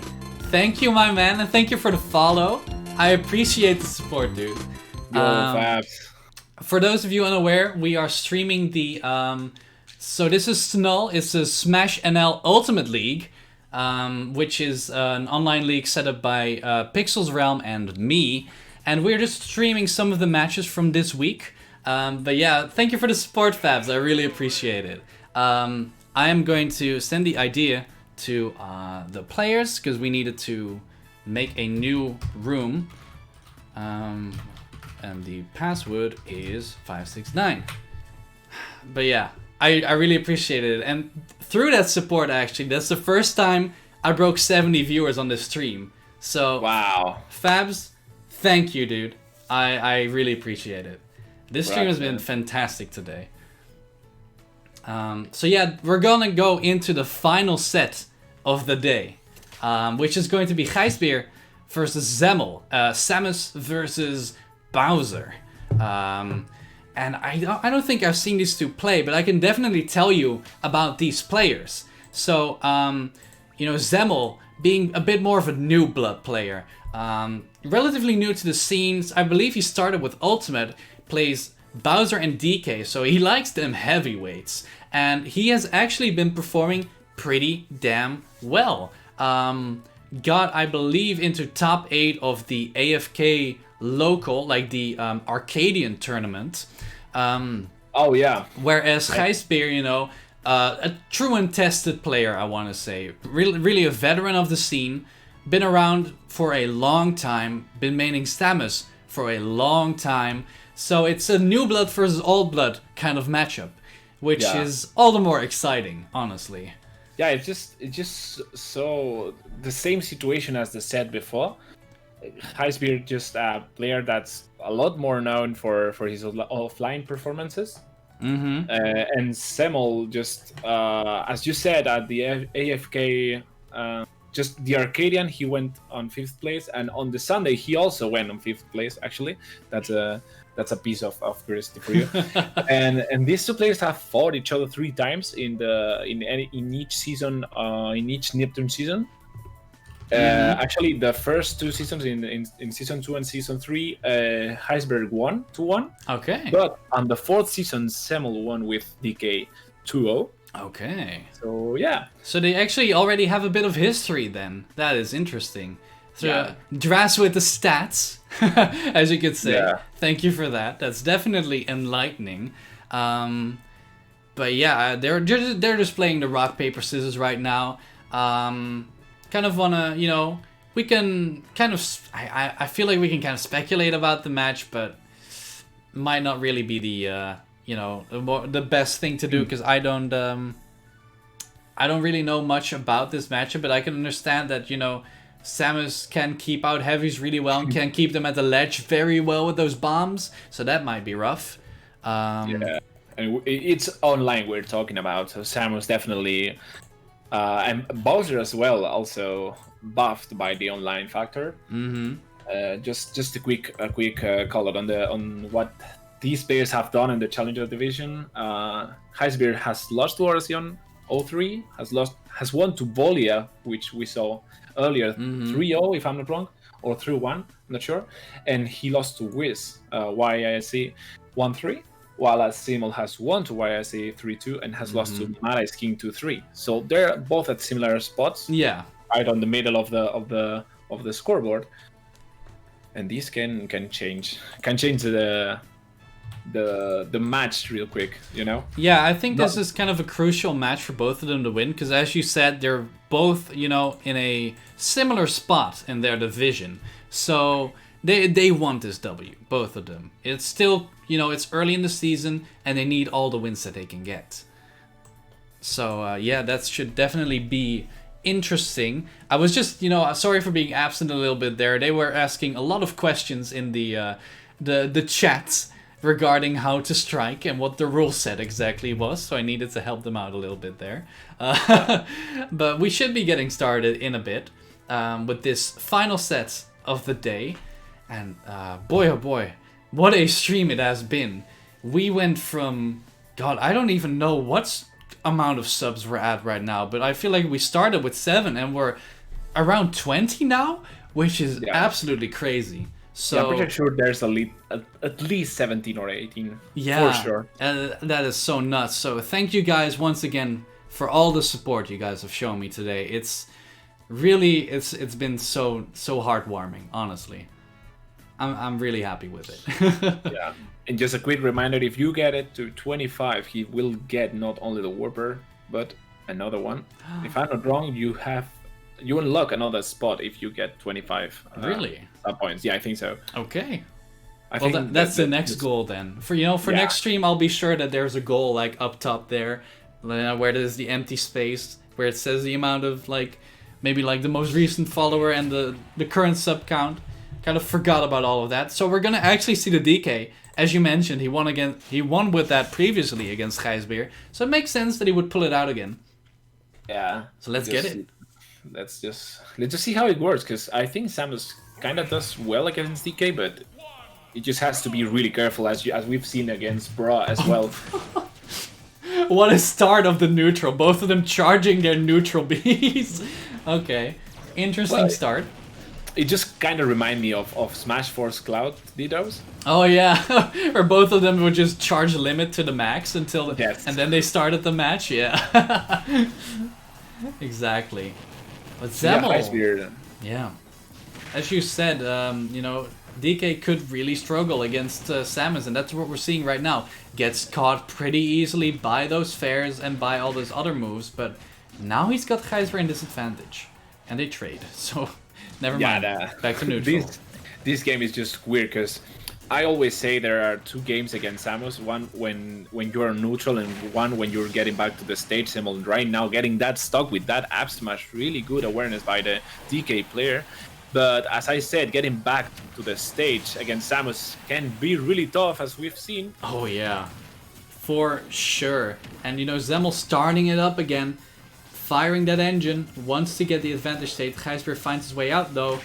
Thank you, my man, and thank you for the follow. I appreciate the support, dude. Yo, Fabs. For those of you unaware, we are streaming the so this is SNUL. It's a Smash NL Ultimate League. Which is an online league set up by Pixels Realm and me, and we're just streaming some of the matches from this week. But yeah, thank you for the support, Fabs. I really appreciate it. I am going to send the idea to the players because we needed to make a new room, and the password is 569. But yeah, I really appreciated it, and through that support, actually, that's the first time I broke 70 viewers on this stream. So, wow, Fabs, thank you, dude. I really appreciate it. This stream has been fantastic today. So yeah, we're gonna go into the final set of the day, which is going to be Gijsbeer versus Zemmel, Samus versus Bowser. And I don't think I've seen these two play, but I can definitely tell you about these players. So, you know, Zemmel being a bit more of a new blood player, relatively new to the scenes. I believe he started with Ultimate, plays Bowser and DK, so he likes them heavyweights. And he has actually been performing pretty damn well. Got, I believe, into top 8 of the AFK local, like the Arcadian tournament. Oh yeah. Whereas Gijsbeer, you know, a true and tested player, I want to say, really a veteran of the scene, been around for a long time, been maining Samus for a long time. So it's a new blood versus old blood kind of matchup, which is all the more exciting, honestly. Yeah, it's just so the same situation as the set before. Gijsbeer just a player that's a lot more known for his offline performances. And Zemmel just, as you said, at the AFK, just the Arcadian, he went on 5th place, and on the Sunday he also went on 5th place. Actually, that's a piece of curiosity for you. and these two players have fought each other 3 times in each season, in each Neptune season. Actually, the first 2 seasons in season 2 and season 3, Gijsbeer won 2-1. Okay. But on the 4th season, Zemmel won with DK 2-0. Okay. So yeah. So they actually already have a bit of history then. That is interesting. So Dras with the stats, as you could say. Yeah. Thank you for that. That's definitely enlightening. But yeah, they're just playing the rock paper scissors right now. Kind of wanna, you know, we can kind of, I feel like we can kind of speculate about the match, but might not really be the you know, the best thing to do, because I don't really know much about this matchup, but I can understand that, you know, Samus can keep out heavies really well and can keep them at the ledge very well with those bombs, so that might be rough. Yeah, and it's online we're talking about, so Samus definitely, and Bowser as well, also buffed by the online factor. Just a quick color on what these players have done in the Challenger division. Heisbeer has lost to Oracion 0-3, has won to Volia, which we saw earlier, 3-0 if I'm not wrong, or 3-1, I'm not sure. And he lost to Wiz, YIC 1-3, while SNUL has won to YIC 3-2 and has lost to Mara King 2-3. So they're both at similar spots. Yeah. Right on the middle of the scoreboard. And these can change the match real quick, you know? Yeah, I think this is kind of a crucial match for both of them to win, because as you said, they're both, you know, in a similar spot in their division. So they want this W, both of them. It's still, you know, it's early in the season, and they need all the wins that they can get. So, yeah, that should definitely be interesting. I was just, you know, sorry for being absent a little bit there. They were asking a lot of questions in the chats regarding how to strike and what the rule set exactly was, so I needed to help them out a little bit there. But we should be getting started in a bit with this final set of the day. And boy oh boy, what a stream it has been. We went from, God, I don't even know what amount of subs we're at right now, but I feel like we started with 7 and we're around 20 now, which is absolutely crazy. So yeah, I'm pretty sure there's at least 17 or 18. Yeah, for sure. That is so nuts. So thank you guys once again for all the support you guys have shown me today. It's really it's been so heartwarming, honestly. I'm really happy with it. Yeah. And just a quick reminder, if you get it to 25, he will get not only the Warper, but another one. If I'm not wrong, you unlock another spot if you get 25 really points. Yeah, I think so. Okay. I think that's the next goal then. For next stream, I'll be sure that there's a goal like up top there, where there's the empty space where it says the amount of like maybe like the most recent follower and the current sub count. Kind of forgot about all of that. So we're gonna actually see the DK. As you mentioned, he won with that previously against Gijsbeer. So it makes sense that he would pull it out again. Yeah. So let's get it. Let's just see how it works, because I think Samus kind of does well against DK, but it just has to be really careful, as we've seen against Bra as well. What a start of the neutral. Both of them charging their neutral bees. Okay. Interesting start. It just kind of reminds me of Smash Force Cloud Didos. Oh yeah, where both of them would just charge limit to the max until, and then they started the match. Yeah, exactly. But Zemmel, yeah, as you said, you know, DK could really struggle against Samus, and that's what we're seeing right now. Gets caught pretty easily by those fairs and by all those other moves, but now he's got Gijsbeer in disadvantage, and they trade. So. Never mind. Back to neutral. This game is just weird, because I always say there are 2 games against Samus. One when you're neutral, and one when you're getting back to the stage. Zemmel right now getting that stuck with that up smash. Really good awareness by the DK player. But as I said, getting back to the stage against Samus can be really tough, as we've seen. Oh yeah, for sure. And you know, Zemmel starting it up again. Firing that engine, wants to get the advantage state. Gijsbeer finds his way out though.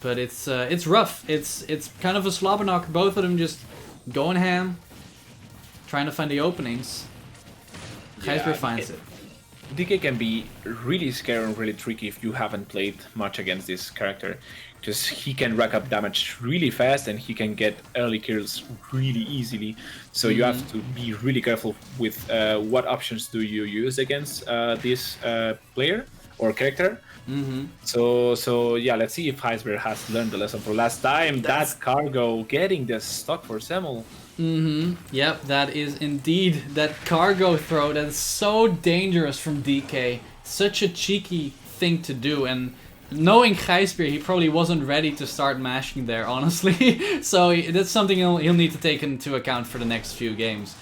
But it's rough. It's kind of a slobber knocker. Both of them just going ham, trying to find the openings. Gijsbeer finds it. DK can be really scary and really tricky if you haven't played much against this character. Just he can rack up damage really fast, and he can get early kills really easily. So you have to be really careful with what options do you use against this player or character. So yeah, let's see if Gijsbeer has learned the lesson from last time. That cargo getting the stock for Zemmel. Yep, that is indeed that cargo throw. That is so dangerous from DK. Such a cheeky thing to do, and knowing Gijsbeer, he probably wasn't ready to start mashing there, honestly. So that's something he'll need to take into account for the next few games.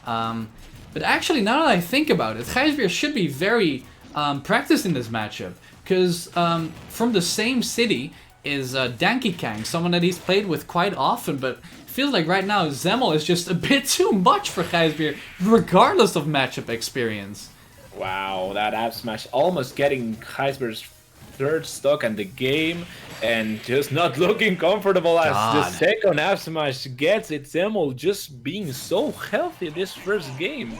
But actually, now that I think about it, Gijsbeer should be very practiced in this matchup, because from the same city is Danky Kang, someone that he's played with quite often, but it feels like right now Zemmel is just a bit too much for Gijsbeer, regardless of matchup experience. Wow, that up smash almost getting Gijsbeer's third stock in the game and just not looking comfortable as the second F smash gets it. Zemmel just being so healthy this first game.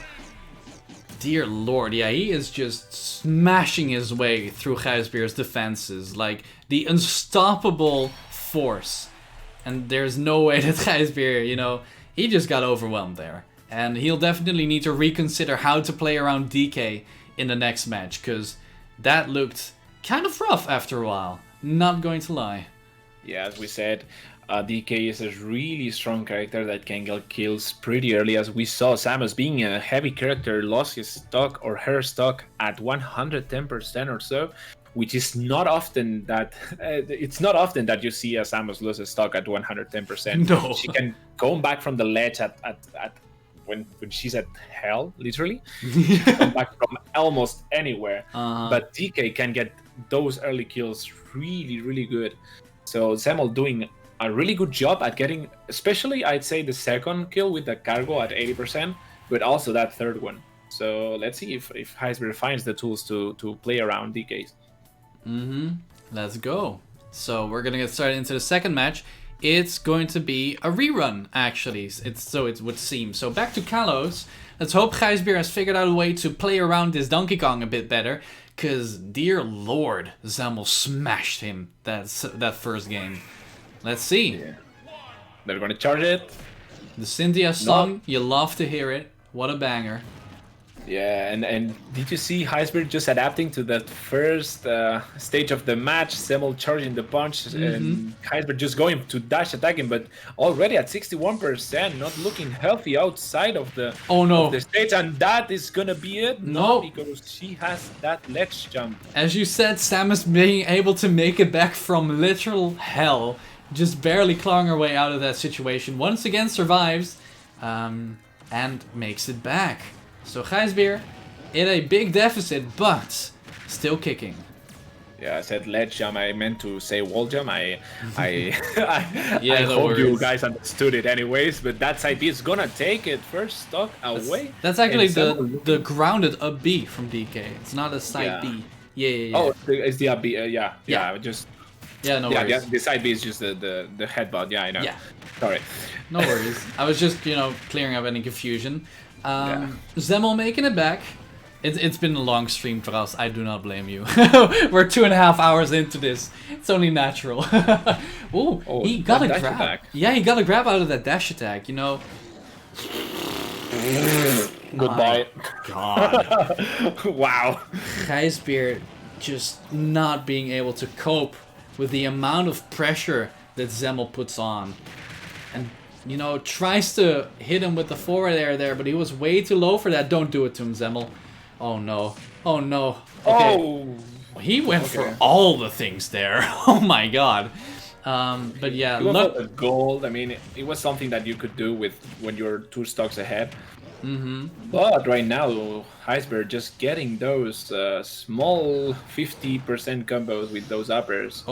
Dear Lord, yeah, he is just smashing his way through Gijsbeer's defenses, like the unstoppable force. And there's no way that Gijsbeer, you know, he just got overwhelmed there. And he'll definitely need to reconsider how to play around DK in the next match, because that looked kind of rough after a while, not going to lie. Yeah, as we said, DK is a really strong character that can get kills pretty early. As we saw, Samus being a heavy character lost his stock or her stock at 110% or so, which is not often that it's not often that you see a Samus lose a stock at 110%. No. She can come back from the ledge at when she's at hell, literally. She can come back from almost anywhere. But DK can get those early kills really, really good. So Zemmel doing a really good job at getting, especially I'd say the second kill with the cargo at 80%, but also that third one. So let's see if Gijsbeer finds the tools to play around DKs. Let's go. So we're gonna get started into the second match. It's going to be a rerun, actually. It would seem. So back to Kalos. Let's hope Gijsbeer has figured out a way to play around this Donkey Kong a bit better, because dear Lord, Zemmel smashed him that first game. Let's see. Yeah. They're gonna charge it. The Cynthia song, you love to hear it. What a banger. Yeah, and did you see Gijsbeer just adapting to that first stage of the match? Zemmel charging the punch and Gijsbeer just going to dash attacking, but already at 61%, not looking healthy outside of the, of the stage, and that is gonna be it? No, because she has that ledge jump. As you said, Samus being able to make it back from literal hell, just barely clawing her way out of that situation, once again survives and makes it back. So Gijsbeer in a big deficit, but still kicking. Yeah, I said ledge jump. I meant to say wall jump. I yeah, hope you guys understood it anyways. But that side B is gonna take it first stock away. That's actually the grounded up B from DK. It's not a side B. Yeah. Oh, it's the up B. Yeah. Just. Yeah, no worries. Yeah, the side B is just the headbutt. Yeah, I know. Yeah. Sorry. No worries. I was just clearing up any confusion. Zemmel making it back. It's been a long stream for us. I do not blame you. We're 2.5 hours into this. It's only natural. Ooh, he got a grab. Attack. Yeah, he got a grab out of that dash attack. Goodbye. God. Wow. Gijsbeer just not being able to cope with the amount of pressure that Zemmel puts on. And tries to hit him with the forward air there, but he was way too low for that. Don't do it to him, Zemmel. Oh no. Oh no. Okay. Oh! He went for all the things there. Oh my god. But yeah, look at gold. I mean, it was something that you could do when you're 2 stocks ahead. But right now, Gijsbeer just getting those small 50% combos with those uppers.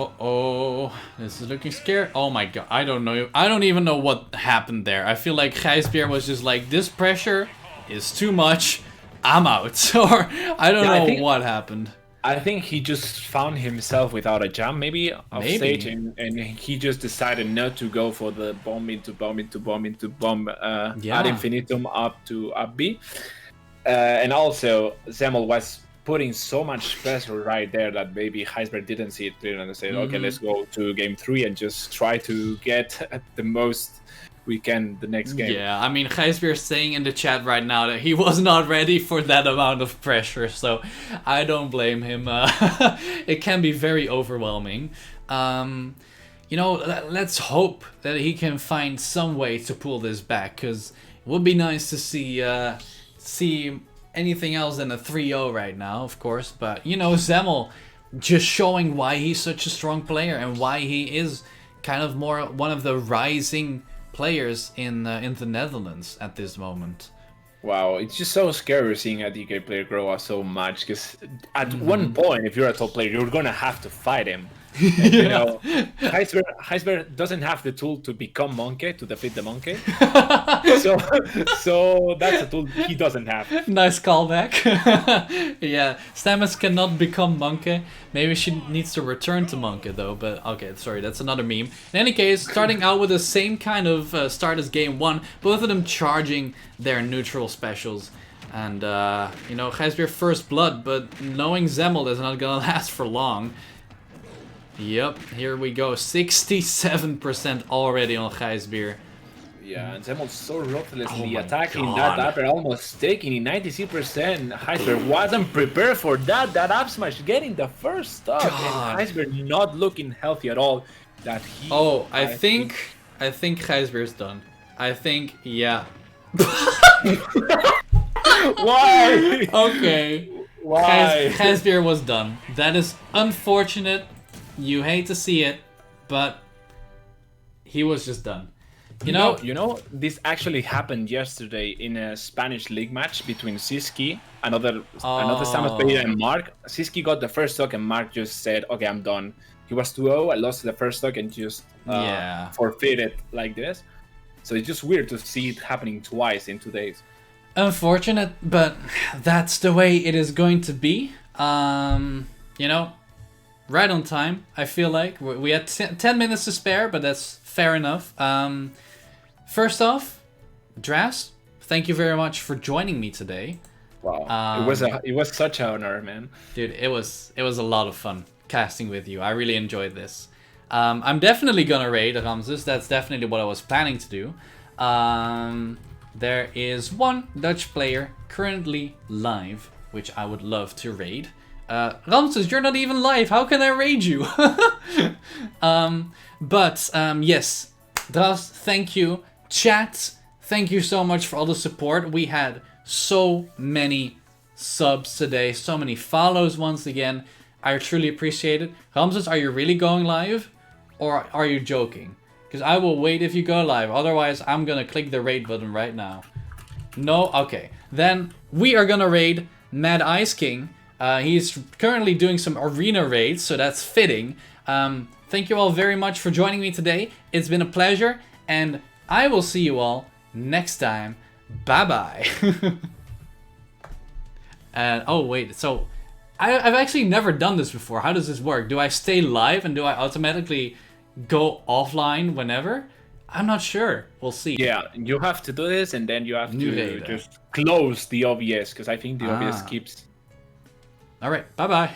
This is looking scary. Oh my god, I don't know. I don't even know what happened there. I feel like Gijsbeer was just like, this pressure is too much. I'm out. Or I don't know what happened. I think he just found himself without a jump, maybe off stage, and he just decided not to go for the bomb into bomb into bomb into bomb ad infinitum up to up B. And also, Zemmel was putting so much pressure right there that maybe Gijsbeer didn't see it clearly and said, okay, let's go to game 3 and just try to get at the most we can the next game. Yeah, I mean, Gijsbeer is saying in the chat right now that he was not ready for that amount of pressure, so I don't blame him. It can be very overwhelming. Let's hope that he can find some way to pull this back, because it would be nice to see anything else than a 3-0 right now, of course. But, Zemmel just showing why he's such a strong player and why he is kind of more one of the rising players in the Netherlands at this moment. Wow, it's just so scary seeing a DK player grow up so much, because at one point, if you're a top player, you're gonna have to fight him. And you know, Heisberg doesn't have the tool to become Monkey to defeat the Monkey. so so that's a tool he doesn't have. Nice callback. Yeah, Stamets cannot become Monkey. Maybe she needs to return to Monkey though, but okay, sorry, that's another meme. In any case, starting out with the same kind of start as game 1, both of them charging their neutral specials. And, you know, Gijsbeer first blood, but knowing Zemmel is not gonna last for long. Yep, here we go. 67% already on Gijsbeer. Yeah, and Zemmel's so ruthlessly attacking that upper, almost taking it 96%. Heisberg wasn't prepared for that. That up smash getting the first stop. And Heisberg not looking healthy at all. That he. Oh, I think Gijsbeer's done. I think, yeah. Why? Okay. Why? Gijsbeer was done. That is unfortunate. You hate to see it, but he was just done. You know, this actually happened yesterday in a Spanish league match between Siski, another Samus player, and Mark. Siski got the first stock, and Mark just said, "Okay, I'm done." He was 2-0. I lost the first stock and just forfeited like this. So it's just weird to see it happening twice in 2 days. Unfortunate, but that's the way it is going to be. You know, right on time. I feel like we had 10 minutes to spare, but that's fair enough. First off, Dras, thank you very much for joining me today. Wow, it was such an honor, man. Dude, it was a lot of fun casting with you. I really enjoyed this. I'm definitely gonna raid Ramses. That's definitely what I was planning to do. There is one Dutch player currently live, which I would love to raid. Ramses, you're not even live. How can I raid you? Yes, Dras, thank you. Chat, thank you so much for all the support. We had so many subs today, so many follows once again. I truly appreciate it. Ramses, are you really going live? Or are you joking? Because I will wait if you go live. Otherwise, I'm going to click the raid button right now. No? Okay. Then we are going to raid Mad Ice King. He's currently doing some arena raids, so that's fitting. Thank you all very much for joining me today. It's been a pleasure, and I will see you all next time. Bye-bye. And, oh, wait. So, I've actually never done this before. How does this work? Do I stay live, and do I automatically go offline whenever? I'm not sure. We'll see. Yeah, you have to do this, and then you have to just close the OBS, because I think the OBS keeps... All right, bye-bye.